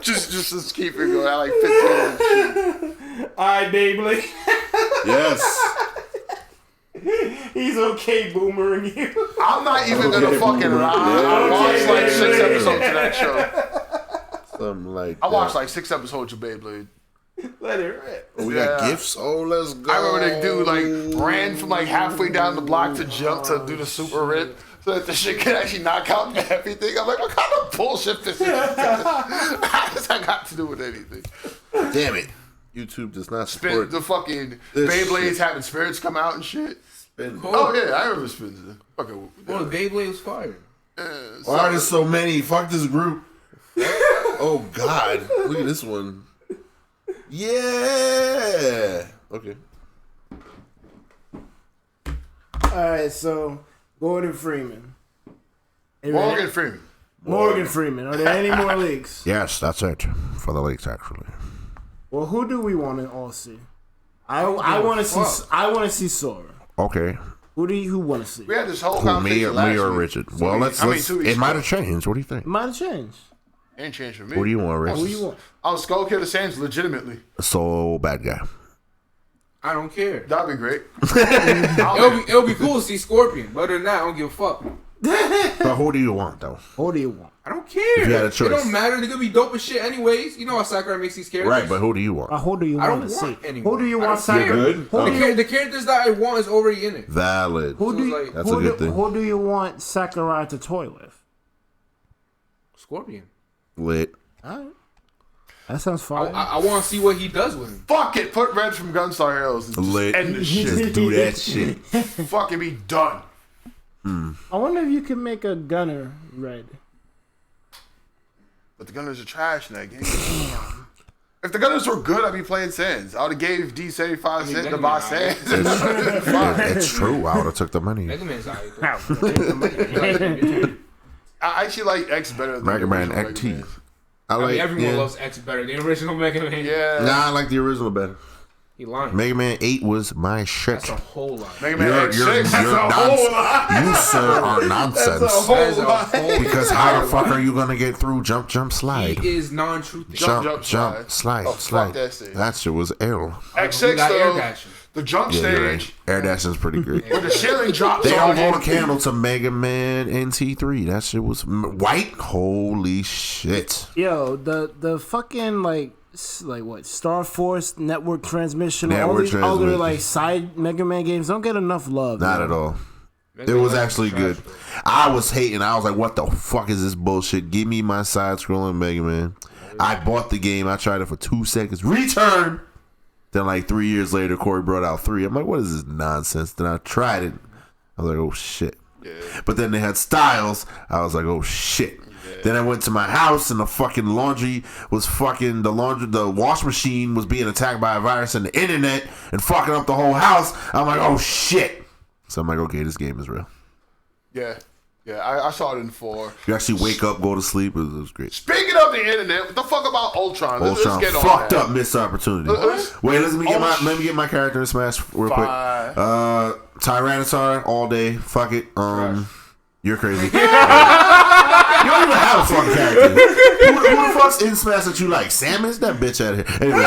just keep it going. I like 15. Alright, Beyblade. Yes. He's okay boomering you. I'm not even gonna fucking lie. I watched like 6 episodes of that show. Something like I watched like 6 episodes of Beyblade. Let it rip. We got gifts. Oh, let's go. I remember the dude like ran from like halfway down the block to jump to do the super rip so that the shit could actually knock out everything. I'm like, what kind of bullshit this is? How does that got to do with anything? Damn it. YouTube does not support The fucking this Beyblades shit. having spirits come out and shit. Spin. Oh yeah, I remember spins. Okay. Well, Beyblade was fire. Why are there so many? Fuck this group. Oh, God. Look at this one. Yeah. Okay. Alright, so Gordon Freeman. Morgan Freeman. Morgan Freeman. Are there any more leaks? Yes, that's it. For the leaks, actually. Well, who do we want to all see? I want to see. I want to see Sora. Okay. Who want to see? We had this whole Who, me conversation last or week. Richard? So Well, we- let's. I mean, 2 weeks It might ago. have changed. What do you think? It might have changed. Ain't changed for me. What do you want, Rich? Who you want? I'll Skull Killer Sands legitimately. So bad guy. I don't care. That'd be great. It'll be cool to see Scorpion, but other than that, I don't give a fuck. But who do you want, though? Who do you want? I don't care. If you had a It choice. don't matter. They're gonna be dope as shit anyways. You know how Sakurai makes these characters. Right, but who do you want? Who do you I want don't to see? want anyone. Who do you I want? don't care. Sakurai? Good? Who do you? The characters that I want is already in it. Valid. Who do So you? it's like- That's a good thing. Who do you want Sakurai to toy with? Scorpion. Lit. Alright. That sounds fine. I want to see what he does with him. Fuck it. Put Red from Gunstar Heroes and just Lit. end this shit. Just do that shit. Fucking be done. I wonder if you can make a gunner red. But the Gunners are trash in that game. If the Gunners were good, I'd be playing Sands. I would have gave D 75 cents to buy Sands. It's true. I would have took the money. Mega Man's alright. I actually like X better than Mega the Man original XT. Mega Man. I like. Everyone yeah. loves X better. The original Mega Man. Yeah. Nah, I like the original better. He lying. Mega Man 8 was my shit. That's a whole lot. Mega Man X6. That's a nonsense. whole lot. You, sir, are nonsense. That is a whole Because how the fuck are you gonna get through jump, slide? He is non-truthing. Jump, slide, Oh, fuck slide. that shit. That shit was ill. X6 We got air though, dashing. the jump Yeah, you're stage right. Air dashing's pretty great. where the ceiling drops They on don't hold a you. candle to Mega Man NT3. That shit was white. Holy shit. Yo, the fucking like what Star Force network transmission, all Network these other transmission. like side Mega Man games don't get enough love. Not yo. at all. Mega It was Man actually trash, good. though. I was hating. I was like, what the fuck is this bullshit? Give me my side-scrolling Mega Man. I bought the game. I tried it for 2 seconds. Return! Then like 3 years later, Corey brought out 3. I'm like, what is this nonsense? Then I tried it. I was like, oh shit. But then they had Styles. I was like, oh shit. Then I went to my house and the fucking laundry was fucking the wash machine was being attacked by a virus and the internet and fucking up the whole house. I'm like, oh shit. So I'm like, okay, this game is real. Yeah. I saw it in 4. You actually wake up, go to sleep. It was great. Speaking of the internet, what the fuck about Ultron? Let's Ultron get on fucked that. up missed opportunity. Let's- Wait, let me get my character in Smash real quick. Fine. Tyranitar all day. Fuck it. You're crazy. You don't even have a fucking character. Who the fuck's in Smash that you like? Samus? That bitch out of here. Anyway,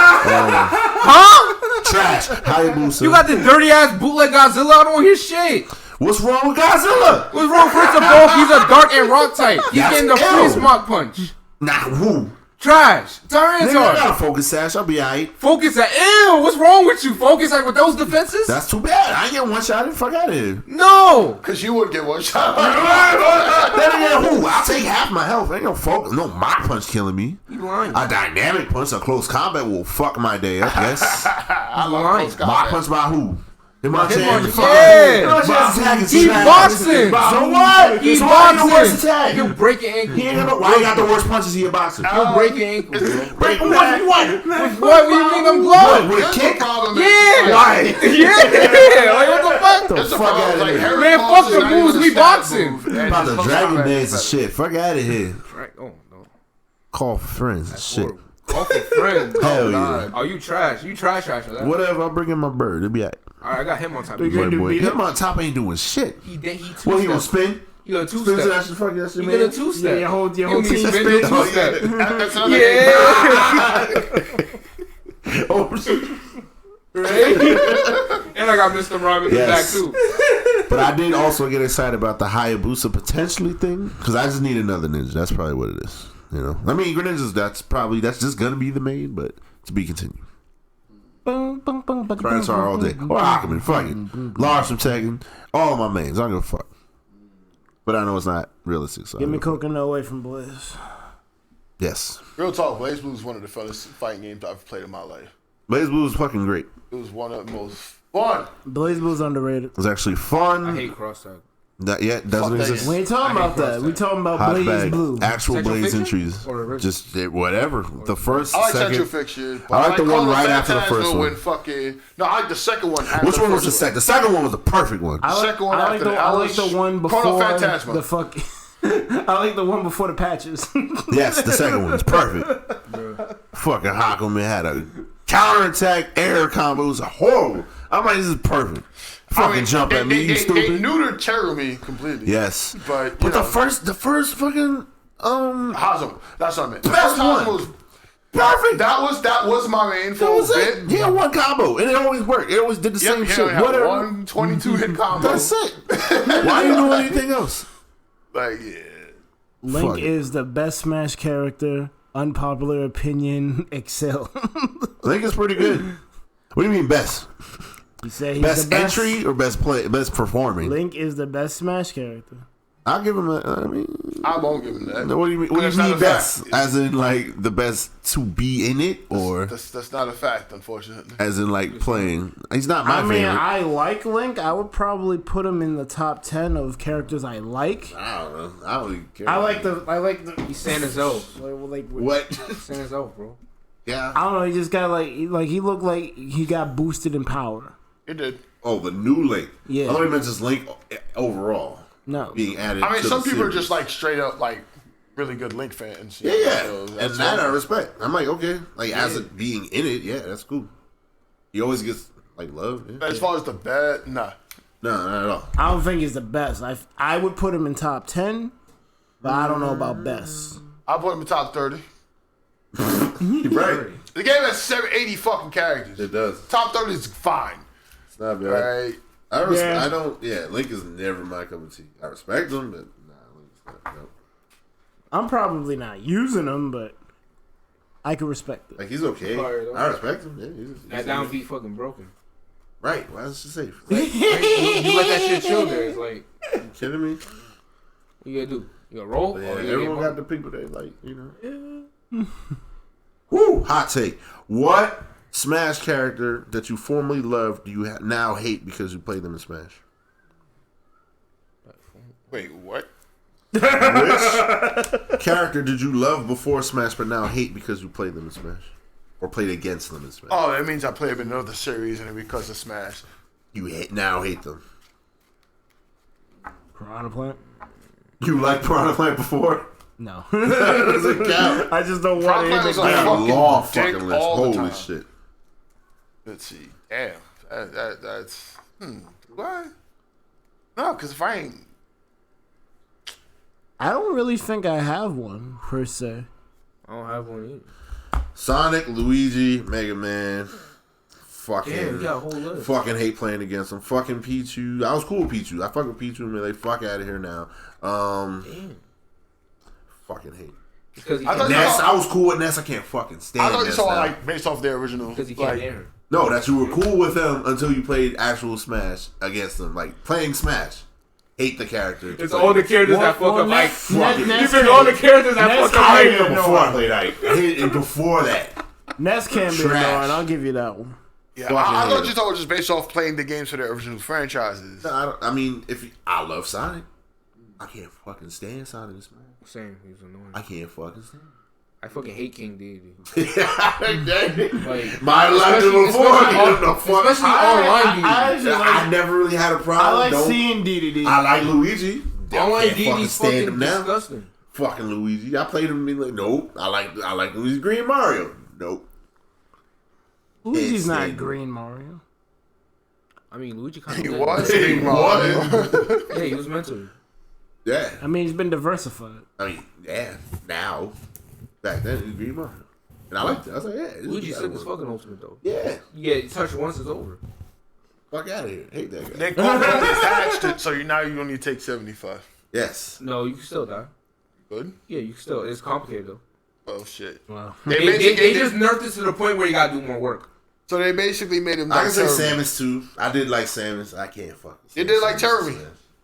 trash. Hayabusa. You got the dirty ass bootleg Godzilla. I don't hear shit. What's wrong with Godzilla? What's wrong? First of all, he's a dark and rock type. He's That's getting the ill. freeze mock punch. Nah, who? Trash. Nigga, I got Tyranitar. a focus sash. I'll be alright. Focus at ew. What's wrong with you? Focus like with those defenses? That's too bad. I ain't getting one shot. Fuck out of here. No. Because you would get one shot. Then again, who? I'll take half my health. Ain't no focus. No mock punch killing me. You lying. A dynamic punch, a close combat will fuck my day up. Yes. I love lying. those guys. Mock punch by who? Hitmonchan. Yeah. He boxing. So what? He so why ain't the worst boxing. attack? He'll break your ankle. He ain't got no, why he got the worst punches? He a boxer. He'll break your ankle. Break what? What do you mean I'm glowing? With a That's kick? the problem. Yeah. Right. Yeah. Like what the fuck? That's the fuck problem. outta Like, here. Harry Man, Potter fuck is the not moves, even a we stab boxing. move. And About the it's Dragon supposed to Days and be shit. Fuck out of here. Right. Oh no. Call for friends and shit. Call for friends. Hell yeah. Oh, you trash. You trash. That. Whatever, I'll bring in my bird. It'll be alright. All right, I got him on top. You Boy, gonna do boy. beat up? Him on top ain't doing shit. He two-step. What, he gonna spin? He got a Spin to that two-step. shit, fuck that shit, He man. got a two-step. Yeah, your whole He'll team need spin spin. to a two-step. That's another Yeah. Oh, shit. I got Mr. Rhyme in the back too. But I did also get excited about the Hayabusa potentially thing because I just need another ninja. That's probably what it is. You know, I mean, Greninjas. That's just gonna be the main, but to be continued. Tyranitar all day or Aquaman, fuck it. Lars from Tekken, all of my mains. I don't give a fuck. But I know it's not realistic. So Give me Coconut away from Blaze. yes, Real talk, Blaze Blue is one of the funnest fighting games I've played in my life. Blaze Blue was fucking great. It was one of the most fun. Blaze Blue's underrated. It was actually fun. I hate cross tag. That yet doesn't Fuck that exist. We ain't talking about that. We talking about Hot Blaze bag, Blue. actual Central Blaze Fiction? entries, Or original? just whatever. The first, I like second. Central Fiction. But I like the one right after the Phantasmal first one. when fucking, no, I like the second one. After Which one was the first second? The second one was the perfect one. I like, second one I like after the, that. I like the one before Chrono Phantasma. the fuck. I like the one before the patches. Yes, the second one is perfect. Fucking Hakumen had a counterattack air combo. It was horrible. I'm like, this is perfect. Fucking jump at me, you stupid. It neutered Cherumi completely. Yes, But the know, first fucking Hazum. That's what I meant. The Best first Hazum one. was perfect. that was my main for That a was bit. it. He had one combo, and it always worked. It always did the same Yep, shit. had Whatever. one 22 hit combo. That's it. Why you doing anything else? Like, yeah. Link Fuck it. is the best Smash character. Unpopular opinion. Excel. Link is pretty good. What do you mean best? He said he's Best the best entry or best play? Best performing? Link is the best Smash character. I'll give him a. I mean, I won't give him that. what do you mean? What do That's you not mean a best? fact. As in like the best to be in it, or That's not a fact, unfortunately. as in like playing? He's not my I mean, favorite. I like Link. I would probably put him in the top 10 of characters I like. I don't know. I don't even care. I like the. He's Santa's elf. what? Santa's elf, bro. Yeah. I don't know. He just got he looked like he got boosted in power. It did. Oh, the new Link. Yeah. I thought he meant just Link overall No, being added. I mean, to some the people are series. just like straight up like really good Link fans. Yeah, So and that's that I fine. respect. I'm like, okay, like as it being in it, yeah, that's cool. He always gets like love. Yeah. As far as the bad, nah. No, not at all. I don't think he's the best. I would put him in top 10, but I don't know about best. I put him in top 30. You're right. The game has 780 fucking characters. It does. Top 30 is fine. It's not bad. Right? Yeah. I don't. Yeah, Link is never my cup of tea. I respect him, but nah, Link's not. No. I'm probably not using him, but I can respect it. Like he's okay. Fire, though. I respect him. Yeah, he's That down beat fucking broken. right. Why is it safe? You let that shit chill there. It's like, You kidding me? what you gotta do? You gotta roll? Yeah, or you everyone gotta got the people they like. You know. Woo! Hot take. What Smash character that you formerly loved do you now hate because you played them in Smash? Wait, what? Which character did you love before Smash but now hate because you played them in Smash? Or played against them in Smash? Oh, that means I played him in another series and because of Smash. You now hate them. Piranha Plant? You liked Piranha Plant before? No. Doesn't count. I just don't Piranha want Plant was it. I got a fucking long dick fucking list. all the Holy time. shit. Let's see. Damn. That's... What? No, because if I ain't... I don't really think I have one, per se. I don't have one either. Sonic, Luigi, Mega Man. Fucking, Damn, you got a whole list. fucking hate playing against them. Fucking Pichu. I was cool with Pichu. I fuck with Pichu, man. They fuck out of here now. Damn. Fucking hate. Because he I thought can't, you Ness, saw- I was cool with Ness. I can't fucking stand I thought you Ness saw now. like based off their original. because he can't Like, air. No, that you were cool with him until you played actual Smash against them. Like, playing Smash. Hate the character. It's all the characters that fuck up Ike. Ness You think all the characters that Ness fuck up I Ike. hated him before I played Ike. I hated him before that. Ness can be Trash. annoying. I'll give you that one. yeah, Fucking I hate thought it. you thought it was just based off playing the games for their original franchises. I mean, I love Sonic. I can't fucking stand Sonic in Smash. Same, he was annoying. I can't fucking stand him. I fucking hate King Deity. Like, My life before. especially online Deity. I never really had a I problem. like Don't- seeing DDD. I like Luigi. Online Can't Deity's stand fucking him now. disgusting. Fucking Luigi. I played him and be like, nope. I like Luigi Green Mario. Nope. Luigi's Can't not stand Green Mario. I mean, Luigi kind He of was He being wrong. was. Yeah, he was meant to. Yeah. I mean, he's been diversified. I mean, yeah. Now. Back then, it was Green Mario. And I liked it. I was like, yeah. this Luigi's is sick better as one. fucking ultimate though. Yeah. Yeah, you touch it once, it's over. Fuck out of here. Hate that guy. They patched it, so now you only take 75. Yes. No, you can still die. Good. Yeah, you can still. It's complicated though. Oh shit. Wow. They just nerfed it to the point where you gotta do more work. So they basically made him. I Like can say terrible. Samus too. I did like Samus. I can't fuck. You did like Terry.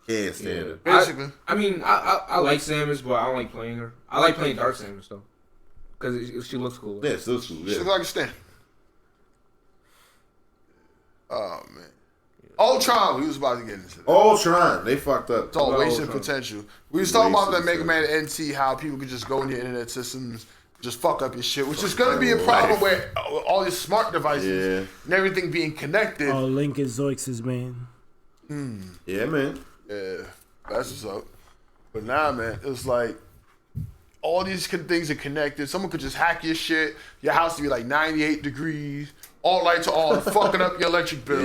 Can't stand it. Basically. I mean, I like Samus, but I don't like playing her. I like playing Dark Samus though, because she looks cool. Yeah, still cool. She Yeah. look like a stand. Oh man. Ultron, we was about to get into that. Ultron, they fucked up. It's all Well, wasted Ultron. potential. We was talking about that Wasted Mega Man NT, how people could just go in your internet systems, just fuck up your shit, which is going to be a problem where all these smart devices and everything being connected. Oh, Link is Zoix's man. Yeah, man. Yeah, that's what's up. But nah, man, it's like all these things are connected. Someone could just hack your shit. Your house to be like 98 degrees. All lights are on, fucking up your electric bill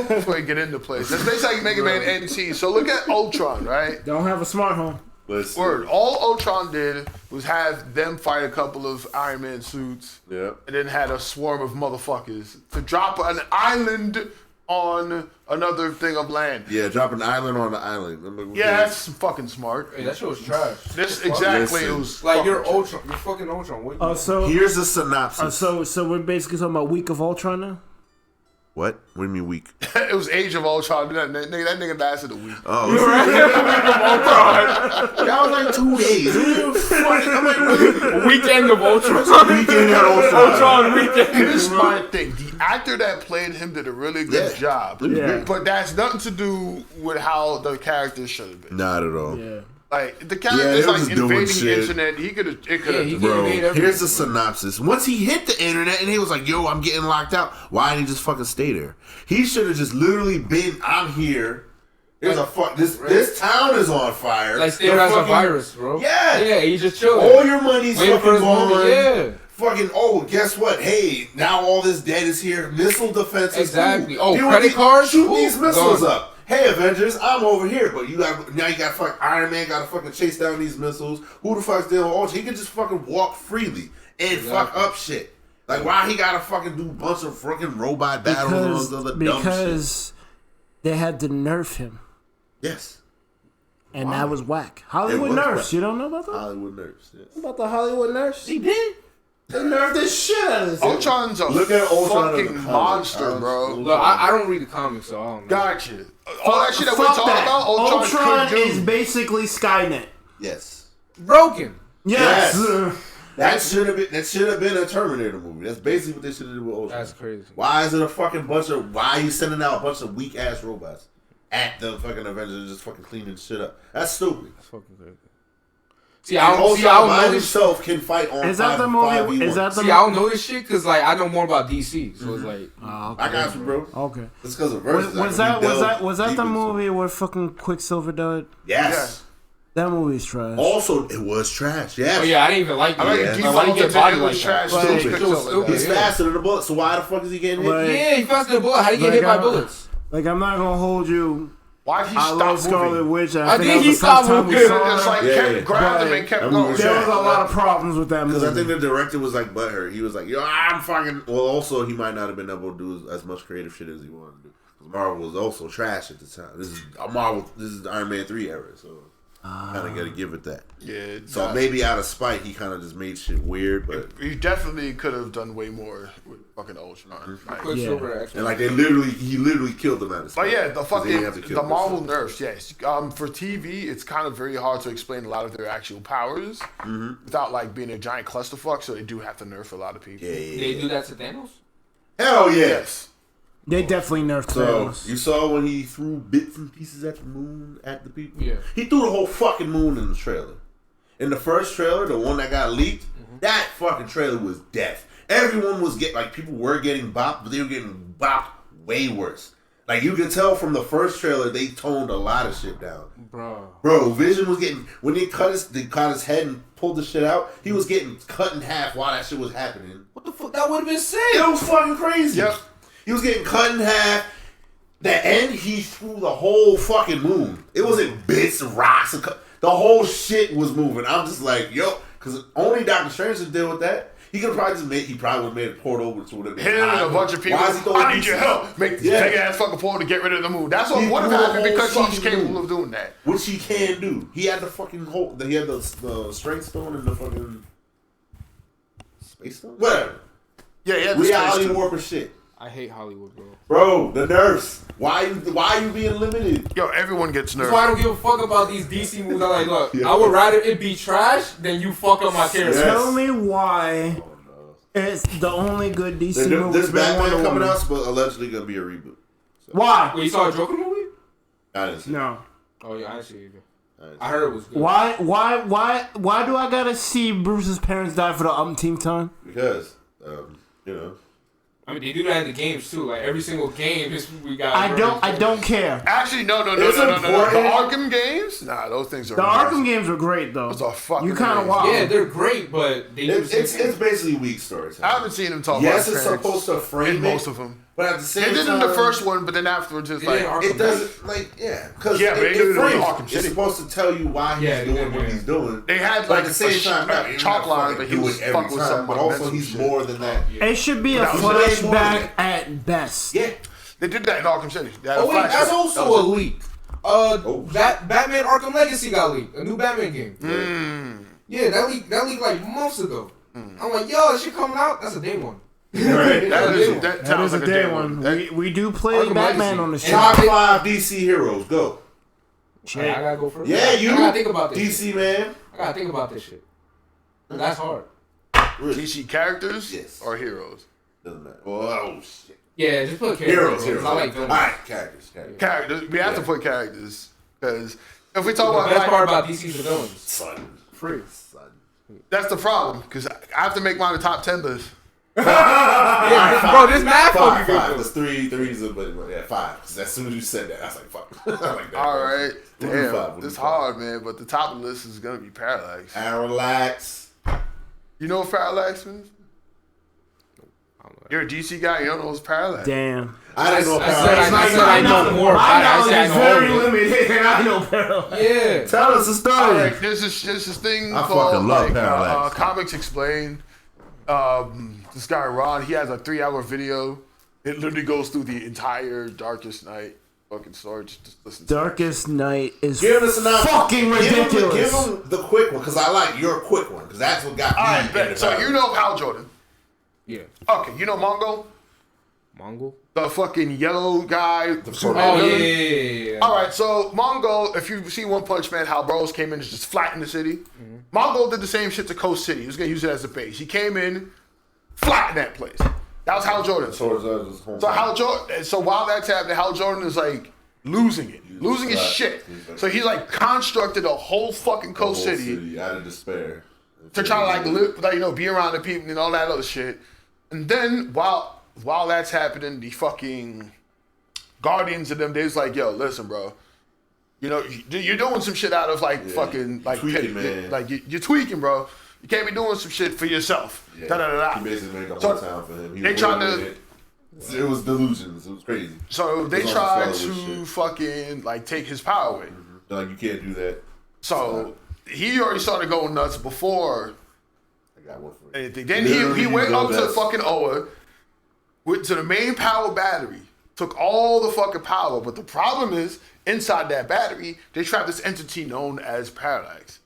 before you get into place. That's basically like Mega Man NT. So look at Ultron, right? Don't have a smart home. Word. All Ultron did was have them fight a couple of Iron Man suits, Yeah. and then had a swarm of motherfuckers to drop an island on another thing of land. Yeah, drop an island on the island. I'm like, Yeah, that's fucking smart. Hey, that shit was trash. This exactly Listen. it was Like fucking you're trash. Ultron. You're fucking Ultron. What? So Here's a synopsis. so we're basically talking about Week of Ultron now. What? What do you mean weak? It was Age of Ultron. That nigga lasted a week. Oh, that was like 2 days. I'm like, Weekend of Ultron. weekend at Ultron. Ultron weekend. This is my thing. The actor that played him did a really good Yeah. job. Yeah. But that's nothing to do with how the character should have been. Not at all. Yeah. Like the Yeah, character they is was like just doing invading the shit. internet. He could have. It could Yeah, have. he Bro, made everything. here's the synopsis. Once he hit the internet and he was like, yo, I'm getting locked out, why didn't he just fucking stay there? He should have just literally been, I'm here. There's a fuck. This town is on fire. Like there The has a fucking- virus, bro. Yeah. Yeah, he just chilling. All your money's Waiting for fucking his moment, gone. yeah. Fucking, oh, guess what? Hey, now all this debt is here. Missile defense is Exactly. cool. Oh, You credit want cards? Shoot Ooh, these missiles gone. up. Hey, Avengers, I'm over here. But you got fucking Iron Man got to fucking chase down these missiles. Who the fuck's dealing with all? He can just fucking walk freely and fuck up shit. Like, why he got to fucking do a bunch of fucking robot battles and all this other dumb shit? Because they had to nerf him, Yes. and that was whack. Hollywood was nerfs. whack. You don't know about that? Hollywood nerfs. Yes. About the Hollywood nerfs? He did. They nerfed the shit out of this. Ultron's a Look at Ultron in the fucking comics. monster, bro. Look, I don't read the comics, so I don't know. Gotcha. All that shit that we're Fuck talking that. about, Ultron could do. is basically Skynet. Yes. Broken. Yes. That should have been a Terminator movie. That's basically what they should have did with Ultron. That's crazy. Why is it a fucking bunch of? Why are you sending out a bunch of weak ass robots at the fucking Avengers and just fucking cleaning shit up? That's stupid. That's fucking crazy. See, I don't Ultron by know this. himself can fight on. Is that the movie? Is that the See, I don't know this shit because like I know more about DC, so it's like Oh, I got you, bro. okay. It's because of Was, verses. was that the movie where fucking Quicksilver died? Yes. That movie's trash. Also, it was trash. Yes. oh yeah, I didn't even like I like that. Deep Yeah. I like Vulture, get body it like was that. trash. But- Stupid. It was stupid. He's Yeah. faster than the bullet. So why the fuck is he getting hit? Like- Yeah, he faster than a bullet. How do you get hit by bullets? Like, I'm not gonna hold you. Why did he I stop love Scarlet moving? Witch. I think think that was he the stopped first time we moving. saw It's it. like Yeah. kept grabbed him and kept That going. movie was There was a trash. lot of problems with that Because movie. I think the director was like butthurt. He was like, yo, I'm fucking. Well, also, he might not have been able to do as much creative shit as he wanted to do. Because Marvel was also trash at the time. This is Iron Man 3 era, so kind of got to give it that. Yeah. So maybe out of spite, he kind of just made shit weird, but. he definitely could have done way more with fucking Ultron. Like, Quicksilver, And actually. like he literally killed him out of spite. but yeah, the 'Cause he didn't have fucking to kill the Marvel Quicksilver. nerfs, yes. For TV, it's kind of very hard to explain a lot of their actual powers without like being a giant clusterfuck. So they do have to nerf a lot of people. Yeah. They do that to Thanos? Hell yeah. Yes. They definitely nerfed So Thanos. you saw when he threw bits and pieces at the moon at the people. Yeah. He threw the whole fucking moon in the trailer. In the first trailer, the one that got leaked, that fucking trailer was death. Everyone was people were getting bopped, but they were getting bopped way worse. Like you could tell from the first trailer, they toned a lot of shit down. Bro, Vision was getting when they cut his head and pulled the shit out. He was getting cut in half while that shit was happening. What the fuck? That would have been sick. It was fucking crazy. Yep. He was getting cut in half. The end, he threw the whole fucking moon. It wasn't bits, rocks, and the whole shit was moving. I'm just like, yo, because only Doctor Strange could deal with that. He could probably just make. He probably would have made a port over to whatever. Him and a bunch of people. I need your help. Make this big ass fucking portal to get rid of the moon. That's what would have happened because he's capable of doing that. Which he can do. He had the fucking whole. He had the strength stone and the fucking space stone. Whatever. Yeah, yeah. Reality warp and shit. I hate Hollywood, bro. Bro, the nerfs. Why are you being limited? Yo, everyone gets nerfed. That's why I don't give a fuck about these DC movies. I'm like, look, I would rather it be trash than you fuck up my character. Yes. Tell me why it's the only good DC movie. This Batman coming out, but allegedly gonna be a reboot. So. Why? Wait, you saw a Joker movie? I didn't see No. Oh yeah, I didn't see it either. I heard it was good. Why do I gotta see Bruce's parents die for the umpteenth time? Because, you know. I mean, they do that in the games too. Like every single game, we got. I don't care. Actually, no. The Arkham games? Nah, those things are. The Arkham games were great though. Those are fucking. You kind of wild. Yeah, they're great, but they it's basically weak stories. I haven't seen them talk yes, about it's parents supposed to frame in most of them. But at the same time, they did in the first one, but then afterwards it's like it doesn't because but they did it in frames. Arkham City. It's supposed to tell you why he's doing what he's doing. They had but at the same time, chalk line, but he was fucking with something. But also, he's more than that. It should be a flashback at best. Yeah, they did that in Arkham City. Oh wait, that's also a leak. Batman Arkham Legacy got leaked. A new Batman game. Yeah, that leaked like months ago. I'm like, yo, that shit coming out? That's a day one. Right. that is like a day one. We do play Arkham Batman Legacy. on the show. Top 5 DC heroes, go. I gotta go first. Yeah, you. I gotta think about this. DC man. I gotta think about this shit. That's hard. DC characters or heroes? Doesn't matter. Oh shit. Yeah, just put characters. Heroes. I like them. Alright, characters. Characters. We have to put characters because if we talk The about best part about DC is the villains. Son. Free. Son. that's the problem because I have to make mine the top 10 list. Yeah, bro, this math Five. fucking There's threes, but yeah, 5. 'Cause as soon as you said that, I was like, fuck. I like that. All right, We'll do damn, five, we'll it's do hard, man. But the top of the list is gonna be Parallax. Parallax. You know what Parallax is? You're a DC guy. You don't know what's Parallax. Damn. I didn't know I said I know more about it. I said I know very all of it. limited, and I know Parallax. Yeah. Tell us a story. All right, there's this thing I called fucking love like, Parallax. Comics Explained. This guy Ron, he has a 3-hour video. It literally goes through the entire Darkest Night fucking story. Just listen to Darkest Night is Give us an fucking ridiculous. Give him the quick one, because I like your quick one, because that's what got me. All right, bet. So you know Hal Jordan. Yeah. Okay, you know Mongo? Mongo? The fucking yellow guy. Oh, yeah. All right, so Mongo, if you see One Punch Man, how Burroughs came in and just flattened the city. Mongo did the same shit to Coast City. He was going to use it as a base. He came in, flattened that place. That was Hal Jordan. So while that's happening, Hal Jordan is like losing his shit. So he like constructed a whole fucking Coast City out of despair to try to like live, like, you know, be around the people and all that other shit. And then while that's happening, the fucking Guardians of them, they was like, yo, listen, bro. You know, you're doing some shit out of like fucking like tweaking, man. Like you're tweaking, bro. You can't be doing some shit for yourself. Yeah. Da, da, da, da. He basically made the whole town for him. They tried to. It was delusions. It was crazy. So they tried to fucking like take his power away. They're like, you can't do that. So he already started going nuts before I got one for you. anything. Then he went up to fucking Oa, went to the main power battery, took all the fucking power. But the problem is, inside that battery, they trapped this entity known as Parallax.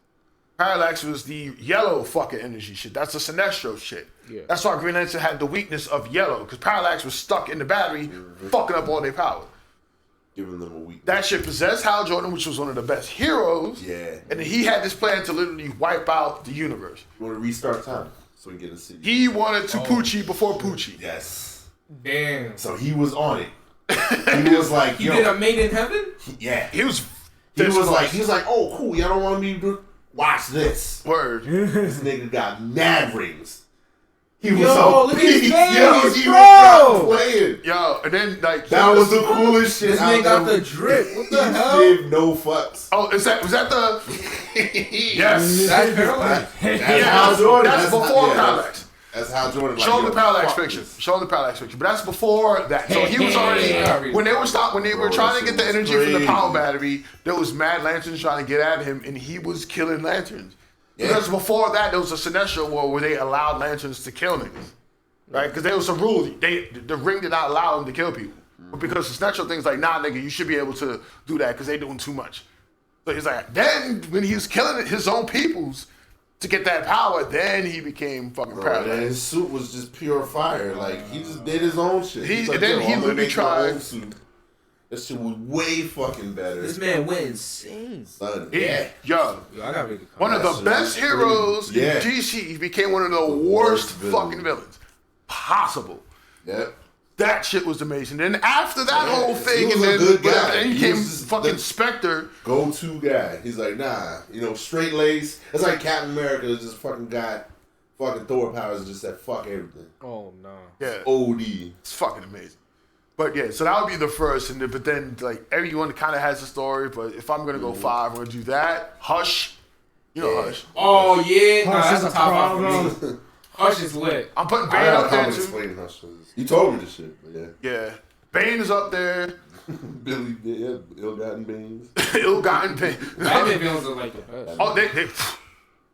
Parallax was the yellow fucking energy shit. That's the Sinestro shit. Yeah. That's why Green Lantern had the weakness of yellow, because Parallax was stuck in the battery, fucking up all their power. Giving them a weakness. That shit possessed Hal Jordan, which was one of the best heroes. Yeah. And then he had this plan to literally wipe out the universe. You want to restart time so we get a city. He wanted to Poochie before Poochie. Yes. Damn. So he was on it. He was like, He did a Made in Heaven? Yeah. He was like, oh, cool. Y'all don't want me to watch this. Word. This nigga got mad rings. He was look at his face, he bro. was not playing. Yo, and then like That was the coolest shit. This nigga got the drip. What the hell? Did no fucks. Oh, was that the Yes. That's Parallax. That's Hal Jordan. That's before Parallax. That's Hal Jordan. Show him the Parallax picture. Show him the Parallax picture. But that's before that. So he was already when they were trying to get the energy from the power battery, there was mad lanterns trying to get at him, and he was killing lanterns. Because before that, there was a Sinestro war where they allowed lanterns to kill niggas. Right? Because there was a rule. The ring did not allow them to kill people. But because Sinestro things like, nah, nigga, you should be able to do that because they doing too much. So he's like, then when he was killing his own peoples to get that power, then he became fucking proud. And his suit was just pure fire. Like, he just did his own shit. He literally tried. That shit was way fucking better. This man went insane. Son, Yeah, yo. I gotta read the One of the best heroes in DC. He became one of the worst fucking villains possible. Yep. That shit was amazing. Then after that whole thing, he and was a then good guy. then he He became was fucking the Spectre. Go-to guy. He's like, nah, straight lace. It's like Captain America just fucking got fucking Thor powers and just said fuck everything. Oh no. Yeah. OD. It's fucking amazing. But yeah, so that would be the first, but then like everyone kind of has a story. But if I'm gonna go 5, I'm gonna do that. Hush, Hush. Oh yeah, Hush that's is a a top 5 for problem. me. Hush is lit. I'm putting I Bane gotta up there come too. explain Hush. You told me this shit, but yeah. Yeah, Bane is up there. Billy, ill-gotten beans. Ill-gotten Bane. Batman villains are like the best. Oh, they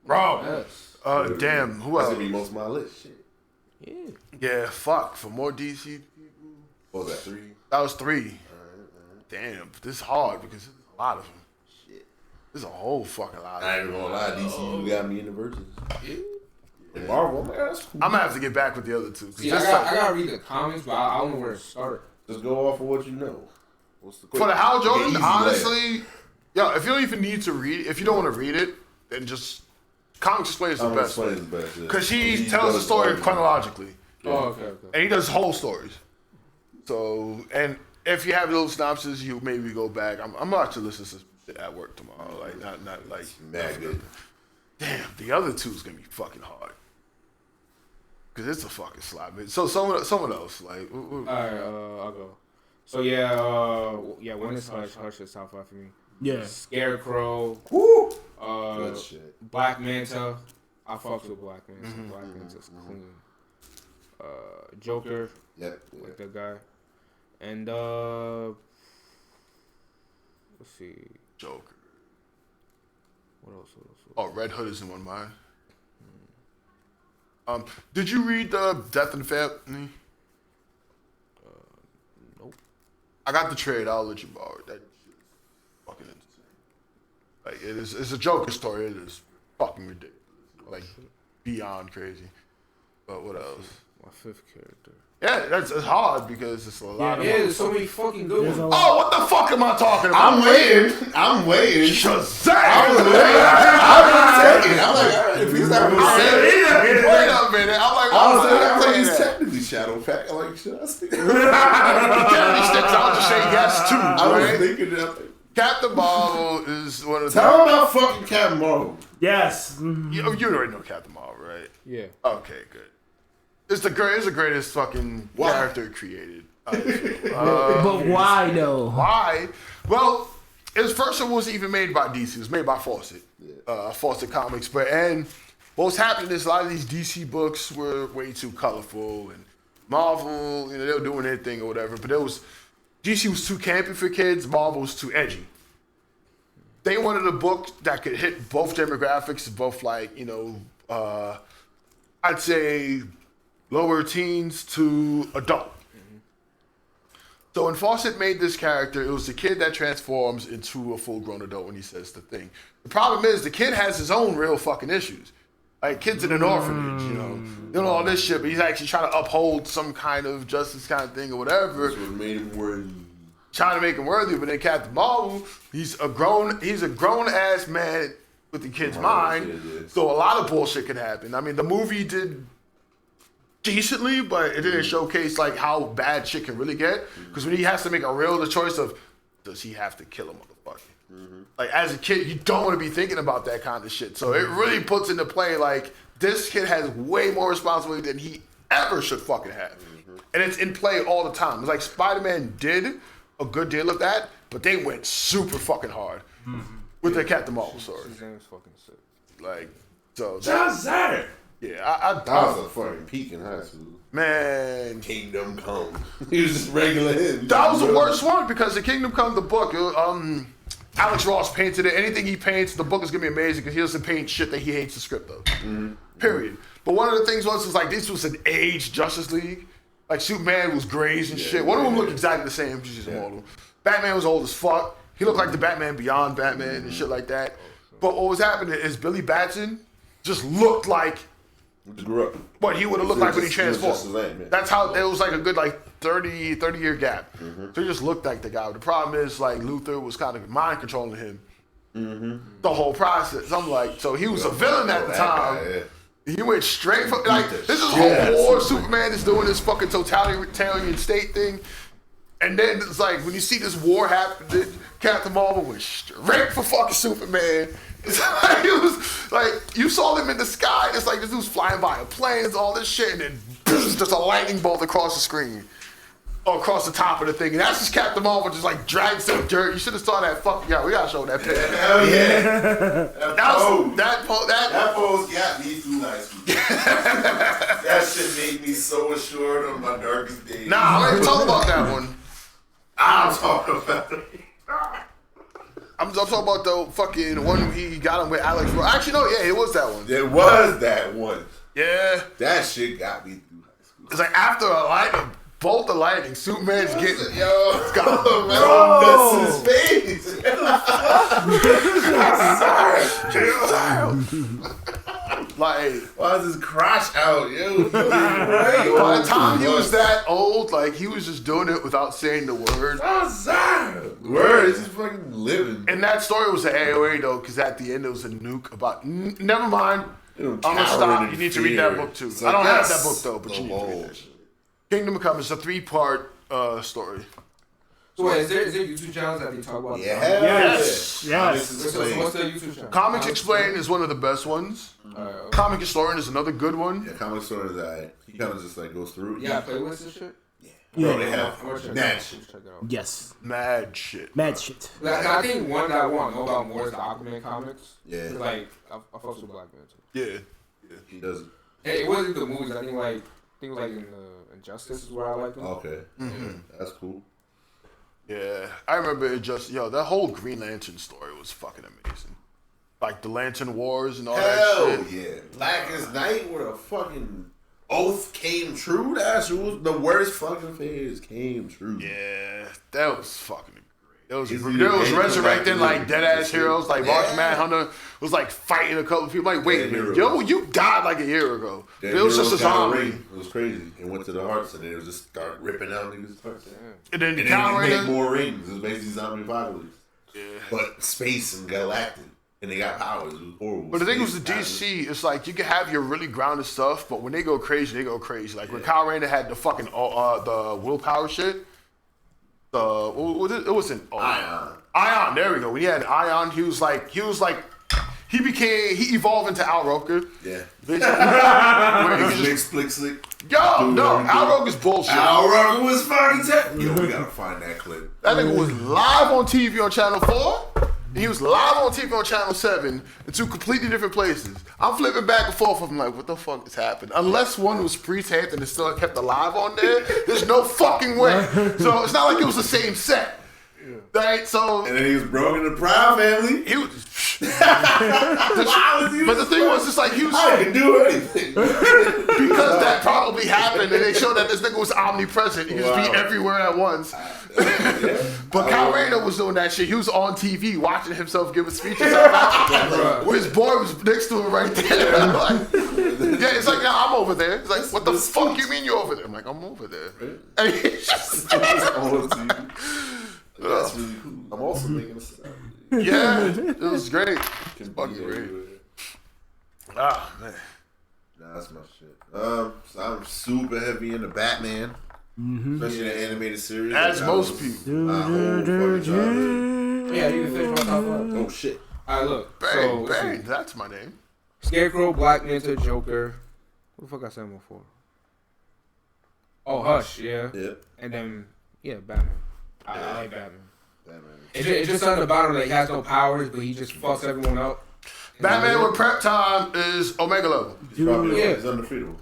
bro. Yes. Damn, who That's else? gonna be most of my list. Shit. Yeah. Yeah, fuck. For more DC people. What was that, 3? That was 3. Damn, this is hard because there's a lot of them. Shit. There's a whole fucking lot of I them. ain't even gonna lie, DC, you got me in the verses. Yeah. And Marvel, man, that's cool. I'm gonna have to get back with the other 2. 'Cause See, I gotta read the comics, but I don't know where to start. Just go off of what you know. What's the for the Hal Jordan, easy honestly, yo, if you don't even need to read, if you don't want to read it, then just Comics Explain is the best. Because he tells the story chronologically. Yeah. Oh, okay. And he does whole stories. So, and if you have little synopses, you maybe go back. I'm about to listen to this at work tomorrow. Like, not like. Mad good. Damn, the other 2 is going to be fucking hard. Because it's a fucking slot. So, someone else. Like, All right, I'll go. So, yeah, when is Hush is top 5 for me. Yeah. Scarecrow. Woo! Good shit. Black Manta. I fucks with Black Manta. Black Manta's clean. Joker. Yep. Like that guy. And, let's see. Joker. What else? Oh, Red Hood is in one of mine. Did you read Death and Family? Nope. I got the trade. I'll let you borrow it. That shit is fucking insane. Like it's a Joker story. It is fucking ridiculous. Like beyond crazy. But what else? My 5th character. Yeah, it's hard because it's a lot of. Yeah, there's so many fucking good ones. Oh, what the fuck am I talking about? I'm waiting. Shazam! I'm like, all right, if he's not gonna say it. Wait a minute. I'm like, I was I'm like, he's saying that. technically Shadow Pack. I'm like, should I say Kennedy sticks. I'll just say yes too. I was Right? thinking that. Captain Marvel is one of the. Tell him about fucking Captain Marvel. Yes. You already know Captain Marvel, right? Yeah. Okay, good. It's the greatest fucking character created. But why though? Why? Well, its first one wasn't even made by DC. It was made by Fawcett, Fawcett Comics. And what was happening is a lot of these DC books were way too colorful, and Marvel, they were doing their thing or whatever. But DC was too campy for kids. Marvel was too edgy. They wanted a book that could hit both demographics, both I'd say lower teens to adult. So when Fawcett made this character, it was the kid that transforms into a full-grown adult when he says the thing. The problem is the kid has his own real fucking issues. Like kids in an orphanage, doing all this shit, but he's actually trying to uphold some kind of justice kind of thing or whatever. That's what made him worthy. Trying to make him worthy, but then Captain Marvel, he's a grown ass man with the kid's mind. So a lot of bullshit can happen. I mean, the movie did decently, but it didn't showcase like how bad shit can really get. Because when he has to make the choice of, does he have to kill a motherfucker? Like as a kid, you don't want to be thinking about that kind of shit. So it really puts into play like this kid has way more responsibility than he ever should fucking have, and it's in play all the time. It's like Spider-Man did a good deal of that, but they went super fucking hard with the Captain Marvel story. His name is fucking sick. Like so. Shazam! Yeah, I That was a fucking peak in high school. Man, Kingdom Come. He was just regular him. that was the worst one because the Kingdom Come, the book, Alex Ross painted it. Anything he paints, the book is gonna be amazing because he doesn't paint shit that he hates the script of. Period. But one of the things was like this was an age Justice League. Like Superman was grays and shit. One of them looked exactly the same because he's immortal. Batman was old as fuck. He looked like the Batman Beyond Batman and shit like that. But what was happening is Billy Batson just looked like what he would have looked like when he transformed. That's how there was like a good like 30 year gap. So he just looked like the guy. The problem is like Luthor was kind of mind controlling him. The whole process. I'm like, so he was a villain at the time. He went straight for like this is a whole war. Superman is doing this fucking totalitarian state thing. And then it's like when you see this war happen, Captain Marvel went straight for fucking Superman. It's like, it was like you saw him in the sky. It's like this dude's flying by planes, all this shit, and then just a lightning bolt across the screen, or across the top of the thing. And that's just Captain Marvel just like dragging some dirt. You should have saw that fucking. Yeah, we gotta show that picture. Hell yeah! That pose got me through high school. That shit made me so assured on my darkest days. Nah, I'm not even talking about that one. I'm talking about it. I'm talking about the fucking one he got him with Alex. Actually, no, yeah, it was that one. It was that one. Yeah. That shit got me through high school. It's like after a lightning, bolt of lightning, Superman's getting it's got nuts in his face. Like, why is his crotch out, yo? By the time he was that old, like he was just doing it without saying the word. Word, it's just fucking living. And that story was an AOA though, because at the end it was a nuke about. Never mind. I'm gonna stop. You need to read that book too. I don't have that book though, but you need to read that shit. Kingdom Come is a 3-part story. So wait, is there YouTube channels that they talk about? Yes. What's the YouTube channel? Comics Explained is one of the best ones. Comic Historian is another good one. Yeah, Comic Historian is alright. He kind of just like goes through. Yeah, playlists and shit. Yeah, they have mad shit. Yes. Mad shit. Mad shit. Like, I think one that I want to know about more is the Aquaman comics. Yeah. Like, I fuck with Black Man too. Yeah. He does it. It wasn't the movies. I think it was like in Injustice is where I like them. Okay. Yeah, that's cool. Yeah. I remember it just, that whole Green Lantern story was fucking amazing. Like the Lantern Wars and all that shit. Yeah. Blackest Night where the fucking oath came true. That's the worst fucking phase came true. Yeah. That was fucking great. There was resurrecting like dead ass heroes. Like Mark Manhunter was like fighting a couple of people. Like, wait a minute. Yo, you died like a year ago. It was just a zombie. It was crazy. It went to the hearts and it was just start ripping out niggas' hearts. And then it made more rings. It was basically zombie apocalypse. Yeah. But space and galactic. And they got powers. It was horrible. But the thing was, the DC, it's like you can have your really grounded stuff, but when they go crazy, they go crazy. Like when Kyle Rayner had the fucking the willpower shit. It wasn't Ion. Ion, there we go. When he had Ion, he evolved into Al Roker. Yeah. Al Roker's bullshit. Al Roker was fucking Yo, we gotta find that clip. That nigga was live on TV on Channel 4. And he was live on TV on Channel 7 in 2 completely different places. I'm flipping back and forth. I'm like, what the fuck is happening? Unless one was pre-taped and it's still kept alive on there, there's no fucking way. So it's not like it was the same set. Right? So and then he was broken in the Proud family. He was but the thing was, it's like he was. I can do anything because that probably happened, and they showed that this nigga was omnipresent. He could just be everywhere at once. But Kyle Rayner was doing that shit. He was on TV watching himself give a speech in South Africa, where his boy was next to him right there. I'm like, it's like, yeah, I'm over there. It's like, what the fuck you mean you over there? I'm like, I'm over there. And he's just. That's really cool. I'm also making a sound. Yeah, it was great. It's fucking great. Ah, man. Nah, that's my shit. So I'm super heavy into Batman. Especially the animated series. As most people. My whole fucking childhood. Yeah, you can finish my top 5. Oh, shit. Alright, look. Bang, that's my name. Scarecrow, Black Manta, Joker. What the fuck I said him before? Oh, Hush, yeah. Yep. And then, Batman. I like Batman. It's just something about him that he has no powers, but he just fucks everyone up. Batman with prep time is Omega level. He's undefeatable.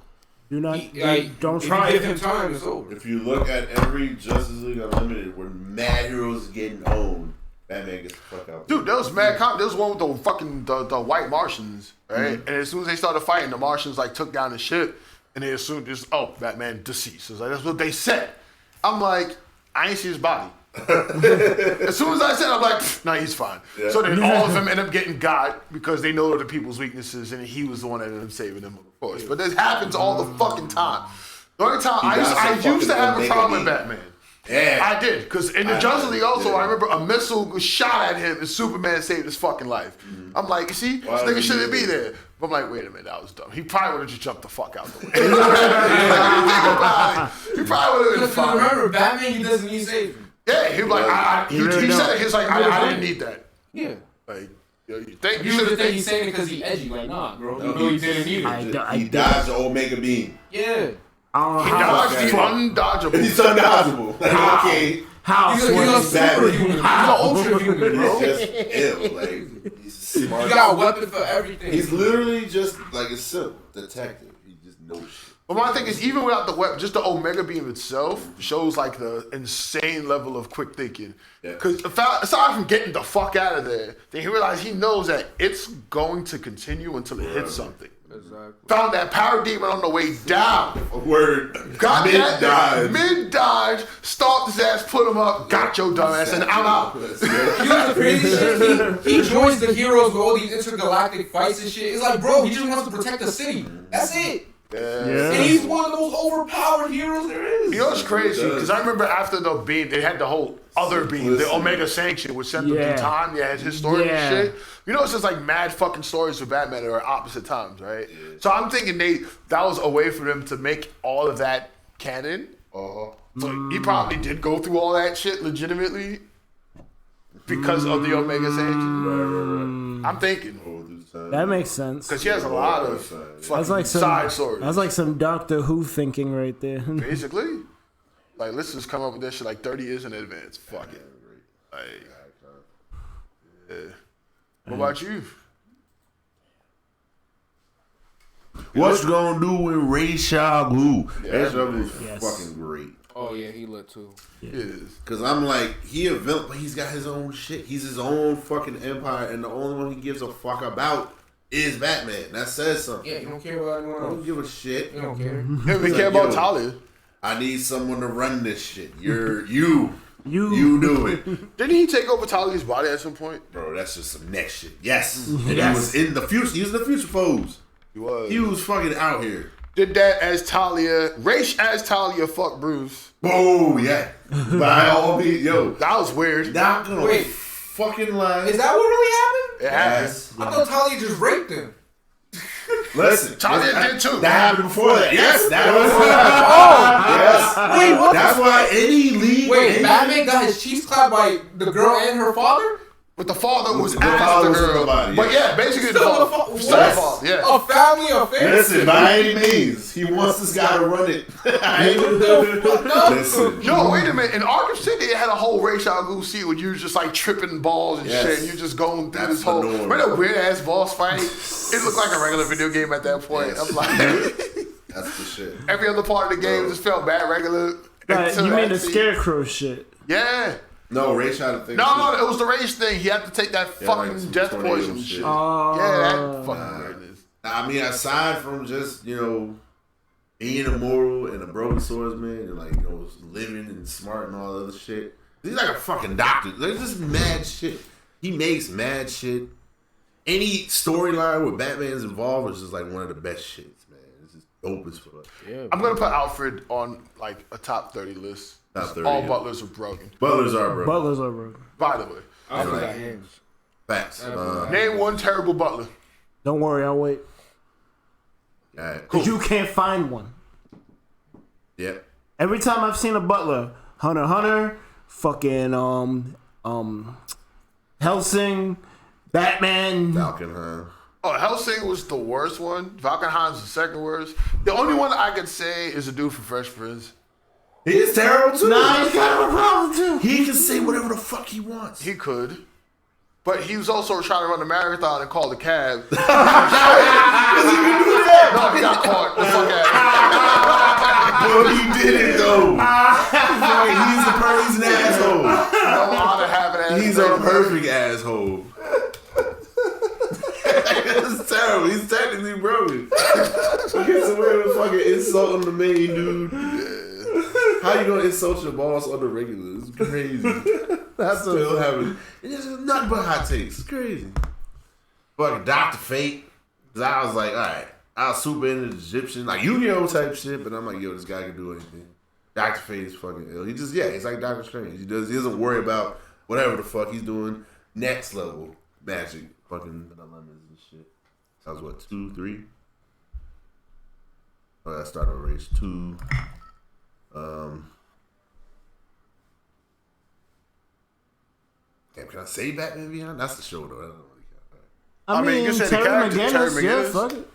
Don't try it. If you give him time, it's over. If you look at every Justice League Unlimited where mad heroes getting owned, Batman gets the fuck out. Dude, there was mad there was one with the fucking the white Martians, right? And as soon as they started fighting, the Martians like took down the ship, and they assumed Batman deceased. It's like that's what they said. I'm like, I ain't see his body. As soon as I said, I'm like, nah, he's fine. Yeah. So then all of them end up getting got because they know the people's weaknesses, and he was the one that ended up saving them, of course. But this happens all the fucking time. The only time I used to have a problem with Batman. Yeah, I did, because in the Justice League also, I remember a missile was shot at him and Superman saved his fucking life. I'm like, you see, this nigga shouldn't be there. But I'm like, wait a minute, that was dumb. He probably would have just jumped the fuck out the way. He probably would have been fine. Remember, Batman, he doesn't need saving. Yeah, he was like, he said it. He's like, I didn't need that. Yeah. Like, you should think he's saying it because he's edgy. Like, nah, bro. No, he didn't need it. He dodged the Omega beam. Yeah. He dodged the undodgeable. He's undodgeable. Okay. How? He's a superhuman. He's an ultra human, bro. He's just ill. Like, he's smart. He got a weapon for everything. He's literally just like a simple detective. He just knows shit. But my thing is, even without the weapon, just the Omega beam itself shows like the insane level of quick thinking. Because aside from getting the fuck out of there, then he realized he knows that it's going to continue until it hits something. Exactly. Found that parademon on the way down. Word. Got that mid-dodge, stopped his ass, put him up, got your dumb ass, and I'm out. You know the crazy shit? He joins the heroes with all these intergalactic fights and shit. It's like, bro, he just wants to protect the city. That's it. Yeah. And he's one of those overpowered heroes there is. You know what's crazy? Because I remember after the beam, they had the whole other beam, the Omega Sanction, which sent them through time. Yeah, his story and shit. You know, it's just like mad fucking stories with Batman that are opposite times, right? Yeah. So I'm thinking that was a way for them to make all of that canon. So he probably did go through all that shit legitimately because of the Omega Sanction. I'm thinking. That makes sense. Because he has a lot of fucking side stories. That's like some Doctor Who thinking right there. Basically. Like, let's just come up with this shit like 30 years in advance. Fuck it. Like, yeah. What about you? What you gonna do with Ra's al Ghul? Ra's al Ghul is fucking great. Oh yeah, he lit too. Yeah. Cause I'm like, he a villain, but he's got his own shit. He's his own fucking empire, and the only one he gives a fuck about is Batman. That says something. Yeah, he don't care about anyone else. Don't give a shit. He don't care. He care about Talia. I need someone to run this shit. You do it. Didn't he take over Talia's body at some point? Bro, that's just some next shit. Yes. And he was in the future. He was in the future foes. He was. He was fucking out here. Did that as Talia. Ra's as Talia fuck Bruce. Oh, yeah. By all means, yo. That was weird. Not gonna fucking lie. Is that what really happened? It happened. I thought Talia just raped him. Listen, Talia did too. That happened before that. Yes, that was before that. Oh, yes. Wait, what? That's why any lead. Wait, Batman got his cheeks clapped by the girl and her father? But the father was after the girl. But yeah, basically the father. Yeah. A family affair. Listen, by any means, he wants this guy to run it. Listen. Yo, wait a minute. In Arkham City, they had a whole Ra's al Ghul scene where you were just like tripping balls and shit, and you're just going through this whole. Remember that weird ass boss fight? It looked like a regular video game at that point. I'm like, that's the shit. Every other part of the game just felt bad regular. You mean the Scarecrow shit? Yeah. No, Ray shot a thing. No, it was the race thing. He had to take that fucking like death poison shit. That fucking weirdness. I mean, aside from just, being immoral and a broken swordsman and, like, living and smart and all that other shit, he's like a fucking doctor. Like, just mad shit. He makes mad shit. Any storyline where Batman's involved is just, like, one of the best shits, man. It's just dope as fuck. Yeah, I'm going to put Alfred on, like, a top 30 list. All butlers are broken. Butlers are broken. By the way. I forgot hands. Facts. Name one terrible butler. Don't worry, I'll wait. Alright. Because you can't find one. Yep. Every time I've seen a butler, Hunter, fucking Helsing, Batman. Falcon, Oh, Helsing was the worst one. Valkenheim's the second worst. The only one I could say is a dude from Fresh Prince. He's terrible too. Nah, he's kind of a problem too. He can say whatever the fuck he wants. He could. But he was also trying to run a marathon and call the cab. Does he even do that? No, he got caught. The fuck out. But he did it though. He's a asshole. No honor having ass He's a perfect asshole. It's terrible. He's technically broken. He gets away with fucking insulting the main dude. How you gonna insult your boss on the regular? It's crazy. That's still having. It's just nothing but hot takes. It's crazy. Fucking Dr. Fate. Cause I was like, all right, I was super into the Egyptian, like Yu-Gi-Oh type shit, but I'm like, yo, this guy can do anything. Dr. Fate is fucking ill. He just, he's like Doctor Strange. He doesn't worry about whatever the fuck he's doing. Next level magic, fucking lemons and shit. That was what, 2, 3? Oh, that started on race 2. Damn, can I say Batman Beyond? That's the show though. I don't really care. I mean, you said Terry the character, McGinnis, Terry yeah, McGinnis. fuck it.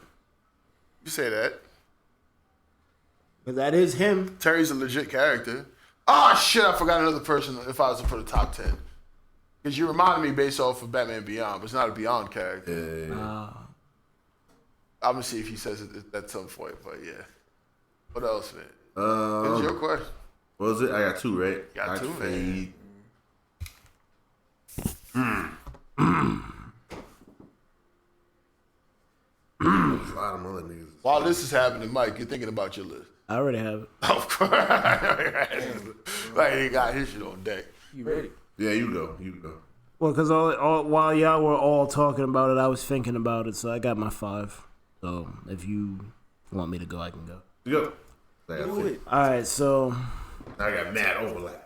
You say that. But that is him. Terry's a legit character. Oh shit! I forgot another person. If I was to put a top 10, because you reminded me based off of Batman Beyond, but it's not a Beyond character. I'm gonna see if he says it at some point. But yeah, what else, man? What's your question? What was it? I got 2, right? Got 2, man. There's a lot of other niggas. While this is happening, Mike, you're thinking about your list. I already have it. Of course. Like he got his shit on deck. You ready? Yeah, you go. Well, because while y'all were all talking about it, I was thinking about it, so I got my 5. So if you want me to go, I can go. You go. Do it. All right, so I got mad overlap.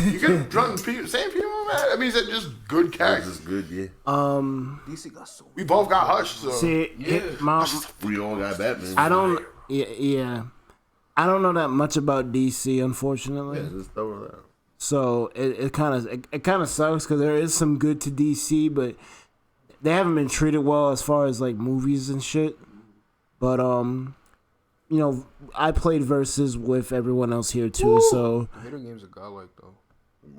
You get drunk people, same people, man. That means they're just good This characters. is good, yeah. DC got so. We both got Hush, so see, We all got Batman. I don't. Yeah, I don't know that much about DC, unfortunately. Yeah, just throw it out. So it kind of sucks because there is some good to DC, but they haven't been treated well as far as like movies and shit. But you know, I played versus with everyone else here too. So Video games are godlike though.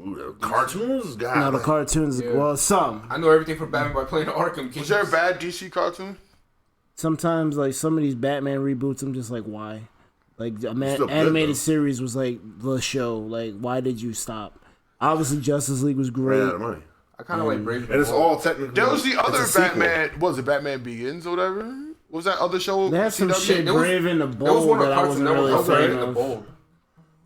Ooh, the cartoons, God. no, the cartoons. Yeah. Well, some. I know everything from Batman by playing the Arkham games. was there a bad DC cartoon? Sometimes like some of these Batman reboots, I'm just like, why? Like the Still good, animated though. series was like the show. Like, why did you stop? Obviously, Justice League was Ran great. out of money. I kind of like Brave. And it's all technically. There was the other it's a sequel. Batman. Was it Batman Begins or whatever? What was that other show? They had some CW? shit There was- Brave and the There was Bold one of that I cartoons wasn't that really was a fan Brave and the of. Bold.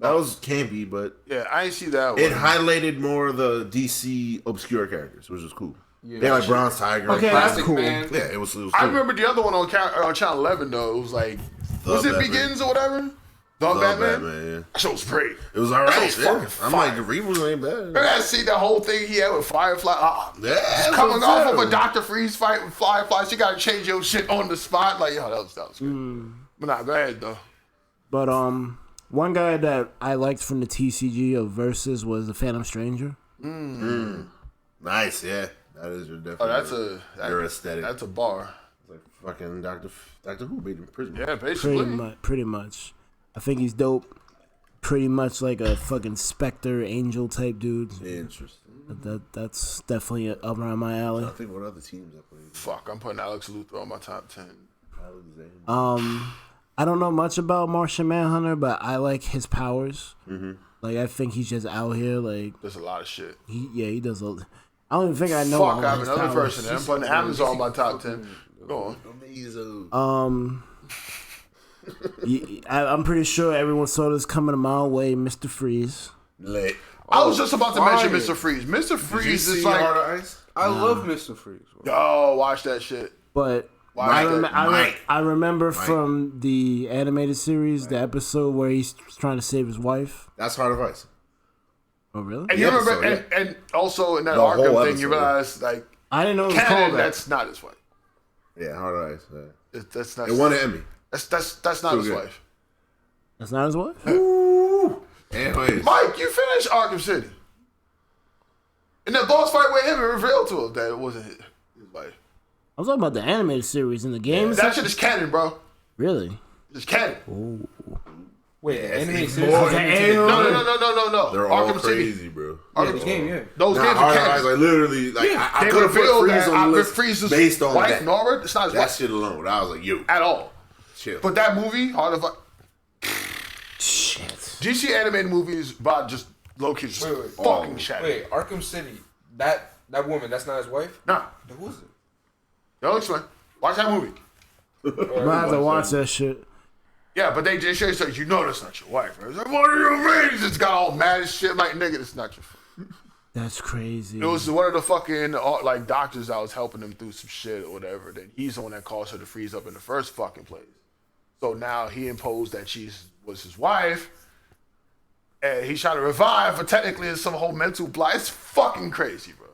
That was campy, but Yeah, I ain't see that one. it highlighted more of the DC obscure characters, which was cool. Yeah. They had like Bronze Tiger. Okay, that's Plastic cool. Man. Yeah, it was cool. I remember the other one on Channel 11 though. It was like, was it Batman. Begins or whatever? The Love Batman. yeah. That show was great. It was alright. That was Yeah. fucking I'm fire. like, the reboot ain't bad. Remember I see the whole thing he had with Firefly. Yeah, Just coming off of a Dr. Freeze fight with Firefly, you gotta change your shit on the spot. Like, yo, that was good. But not bad though. But one guy that I liked from the TCG of Versus was the Phantom Stranger. Nice, yeah. That is your definition. Oh, your aesthetic. That's a bar. It's like fucking Doctor Who made in prison. Yeah, basically. Pretty much. I think he's dope. Pretty much like a fucking Spectre Angel type dude. Interesting. That's definitely up around my alley. I think what other teams I played. Fuck, I'm putting Alex Luthor on my top 10. I don't know much about Martian Manhunter, but I like his powers. Like I think he's just out here. Like There's a lot of shit. he does. I don't even think I know. all Fuck, I have his another powers. person. I'm putting Amazon on my top 10. Go on. I'm pretty sure everyone saw this coming a mile away. Mr. Freeze. Lit. I was just about to mention fire. Mr. Freeze. Mr. Did you Freeze see is like, Heart of Ice? I love Mr. Freeze. Bro. yo, watch that shit. But Why I remember from the animated series the episode where he's trying to save his wife. That's Heart of Ice. Oh really? And you The remember, episode, and also in that The whole Arkham thing, episode, you yeah. realize like I didn't know it was canon, called that. that's not his wife. Yeah, Heart of Ice. Yeah. That's not. It won an Emmy. That's not Too his good. wife. That's not his wife. Anyways. Mike, you finished Arkham City. In that boss fight with him, it revealed to him that it wasn't his wife. I was talking about the animated series in the game. That shit is canon, bro. Really? It's canon. Wait, it's anime series. more- No. They're all Arkham crazy, City. bro. Yeah, the game, yeah. Those Nah, games are Heart of Ice, canon. like literally, like I They could have put revealed Freeze that on the list Freeze's based on wife, that. Nora, it's not his That wife shit alone. I was like, yo, at all. chill. But that movie, Heart of Shit. DC animated movies about just low-key just fucking shadow. Wait, Arkham City. that woman, that's not his wife? Nah. Then who is it? They'll explain. Watch that movie. I'm gonna have to watch that shit. Yeah, but they just say, you know that's not your wife. Right? It's like, what do you mean? He just got all mad as shit. Like, nigga, it's not your That's crazy. It was one of the fucking like doctors that was helping him through some shit or whatever. Then he's the one that caused her to freeze up in the first fucking place. So now he imposed that she was his wife, and he's trying to revive. But technically, it's some whole mental block. It's fucking crazy, bro.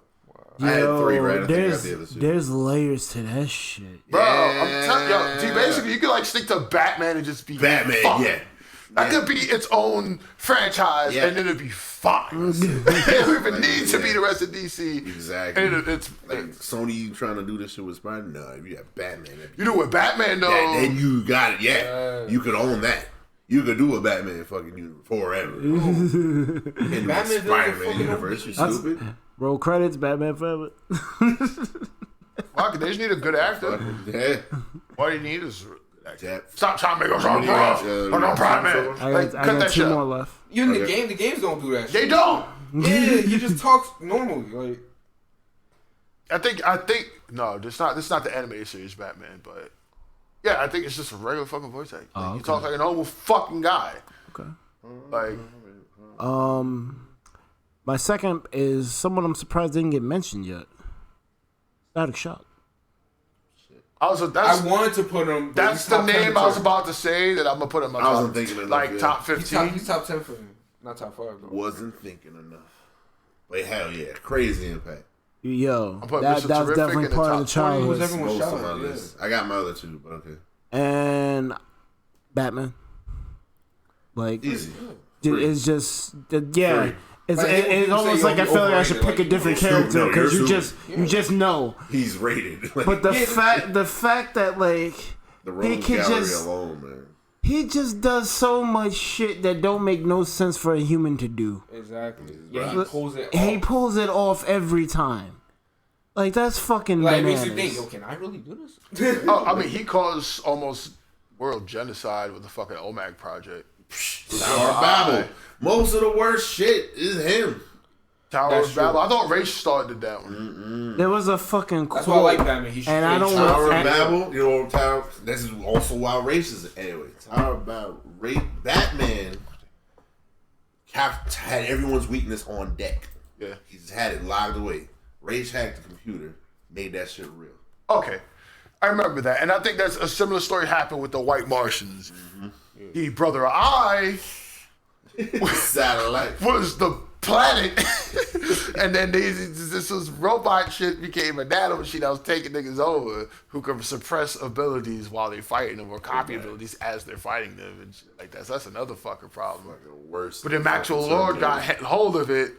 I had 3, right? I think I got the other 2. There's layers to that shit. Bro, I'm telling you, basically, you could like stick to Batman and just be Batman, fun. yeah. That could be its own franchise, and then it'd be fine. It don't even need to be the rest of DC. Exactly. And it's like Sony trying to do this shit with Spider-Man. No, if you got Batman. You do with Batman, though. Then you got it, yeah. You could own that. You could do a Batman fucking universe forever. In the Batman Spider-Man universe, you stupid. Roll credits, Batman Forever. Fuck, they just need a good actor. Yeah. All you need is Yeah. stop trying to make us all rough. I'm Batman. I got 2 more left. Even the games don't do that shit. They don't. Yeah, he just talks normally. Like, I think no, this not the animated series Batman, but yeah, I think it's just a regular fucking voice actor. Like, he talks like a normal fucking guy. Okay. Like, my second is someone I'm surprised didn't get mentioned yet. Static Shock. I wanted to put him. That's the name I was about to say that I'm gonna put him on. I wasn't thinking enough. Like top 15. He's top 10 for me, not top 5 though. Wasn't thinking enough. But hell yeah, crazy impact. Yo, putting that's Mr. Terrific definitely in the part of top the 20. childhood. Everyone's Most of my shouting, list. I got my other 2, but okay. And Batman. Like, Easy. it's just yeah. Free. It's almost like I feel like I should pick a different character because you just know He's rated. But the fact that like the he Rogues can Gallery just alone, man. he just does so much shit that don't make no sense for a human to do. Exactly. Yeah, he pulls it off. He pulls it off every time. Like that's fucking like bananas. makes you think, yo, can I really do this? Oh, I mean, he caused almost world genocide with the fucking OMAG project. Tower of Babel. Most of the worst shit is him. Tower of Babel. I thought Race started that one. There was a fucking quote. That's why I like Batman. He's and I don't Tower and- of Babel. You know, Tower. This is also why race is anyway. Tower of Babel. Batman had everyone's weakness on deck. Yeah. He's had it logged away. Rage hacked the computer, made that shit real. Okay. I remember that. And I think that's a similar story happened with the White Martians. The brother I Satellite was the planet. And then this was robot shit became a nano machine that was taking niggas over who could suppress abilities while they're fighting them or copy abilities as they're fighting them and shit like that. So that's another fucking problem. worst. But then Maxwell Lord got hold of it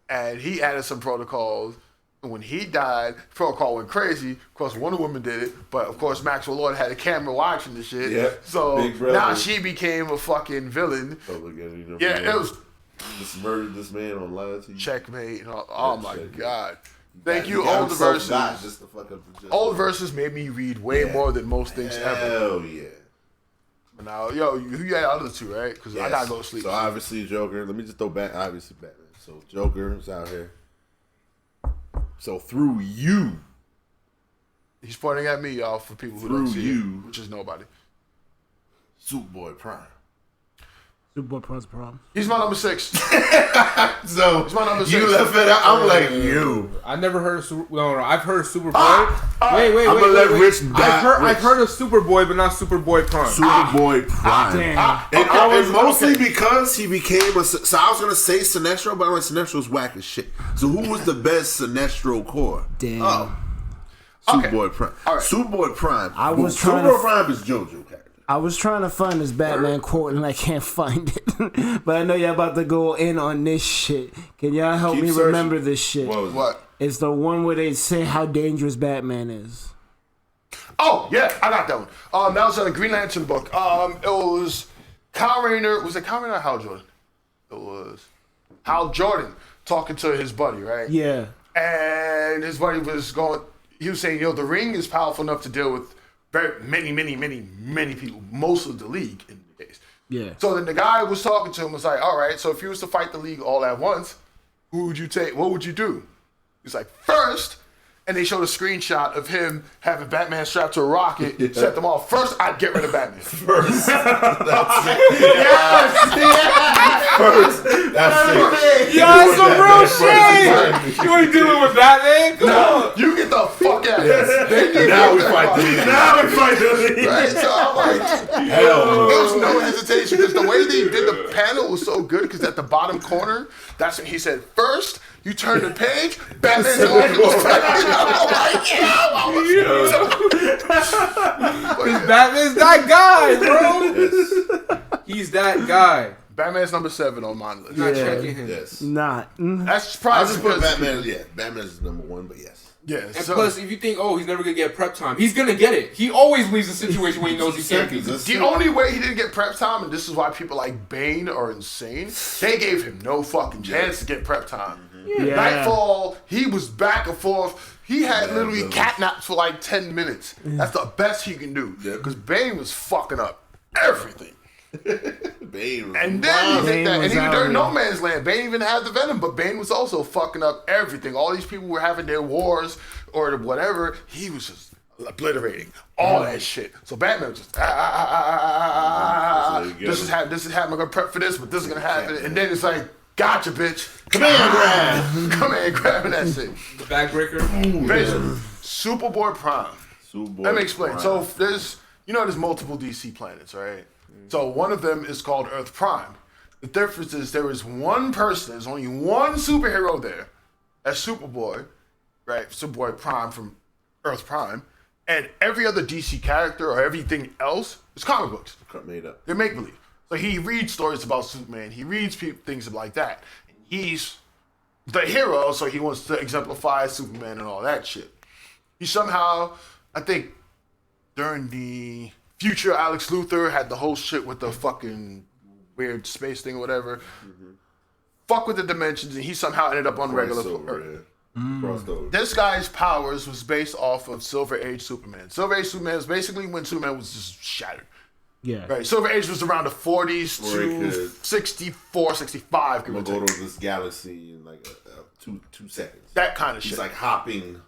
and he added some protocols. And when he died, protocol went crazy. Of course, Wonder Woman did it, but of course, Maxwell Lord had a camera watching the shit. Yeah. So now she became a fucking villain. Yeah, it was. Just murdered this man on live TV. Checkmate. And all, oh my god! Thank He you, got Old himself Versus. got just to fuck up the Old Versus made me read way more than most things ever. Hell yeah. But now, yo, you had the other 2, right? Because I gotta go to sleep. So obviously Joker. Let me just throw back. Obviously Batman. So Joker is out here. So through you, He's pointing at me, y'all, for people who Through don't see you. it, which is nobody. Superboy Prime. Superboy Prime's problem. He's my number 6. So He's my number 6. you left it out. I'm like you. I never heard of I've heard of Superboy. Wait. I'm gonna let Rich die. I've heard of Superboy, but not Superboy Prime. Superboy Prime. Damn. And mostly because he became a. So I was gonna say Sinestro, but I'm like Sinestro's whack as shit. So who was the best Sinestro core? Damn. Oh, Superboy Prime. All right. Superboy Prime. I was Superboy trying to- Prime is JoJo character. I was trying to find this Batman quote and I can't find it. But I know y'all about to go in on this shit. Can y'all help Keep me searching. remember this shit? What was it? What? It's the one where they say how dangerous Batman is. Oh, yeah, I got that one. That was in a Green Lantern book. It was Kyle Rayner. Was it Kyle Rayner or Hal Jordan? It was Hal Jordan talking to his buddy, right? Yeah. And his buddy was going, he was saying, the ring is powerful enough to deal with very many people, most of the league in the case. Yeah. So then the guy was talking to him, was like, all right, so if you was to fight the league all at once, who would you take? What would you do? He's like, first, and they showed a screenshot of him having Batman strapped to a rocket, set them off. First, I'd get rid of Batman. First. That's it. Yo, that's some real shit. You ain't dealing with Batman? Come on. You get the fuck out of here. Now we fight the Right? So I'm like, hell. there was no hesitation because the way they did the panel was so good because at the bottom corner, that's when he said, first, you turn the page, Batman's on Because Batman's that guy, bro. He's that guy. Batman's number 7 on my list. Not checking him. Yes. Not. That's I probably just put because- Batman. Yeah, Batman's number 1, but yes. Yeah, And so plus, if you think, oh, he's never gonna get prep time, he's gonna get it. He always leaves a situation when he knows he can't be. the only way he didn't get prep time, and this is why people like Bane are insane, they gave him no fucking chance to get prep time. Yeah. Nightfall, he was back and forth. He had literally catnaps for like 10 minutes. That's the best he can do. Because Bane was fucking up everything. Bane. And then you think that, and was even out during here. No Man's Land, Bane even had the Venom, but Bane was also fucking up everything. All these people were having their wars or whatever. He was just obliterating all that shit. So Batman was just this is happening. I'm gonna prep for this, but this is gonna happen. And then it's like, gotcha, bitch. Come here, grabbing that shit. The backbreaker. Basically, Superboy Prime. Let me explain. So there's multiple DC planets, right? So one of them is called Earth Prime. The difference is there is one person, there's only one superhero there. That's Superboy, right? Superboy Prime from Earth Prime. And every other DC character or everything else is comic books. Made up. They're make-believe. So he reads stories about Superman. He reads things like that. And he's the hero, so he wants to exemplify Superman and all that shit. He somehow, I think, during the future Alex Luthor had the whole shit with the fucking weird space thing or whatever. Fuck with the dimensions, and he somehow ended up on regular Earth. This guy's powers was based off of Silver Age Superman. Silver Age Superman is basically when Superman was just shattered. Yeah. Right. Silver Age was around the 40s to 64, 65. I'm gonna go to this galaxy in like 2 seconds. That kind of shit. He's like hopping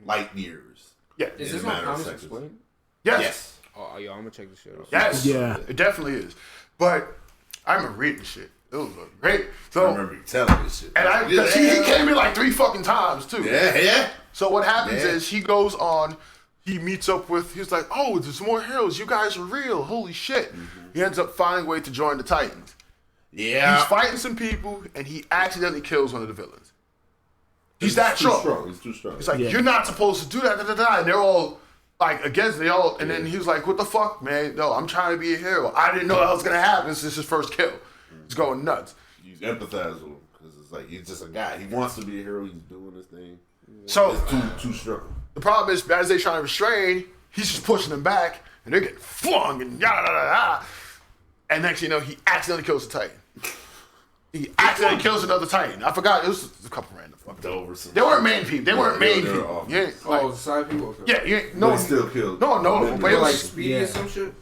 light years. Yeah. Is In this a on matter of Comics seconds. Explained? Yes. Oh, yo, I'm gonna check this shit out. Yes. Yeah. It definitely is. But I remember reading shit. It was great. So, I remember you telling this shit. and he came in like 3 fucking times too. Yeah. So what happens is he goes on, he meets up with, he's like, oh, there's more heroes. You guys are real. Holy shit. He ends up finding a way to join the Titans. Yeah. He's fighting some people and he accidentally kills one of the villains. He's that strong. He's too strong. He's like, you're not supposed to do that. And they're all like against and then he was like, what the fuck, man? No, I'm trying to be a hero. I didn't know that was going to happen. This is his first kill. He's going nuts. You empathize with him because it's like he's just a guy. He wants to be a hero. He's doing his thing. So It's too strong. the problem is, as they trying to restrain, he's just pushing them back, and they're getting flung and yada yada yada. And next, thing you know, he accidentally kills the Titan. He accidentally kills another Titan. I forgot. It was a couple random fuckers. They weren't main people. They weren't main they were people. off. Yeah, like, Side people. Okay. yeah. No, But he still killed. no. But it Like was Speedy or some shit.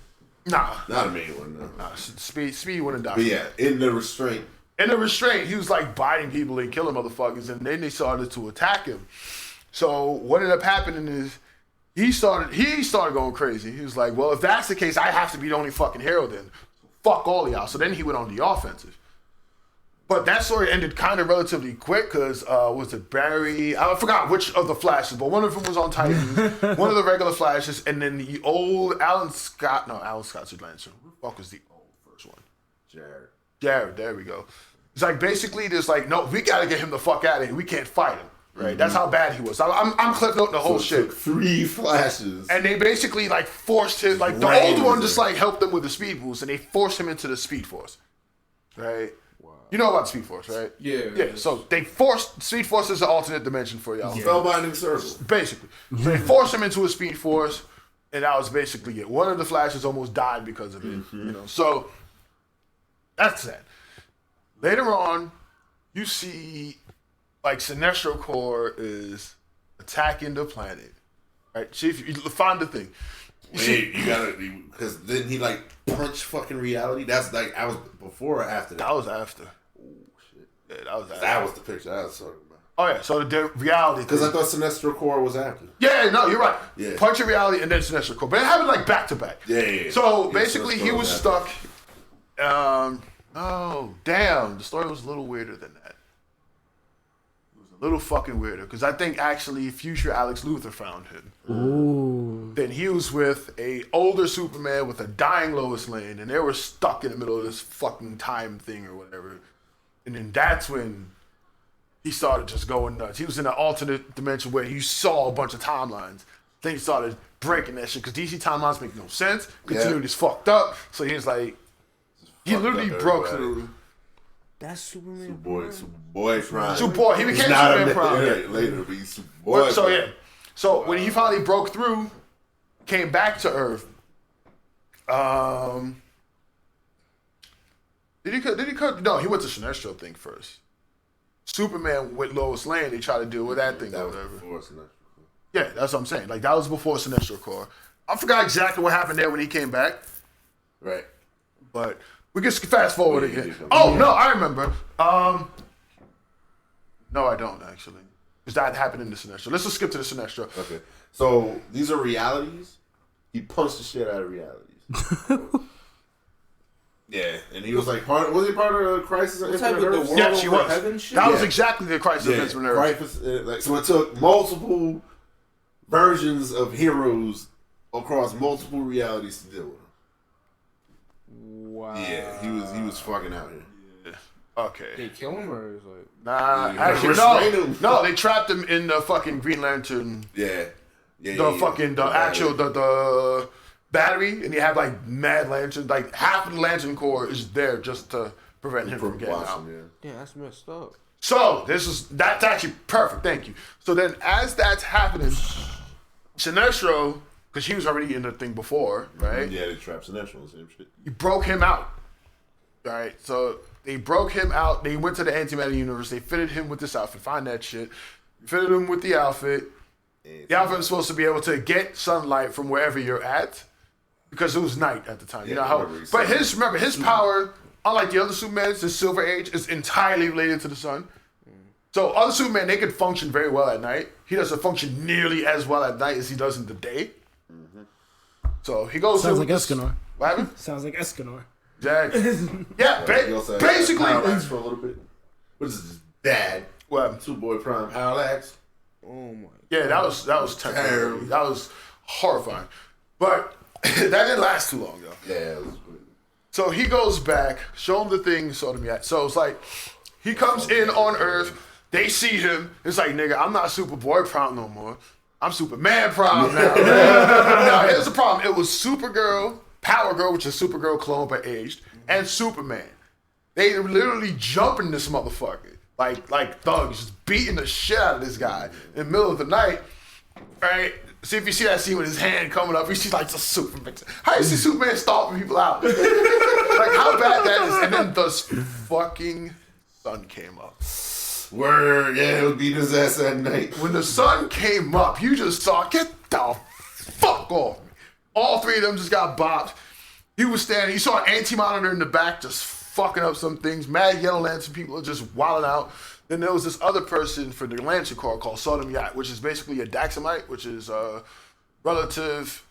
nah. Not a main one, no. Speed wouldn't die. But yeah, in the restraint. In the restraint, he was like biting people and killing motherfuckers, and then they started to attack him. So what ended up happening is he started going crazy. He was like, well, if that's the case, I have to be the only fucking hero then. Fuck all of y'all. So then he went on the offensive. But that story ended kind of relatively quick because, was it Barry? I forgot which of the Flashes, but one of them was on Titans, one of the regular Flashes, and then the old Alan Scott's Atlantis. Who the fuck was the old first one? Jared, there we go. It's like basically there's like, no, we got to get him the fuck out of here. We can't fight him. Right? That's how bad he was. I'm clip noting the whole shit. Took 3 flashes. And they basically like forced him, like the old one just like helped them with the speed boost, and they forced him into the Speed Force. Right? Wow. You know about Speed Force, right? Yeah. So they forced Speed Force is an alternate dimension for y'all. Spellbinding circle. Basically. So they forced him into a Speed Force, and that was basically it. One of the Flashes almost died because of it. You know, so that's that. Later on, you see like Sinestro Corps is attacking the planet. Right? See if you find the thing. You gotta, because then he like punch fucking reality. That's like, I was before or after that? That was after. Oh shit. Yeah, that was after. That was the picture I was talking about. Oh yeah, so the reality. Because I thought Sinestro Corps was after. Yeah, no, you're right. Yeah. Punch in Reality and then Sinestro Corps. But it happened like back to back. Yeah. So Yeah, basically Sinestro he was was stuck. Oh, damn. The story was a little weirder than that. It was a little fucking weirder. Because I think actually future Alex Luthor found him. Ooh. Then he was with a older Superman with a dying Lois Lane. And they were stuck in the middle of this fucking time thing or whatever. And then that's when he started just going nuts. He was in an alternate dimension where you saw a bunch of timelines. Then he started breaking that shit because DC timelines make no sense. Continuity's fucked up. So he was like, he literally broke through. That's Superman. Superboy Prime. Superboy. He became Superman Prime. Yeah, later, but he's Superboy. So yeah. So when he finally broke through, came back to Earth. Did he cut? No, he went to Sinestro thing first. Superman with Lois Lane, they tried to deal with that thing. That or was whatever. before Sinestro. Yeah, that's what I'm saying. Like that was before Sinestro Corps. I forgot exactly what happened there when he came back, Right. but we can fast forward Yeah, again. yeah. Oh no, I remember. No, I don't actually, because that happened in the Sinestro. Let's just skip to the Sinestro. Okay. So these are realities. He punched the shit out of realities. Yeah, and he was like was he part of the Crisis of type Infinite of the Earths? world Yeah, she over was. heaven shit? That was Yeah. exactly the Crisis of Infinite Earths. Crisis, so it took multiple versions of heroes across multiple realities to deal with him. Wow. Yeah, he was fucking out here. Okay. They kill him or is like Nah, Yeah, actually restrain no. him. No, they trapped him in the fucking Green Lantern. Yeah. The battery, and he had like mad lanterns. Like half of the Lantern Corps is there just to prevent him from getting out. yeah, that's messed up. So that's actually perfect. Thank you. So then, as that's happening, Sinestro, because he was already in the thing before, right? Yeah, they trapped Sinestro, same shit. He broke him out. All right, so they broke him out. They went to the antimatter universe. They fitted him with this outfit. Find that shit. Fitted him with the outfit. The outfit was supposed to be able to get sunlight from wherever you're at, because it was night at the time. You know how? But his power, unlike the other Supermans, the Silver Age is entirely related to the sun. So other Superman, they can function very well at night. He doesn't function nearly as well at night as he does in the day. So he goes. Sounds like Escanor. What happened? Sounds like Escanor. Exactly. Yeah, He also had basically. Parallax for a little bit. Which is his dad. What? Superboy Prime Parallax. Oh my. Yeah, that was terrible. That was horrifying. But that didn't last too long though. Yeah, it was So he goes back, show him the thing, sort of yet. So it's like he comes in on Earth, they see him, it's like, nigga, I'm not Superboy Prime no more. I'm Superman Prime now. Now here's the problem. It was Supergirl, Power Girl, which is Supergirl clone but aged, and Superman. They literally jumping this motherfucker. Like thugs, just beating the shit out of this guy in the middle of the night. Right? See if you see that scene with his hand coming up, you see like the Superman. How you see Superman stomping people out? Like how bad that is. And then the fucking sun came up. Word, yeah, it was beating his ass that night. When the sun came up, you just saw, get the fuck off me. All three of them just got bopped. He was standing, you saw an anti-monitor in the back just fucking up some things. Mad Yellow Lantern people are just wilding out. Then there was this other person for the Lantern Corps called Sodom Yat, which is basically a Daxamite, which is a relative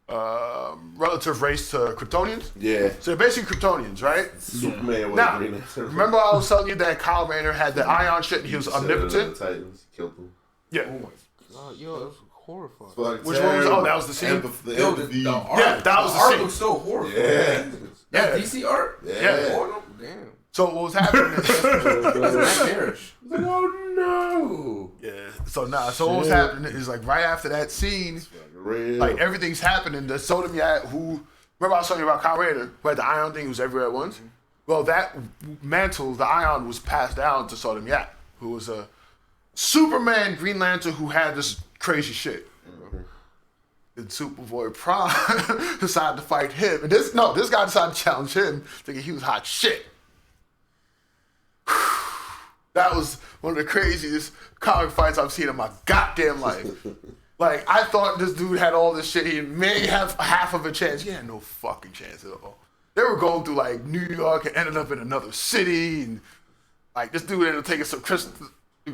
race to Kryptonians. Yeah. So they're basically Kryptonians, right? Superman was Now, Green Lantern. remember I was telling you that Kyle Rayner had the ion shit and he was omnipotent? The Titans killed him. Yeah. Oh my god, yo, that's horrifying. Which one was? Oh, that was the scene. Yo, the art, Yeah, that was the the art scene. looks so horrifying. Yeah. That's DC art. Yeah. Oh, no, damn. So what was happening? That's nightmarish. Oh no. Yeah. So what was happening is like right after that scene, Real. like everything's happening. The Sodom Yat, who remember I was telling you about Kyle Rayner, who had the ion thing, who was everywhere at once. Well, that mantle, the ion, was passed down to Sodom Yat, who was a Superman Green Lantern who had this crazy shit. And Superboy Prime decided to fight him, and this guy decided to challenge him, thinking he was hot shit. That was one of the craziest comic fights I've seen in my goddamn life. Like, I thought this dude had all this shit. He may have half of a chance. He had no fucking chance at all. They were going through, like, New York and ended up in another city. And, like, this dude ended up taking some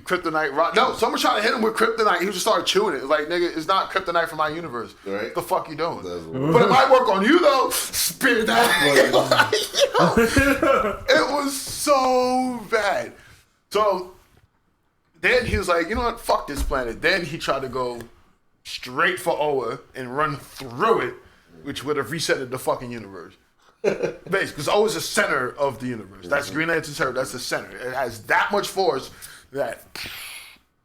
kryptonite rock. No, someone tried to hit him with kryptonite. He just started chewing it. Like, nigga, it's not kryptonite from my universe. Right. What the fuck you doing? But it might work on you though. Spit it out. It was so bad. So then he was like, you know what? Fuck this planet. Then he tried to go straight for Oa and run through it, which would have resetted the fucking universe. Basically, because Oa's the center of the universe. That's Green Lantern's her. That's the center. It has that much force that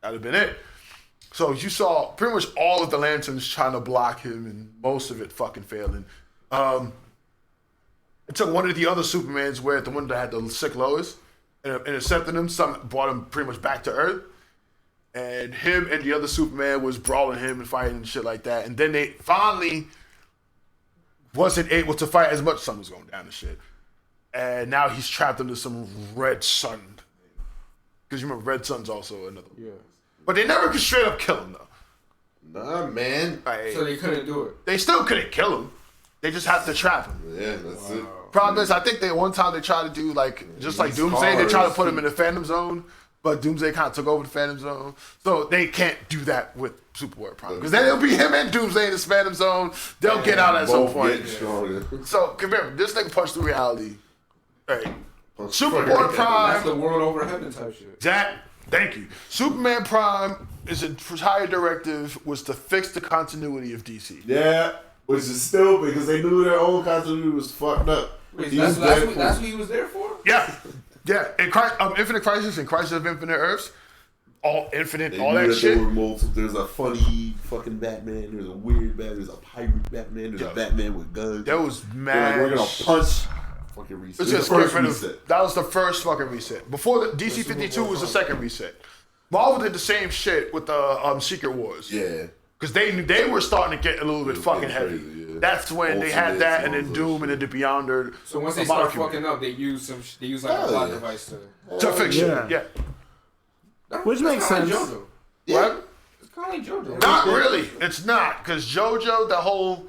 that'd have been it. So you saw pretty much all of the lanterns trying to block him, and most of it fucking failing. It took one of the other Supermans, where the one that had the sick Lois, and intercepted him. Some brought him pretty much back to Earth, and him and the other Superman was brawling him and fighting and shit like that. And then they finally wasn't able to fight as much. Sun was going down and shit, and now he's trapped under some red sun. Because you remember Red Sun's also another one. Yeah. But they never could straight up kill him, though. Nah, man. So they couldn't do it. They still couldn't kill him. They just have to trap him. Yeah, that's it. Problem is, I think one time they tried to do, like, just like Doomsday, they tried to put him in the Phantom Zone, but Doomsday kind of took over the Phantom Zone. So they can't do that with Superboy Prime. Because then it'll be him and Doomsday in this Phantom Zone. They'll get out at some point. So, remember, this nigga punched through reality. Hey. Superboy Prime. That's the world over heaven type shit. Thank you. Superman Prime is a entire directive was to fix the continuity of DC. Yeah, which is stupid because they knew their own continuity was fucked up. Wait, that's what he was there for? Yeah. In Infinite Crisis and Crisis of Infinite Earths, all infinite, they all that shit. There's a funny fucking Batman. There's a weird Batman. There's a pirate Batman. There's a Batman with guns. That was mad. We're gonna punch. Fucking reset. That was the first fucking reset. Before the DC 52 was the second reset. Marvel did the same shit with the Secret Wars. Yeah. Because they were starting to get a little bit fucking heavy. Crazy, yeah. That's when they had that, and then Doom, and then the Beyonder. So once they start fucking up, they use like a plot device to fix it. Yeah. Which makes sense. Like JoJo. Yeah. What? It's kind of like JoJo. Not really. It's not, because JoJo,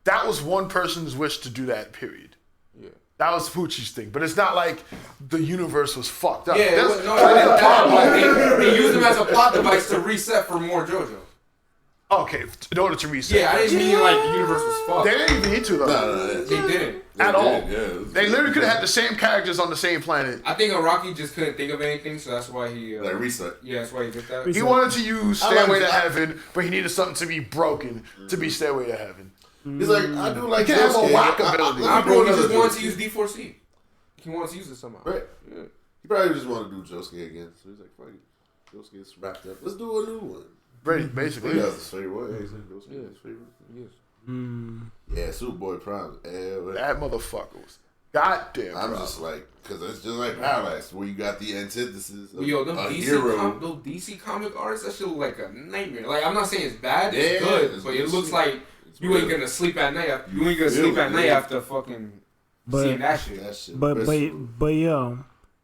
that was one person's wish to do that. Period. That was Pucci's thing, but it's not like the universe was fucked up. Yeah, they used him as a plot device to reset for more JoJo. Okay, in order to reset. Yeah, I didn't mean like the universe was fucked. They didn't even need to though. No, they didn't at all. They literally could have had the same characters on the same planet. I think Araki just couldn't think of anything, so that's why he reset. Yeah, that's why he did that. He wanted to use Stairway to Heaven, but he needed something to be broken to be Stairway to Heaven. He's like, I do like he can have a whack ability. Bro, he just wanted to use D4C. He wants to use it somehow. Right. Yeah. He probably just wanted to do Josuke again. So he's like, fuck it. Josuke's wrapped up. Let's do a new one. Right, basically. That's his favorite one. Josuke his favorite. Yes. Yeah, Superboy Prime. That motherfucker was goddamn. I'm just like, because it's just like Parallax, where you got the antithesis of those DC comic artists, that shit look like a nightmare. Like, I'm not saying it's bad, it's good, but it looks like you ain't gonna sleep at night. You ain't gonna sleep at night after fucking seeing that shit. But yo,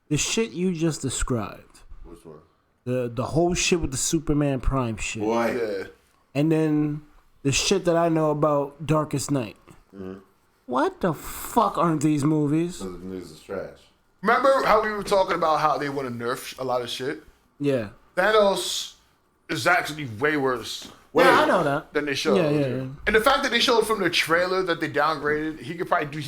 the shit you just described. Which one? The whole shit with the Superman Prime shit. Boy. Yeah. And then the shit that I know about Darkest Night. Mm-hmm. What the fuck aren't these movies? Because the news is trash. Remember how we were talking about how they want to nerf a lot of shit? Yeah. Thanos is actually way worse. Yeah, I know that. Than they showed. Yeah. And the fact that they showed from the trailer that they downgraded, he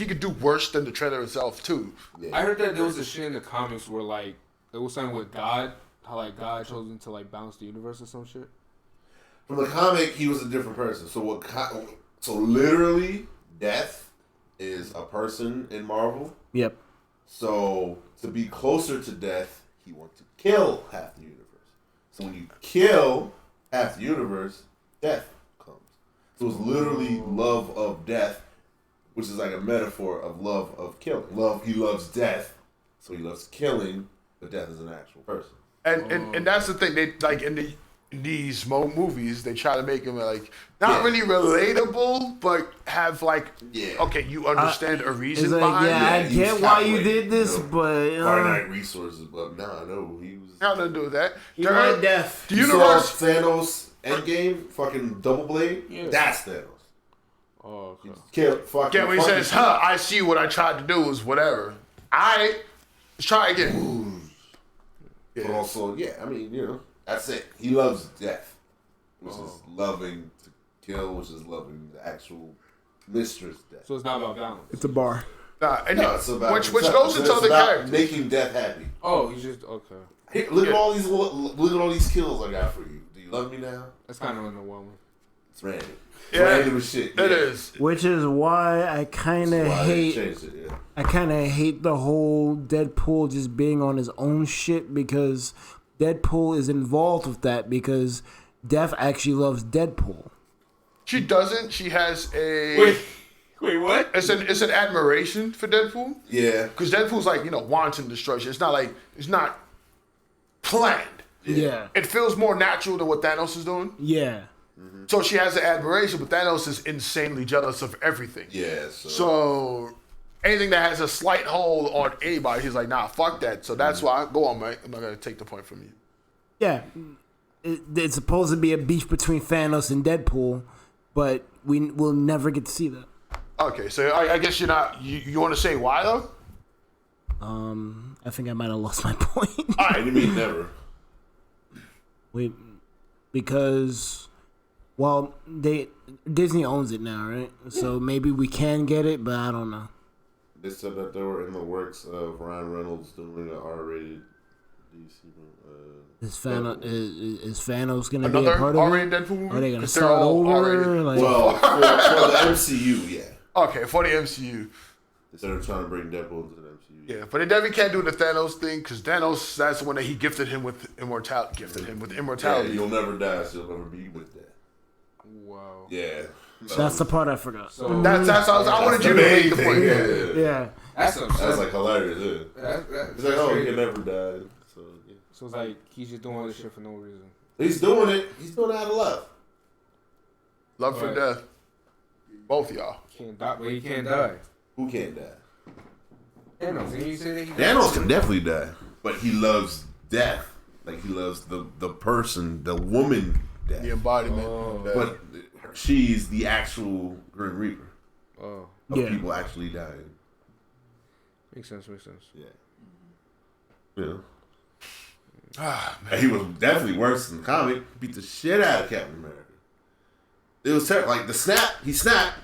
could do worse than the trailer itself too. Yeah. I heard that there was a shit in the comics where like there was something with God, how like God chose him to like balance the universe or some shit. From the comic, he was a different person. So literally, Death is a person in Marvel. Yep. So to be closer to Death, he wants to kill half the universe. So when you kill half the universe, death comes. So it's literally love of death, which is like a metaphor of love of killing. He loves death, so he loves killing, but death is an actual person. And that's the thing. They like in these movies, they try to make him like not really relatable, but have like okay, you understand a reason behind it. I get why you did this, but finite resources. But no, he was nothing to do with that. He wanted death. The universe, Thanos. Endgame, fucking double blade. Yeah. That's Thanos. Oh, okay. Get what he says? I see what I tried to do was whatever. Let's try again. Yeah. But also, I mean, that's it. He loves death, which is loving to kill, which is loving the actual mistress death. So it's not about balance. It's a bar. It's about which goes into other characters. Making death happy. Oh, he's just okay. Hey, look at all these kills I got for you. Do you love me now? That's kind of underwhelming. It's random. Yeah, random as shit. It is. Which is why I kind of hate. It, I kind of hate the whole Deadpool just being on his own shit, because Deadpool is involved with that, because Death actually loves Deadpool. She doesn't. She has a. Wait, what? It's an admiration for Deadpool. Yeah. Because Deadpool's like, wanton destruction. It's not planned. Yeah. It feels more natural than what Thanos is doing. Yeah. Mm-hmm. So she has an admiration, but Thanos is insanely jealous of everything. Yeah. So anything that has a slight hold on anybody, he's like, nah, fuck that. So that's why, go on, Mike. I'm not going to take the point from you. Yeah. It's supposed to be a beef between Thanos and Deadpool, but we'll never get to see that. Okay, so I guess you're not. You want to say why though? I think I might have lost my point. All right, you mean never? Wait, because Disney owns it now, right? So maybe we can get it, but I don't know. They said that they were in the works of Ryan Reynolds doing an R-rated DC. Is Thanos gonna another be a part of R-rated it? Deadpool movie? Are they gonna start over? Like, well, for the MCU, yeah. Okay, for the MCU. Instead of trying to bring Deadpool into the MCU. Yeah, but they definitely can't do the Thanos thing, because Thanos, that's the one that he gifted him with immortality. Yeah, you'll never die, so you'll never be with that. Wow. Yeah. That's the part I forgot. So that's I wanted you to make the point. Yeah. That's like hilarious. Yeah. It's like, oh, he can never die. So it's like he's just doing all this shit for no reason. He's doing it. He's doing it out of love. Love for death. Both of y'all. Can't die. Well, he can't die. Who can't die? Thanos. Didn't you say that he Thanos can definitely die, but he loves death. Like he loves the person, the woman death. The embodiment. But she's the actual Grim Reaper. Oh. Of people actually dying. Makes sense. Yeah. Yeah. And he was definitely worse in the comic. Beat the shit out of Captain America. It was terrible. Like the snap, he snapped,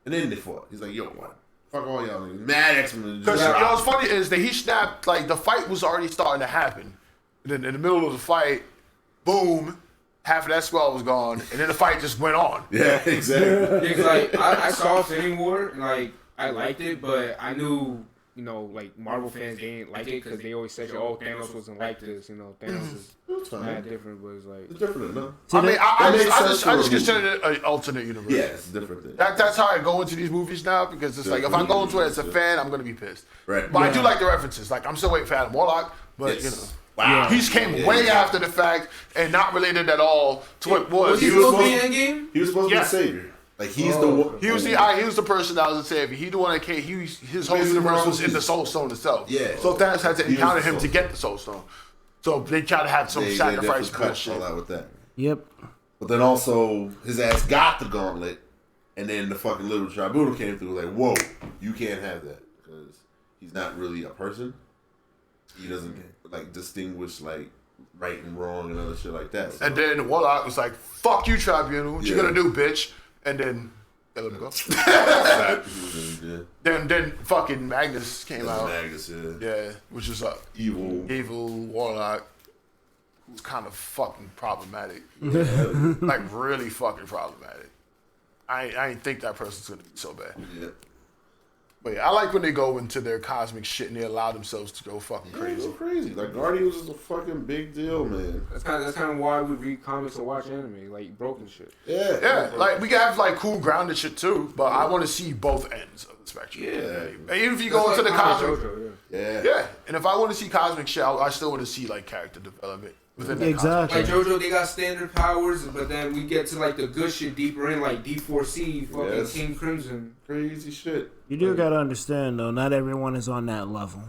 and then they fought. He's like, yo, what? Fuck all y'all niggas. Mad X-Men. Because what's funny is that he snapped, like the fight was already starting to happen. And then in the middle of the fight, boom, half of that squad was gone, and then the fight just went on. Yeah, exactly. It's like I saw Infinity War, and like I liked it, but I knew, like Marvel fans didn't like it because they always said, "Oh, Thanos wasn't like this." Thanos is not different, but it's like it's different enough. I mean, I just consider it an alternate universe. Yeah, it's different. That's how I go into these movies now, because it's like if I go into it as a fan, I'm gonna be pissed. Right. But I do like the references. Like I'm still waiting for Adam Warlock, but Wow. He came way after the fact and not related at all to what was. He was supposed to be Endgame? He was supposed to be the savior. Like he's the one. He was the person that was the savior. He the one that came. His whole universe was in the Soul Stone itself. Yeah. So Thanos had to encounter him to get the Soul Stone. So they try to have some sacrifice bullshit. All out with that. Yep. But then also his ass got the gauntlet, and then the fucking little tribunal came through. Like, whoa, you can't have that because he's not really a person. He doesn't like distinguish like right and wrong and other shit like that. So. And then Warlock was like, "Fuck you, tribunal. What you gonna do, bitch?" And then they let him go. Then fucking Magnus came out. Magnus, yeah, which is evil Warlock, who's kind of fucking problematic. Like really fucking problematic. I ain't think that person's gonna be so bad. Yeah. But yeah, I like when they go into their cosmic shit and they allow themselves to go fucking crazy. Go crazy. Like Guardians is a fucking big deal, man. That's kind of why we read comics and watch anime, like broken shit. Yeah. Like we can have like cool grounded shit too, but I want to see both ends of the spectrum. Yeah. And even if you go into the cosmic, yeah. And if I want to see cosmic shit, I still want to see like character development within that exactly. Like JoJo, they got standard powers, but then we get to like the good shit deeper in, like D4C, fucking King Crimson, crazy shit. You do gotta understand though, not everyone is on that level.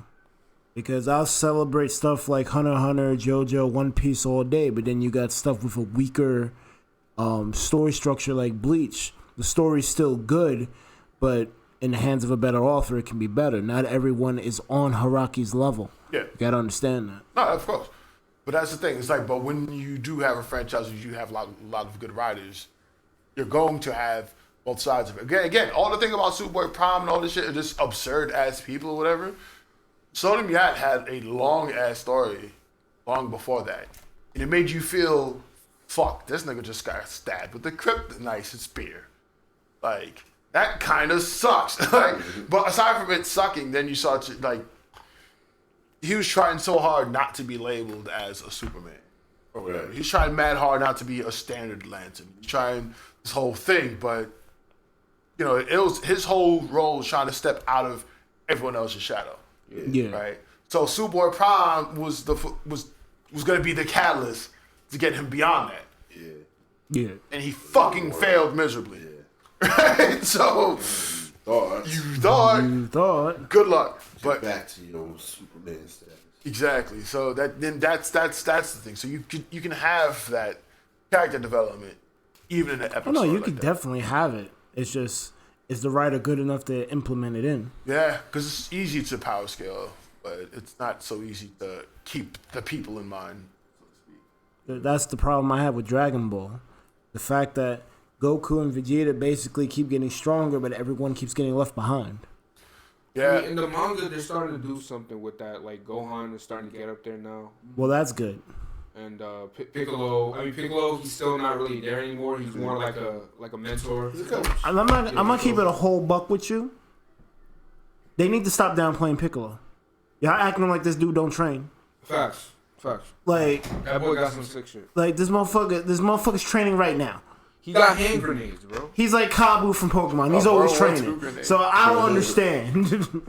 Because I'll celebrate stuff like Hunter x Hunter, JoJo, One Piece all day, but then you got stuff with a weaker story structure like Bleach. The story's still good, but in the hands of a better author, it can be better. Not everyone is on Haraki's level. Yeah. You gotta understand that. No, of course. But that's the thing. It's like, but when you do have a franchise, you have a lot of good writers. You're going to have both sides of it. Again, all the thing about Superboy Prime and all this shit are just absurd ass people or whatever. Sodium Yacht had a long ass story long before that, and it made you feel, fuck, this nigga just got stabbed with the kryptonite spear. Like that kind of sucks. Like, but aside from it sucking, then you saw like he was trying so hard not to be labeled as a Superman or whatever. He's trying mad hard not to be a standard Lantern. He's trying this whole thing, but you know, it was his whole role was trying to step out of everyone else's shadow. Yeah. Right. So Superboy Prime was going to be the catalyst to get him beyond that. Yeah. And he fucking failed miserably. Right. So you thought. Good luck. But back to your Superman status. Exactly. So that's the thing. So you can have that character development even in an episode. Oh no, you like could definitely have it. It's just, is the writer good enough to implement it in? Yeah, because it's easy to power scale, but it's not so easy to keep the people in mind, so to speak. That's the problem I have with Dragon Ball. The fact that Goku and Vegeta basically keep getting stronger, but everyone keeps getting left behind. Yeah. I mean, in the manga, they're starting to do something with that. Like, Gohan is starting to get up there now. Well, that's good. And Piccolo, he's still not really there anymore. He's more like a mentor. I'm gonna keep it a whole buck with you. They need to stop downplaying Piccolo. Y'all acting like this dude don't train. Facts. Like That boy got some sick shit. Like this motherfucker's training right now. He got hand grenades, bro. He's like Kabu from Pokemon. He's always training. So I don't understand.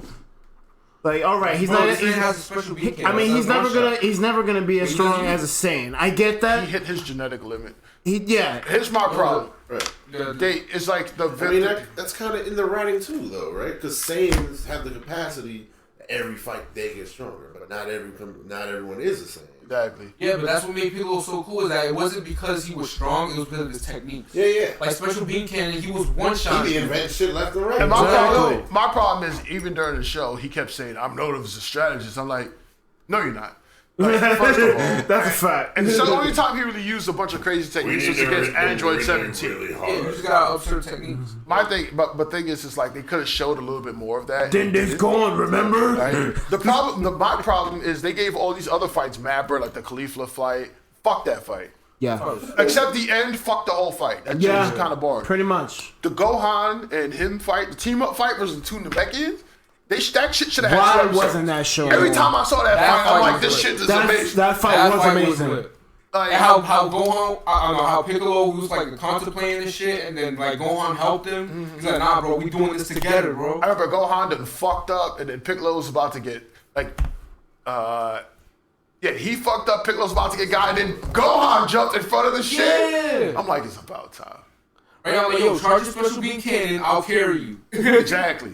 Like, all right, he's not. Has a special beat. I mean, he's never gonna be as strong as a Saiyan. I get that. He hit his genetic limit. Yeah. Here's my problem. Right. It's like the. I mean, that's kind of in the writing too, though, right? Because Saiyans have the capacity. Every fight they get stronger, but not everyone is the same. Exactly. Yeah, but that's what made Piccolo so cool is that it wasn't because he was strong; it was because of his techniques. Yeah. Like Special Beam Cannon, he was one shot. He invented shit left and right. And my problem is, even during the show, he kept saying, "I'm known as a strategist." I'm like, "No, you're not." Like, first of all, that's a fact. And so the only time he really used a bunch of crazy techniques was against Android 17. Really Yeah, you just got absurd techniques. My thing, but thing is, it's like they could have showed a little bit more of that. Then there's going, remember? Right? My problem is they gave all these other fights mad, bro, like the Khalifa fight. Fuck that fight. Yeah. Except the end, fuck the whole fight. That shit was kind of boring. Pretty much. The Gohan and him fight, the team up fight versus the two Namekians. That shit should have had. Why some wasn't that show? Every time I saw that fight, I'm like, this shit is amazing. That fight was amazing. Like how Gohan, I don't know how Piccolo was like contemplating this shit, and then like Gohan helped him. He's like, nah, bro, we doing this together, bro. I remember Gohan done fucked up, and then Piccolo was about to get like, he fucked up. Piccolo's about to get got, and then Gohan jumped in front of the shit. Yeah. I'm like, it's about time. Right, I'm like, yo, charge your Special Beam Cannon, I'll carry you. Exactly.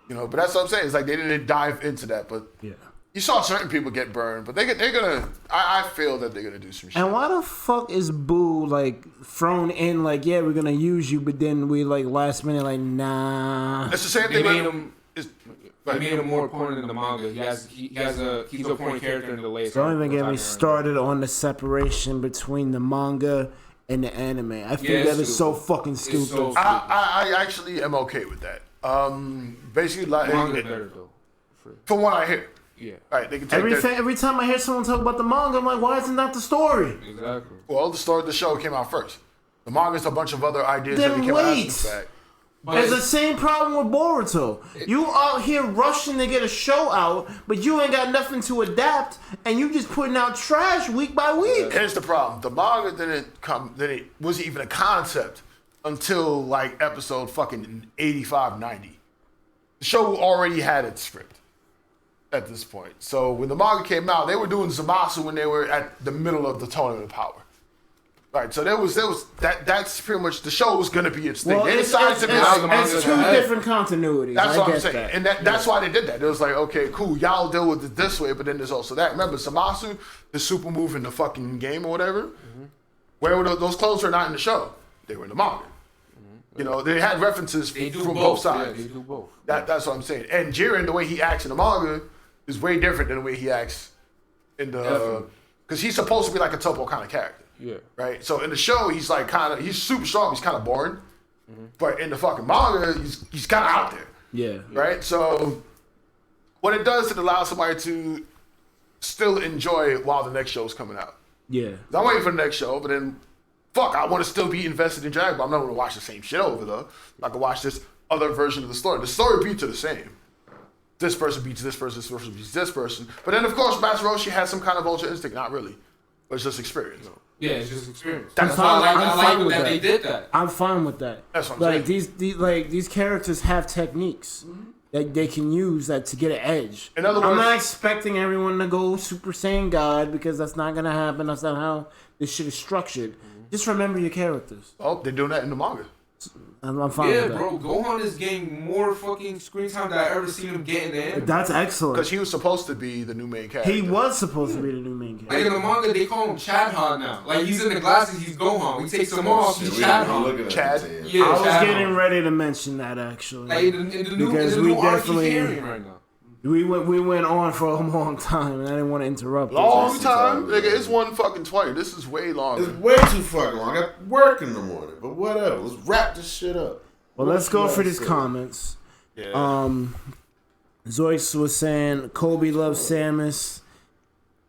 You know, but that's what I'm saying. It's like they didn't dive into that, but Yeah. you saw certain people get burned, but they're gonna. I feel that they're gonna do some shit. And why the fuck is Boo like thrown in like, yeah, we're gonna use you, but then we like last minute like, nah. It's the same They thing. made him. They made him more important in the manga. He's a important character in the latest. Don't even get me started on the separation between the manga and the anime. I think that is so fucking stupid. So stupid. I actually am okay with that. Basically, like Manga better though. from what I hear. Yeah. Right, they can take Every time I hear someone talk about the manga, I'm like, why isn't that the story? Exactly. Well, the show came out first. The manga's a bunch of other ideas that Then became wait. after the fact. It's the same problem with Boruto. You out here rushing to get a show out, but you ain't got nothing to adapt, and you just putting out trash week by week. Here's the problem: the manga didn't wasn't even a concept until like episode fucking 85, 90. The show already had its script at this point. So when the manga came out, they were doing Zamasu when they were at the middle of the Tournament of Power. Right, so there was that's pretty much the show was gonna be its thing. Well, They it's decided to make two different continuities. That's I what I'm get saying. that. And that's why they did that. It was like, okay, cool, y'all deal with it this way, but then there's also that. Remember, Zamasu, the super move in the fucking game or whatever, where were those clothes were not in the show. They were in the manga. You know, they had references from both sides. Yeah, they do both. That's what I'm saying. And Jiren, the way he acts in the manga is way different than the way he acts in the... because he's supposed to be like a Topo kind of character. Yeah. Right. So in the show, he's like he's super strong. He's kind of boring. But in the fucking manga, he's kind of out there. Yeah. Right. So what it does is it allows somebody to still enjoy it while the next show's coming out. Yeah. I'm waiting for the next show, but then, fuck, I want to still be invested in Dragon Ball. I'm not going to watch the same shit over though. I can watch this other version of the story. The story beats are the same. This person beats this person, this person beats this person. But then, of course, Master Roshi has some kind of ultra instinct. Not really. But it's just experience. Yeah, it's just experience. I'm That's why fine I like with that that. they did that. I'm fine with that. That's what I'm saying. These characters have techniques that they can use that to get an edge. In other words, I'm not expecting everyone to go Super Saiyan God because that's not gonna happen. That's not how this shit is structured. Just remember your characters. Oh, they're doing that in the manga. I'm fine Yeah, with that. bro. Gohan is getting more fucking screen time than I ever seen him get in the anime. That's excellent. Because he was supposed to be the new main character. He was supposed to be the new main character. Like in the manga, they call him Chadhan now. Like he's in the glasses, he's Gohan. He takes them off, he's Chadhan. Chad. Yeah, I was Chadhan. getting ready to mention that actually. Like in the new, Because in the we new arc, he's definitely- carrying right now. We went on for a long time, and I didn't want to interrupt. Long it. time? Nigga, it's 1:20. This is way longer. It's way too fucking long. I got work in the morning, but whatever. Let's wrap this shit up. Well, let's go for these comments. Yeah. Zoiks was saying Kobe loves Samus.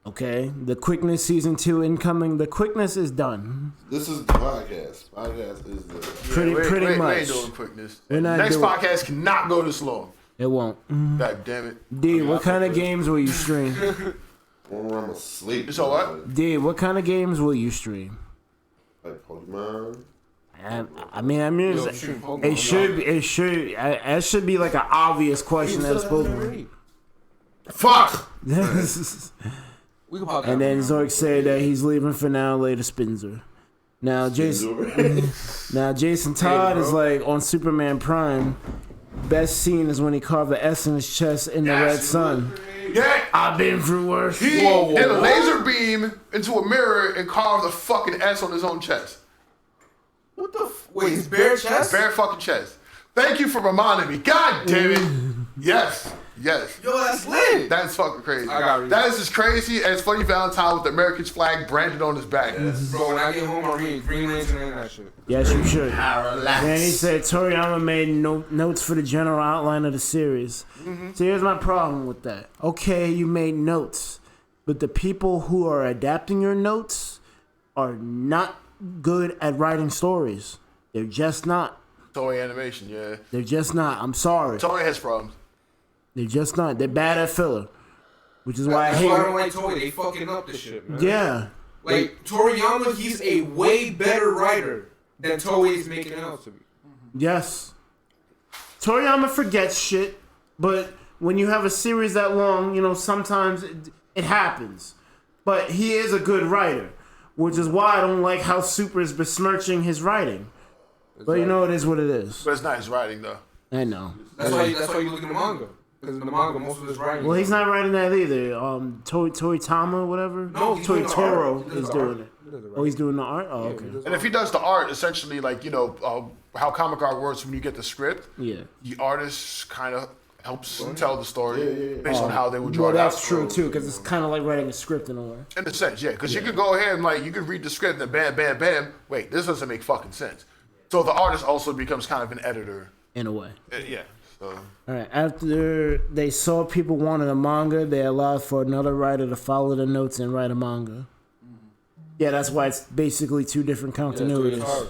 Okay, the Quickness season 2 incoming. The Quickness is done. This is the podcast. Podcast is the. Pretty we much. ain't doing quickness. We're not Next doing- podcast cannot go this long. It won't. God damn it. D, what kind of games will you stream? When I'm asleep. So what? D, what kind of games will you stream? Like Pokemon. I mean, it should be like an obvious question that's spoken. Fuck! We can pop And then Zork said that he's leaving for now. Later, Spinzer. Now Jason Todd is like on Superman Prime. Best scene is when he carved the S in his chest in the red sun. Yeah. I've been through worse. He did a laser beam into a mirror and carved a fucking S on his own chest. What the wait, his bare chest? Bare fucking chest. Thank you for reminding me. God damn it. Yes. Yes. Yo, that's lit. That's fucking crazy. I got That is as crazy as Funny Valentine with the American flag branded on his back. Bro, when I get home, I'm reading Green Lantern and that shit. Yes, you should. Then he said Toriyama made notes for the general outline of the series. So here's my problem with that. Okay, you made notes, but the people who are adapting your notes are not good at writing stories. They're just not. Toei Animation, yeah. They're just not. I'm sorry. Toei has problems. They're just not. They're bad at filler, which is why I That's hate. why I don't like Toei. They fucking up this shit, man. Yeah. Like, Toriyama, he's a way better writer than Toei is making it out to be. Yes. Toriyama forgets shit, but when you have a series that long, sometimes it happens. But he is a good writer, which is why I don't like how Super is besmirching his writing. But it is what it is. But it's not his writing, though. I know. That's why you look at the manga. Because in the manga, most of his writing. Well, he's not writing that either. Toritama, whatever. No, he's doing the Toro art. He does is the doing art. it. He does the Oh, he's doing the art. Oh, okay. And if he does the art, essentially, like, how comic art works when you get the script, Yeah. the artist kind of helps tell the story based on how they would draw Well, it out. that's true too, because it's kind of like writing a script in a way. In a sense, yeah. Because you could go ahead and, you could read the script and bam, bam, bam. Wait, this doesn't make fucking sense. So the artist also becomes kind of an editor. In a way. Yeah. So. All right. After they saw people wanted a manga, they allowed for another writer to follow the notes and write a manga. Yeah, that's why it's basically two different continuities.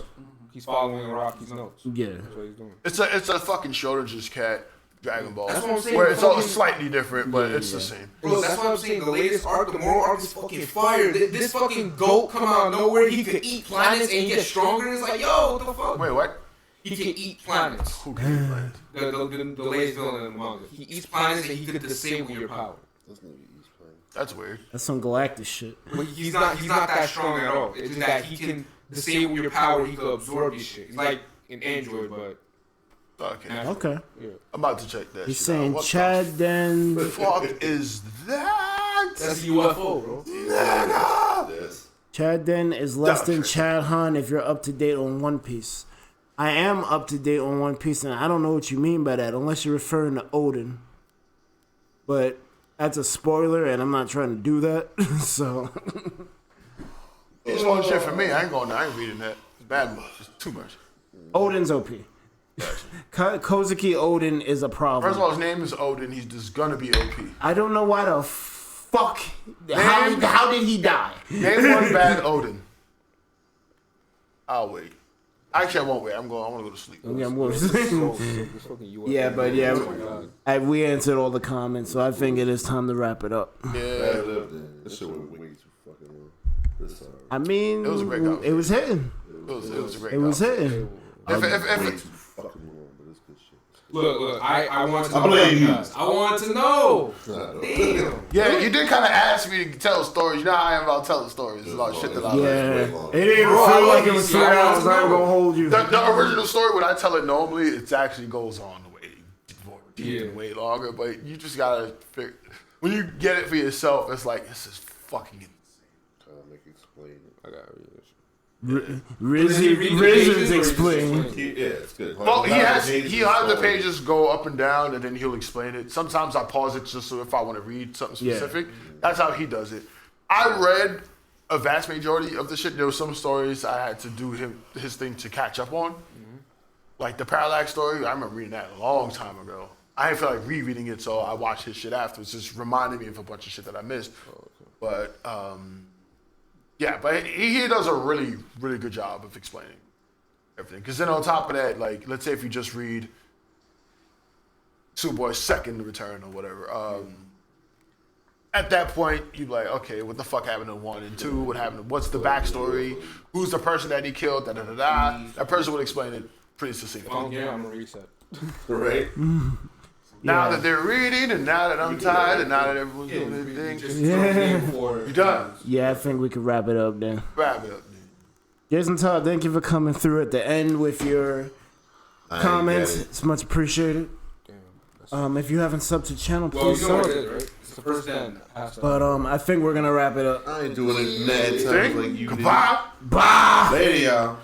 He's following Rocky's notes. Yeah. That's what he's doing. It's a fucking Schrodinger's cat, Dragon Ball. That's what I'm saying. Where it's all slightly different, but it's the same. Bro, that's what I'm saying. The latest arc, the moral arc is fucking fire. This fucking goat come out of nowhere. He could eat planets and he gets stronger. It's like, yo, what the fuck? Wait, what? He can eat planets. Who can eat planets? The latest villain in the manga. He eats planets and he could disable your power. That's weird. That's some galactic shit. But he's not that strong at all. It's just that he can disable your power. He could absorb your shit. He's like an android, but Okay. Okay. yeah. I'm about to check that. He's shit saying out. What Chad then. the fuck is that? That's UFO, bro. Nigga! Chad then is less than Chad Han if you're up to date on One Piece. I am up to date on One Piece, and I don't know what you mean by that, unless you're referring to Odin. But that's a spoiler, and I'm not trying to do that. So It's one shit for me. I ain't reading that. It's bad. It's too much. Odin's OP. Kozuki Odin is a problem. First of all, his name is Odin. He's just gonna be OP. I don't know why the fuck. How did he die? Name one bad Odin. I'll wait. Actually, I won't wait. I want to go to sleep. Yeah, I'm going to sleep. Yeah, but yeah, we answered all the comments, so I think it is time to wrap it up. Yeah. This shit went way too fucking long. I mean, It was a great conversation. it was hitting. It was a great It was conversation. hitting. Look, I want to I blame you. I want to know. Damn. Yeah, you did kind of ask me to tell stories. You know how I am about telling stories. There's a lot of shit that I Yeah, learned. it didn't even feel like it was 3 hours. I'm gonna hold you. The original story, when I tell it normally, it actually goes on way longer. But you just gotta figure. When you get it for yourself, it's like, this is fucking insane. I got it. Riz's explain. Yeah, it's good. Well, he has the pages go up and down, and then he'll explain it. Sometimes I pause it just so if I want to read something specific. That's how he does it. I read a vast majority of the shit. There were some stories I had to do his thing to catch up on. Like the Parallax story, I remember reading that a long time ago. I didn't feel like rereading it, so I watched his shit afterwards. Just reminded me of a bunch of shit that I missed. But yeah, but he does a really, really good job of explaining everything. Because then on top of that, like, let's say if you just read Superboy's second return or whatever, at that point, you're like, okay, what the fuck happened in 1 and 2? What happened? What's the backstory? Who's the person that he killed? Da-da-da-da. That person would explain it pretty succinctly. Yeah, I'm going to reset. Right? Now that they're reading, and now that I'm tired, and now that everyone's doing their thing, you done. Yeah, I think we could wrap it up then. Wrap it up. Jason Todd, thank you for coming through at the end with your comments. It's much appreciated. If you haven't subbed to the channel, please sub. Right? It's the first end. But I think we're gonna wrap it up. I ain't doing it mad times like you did. Bye. Bye. Later, y'all.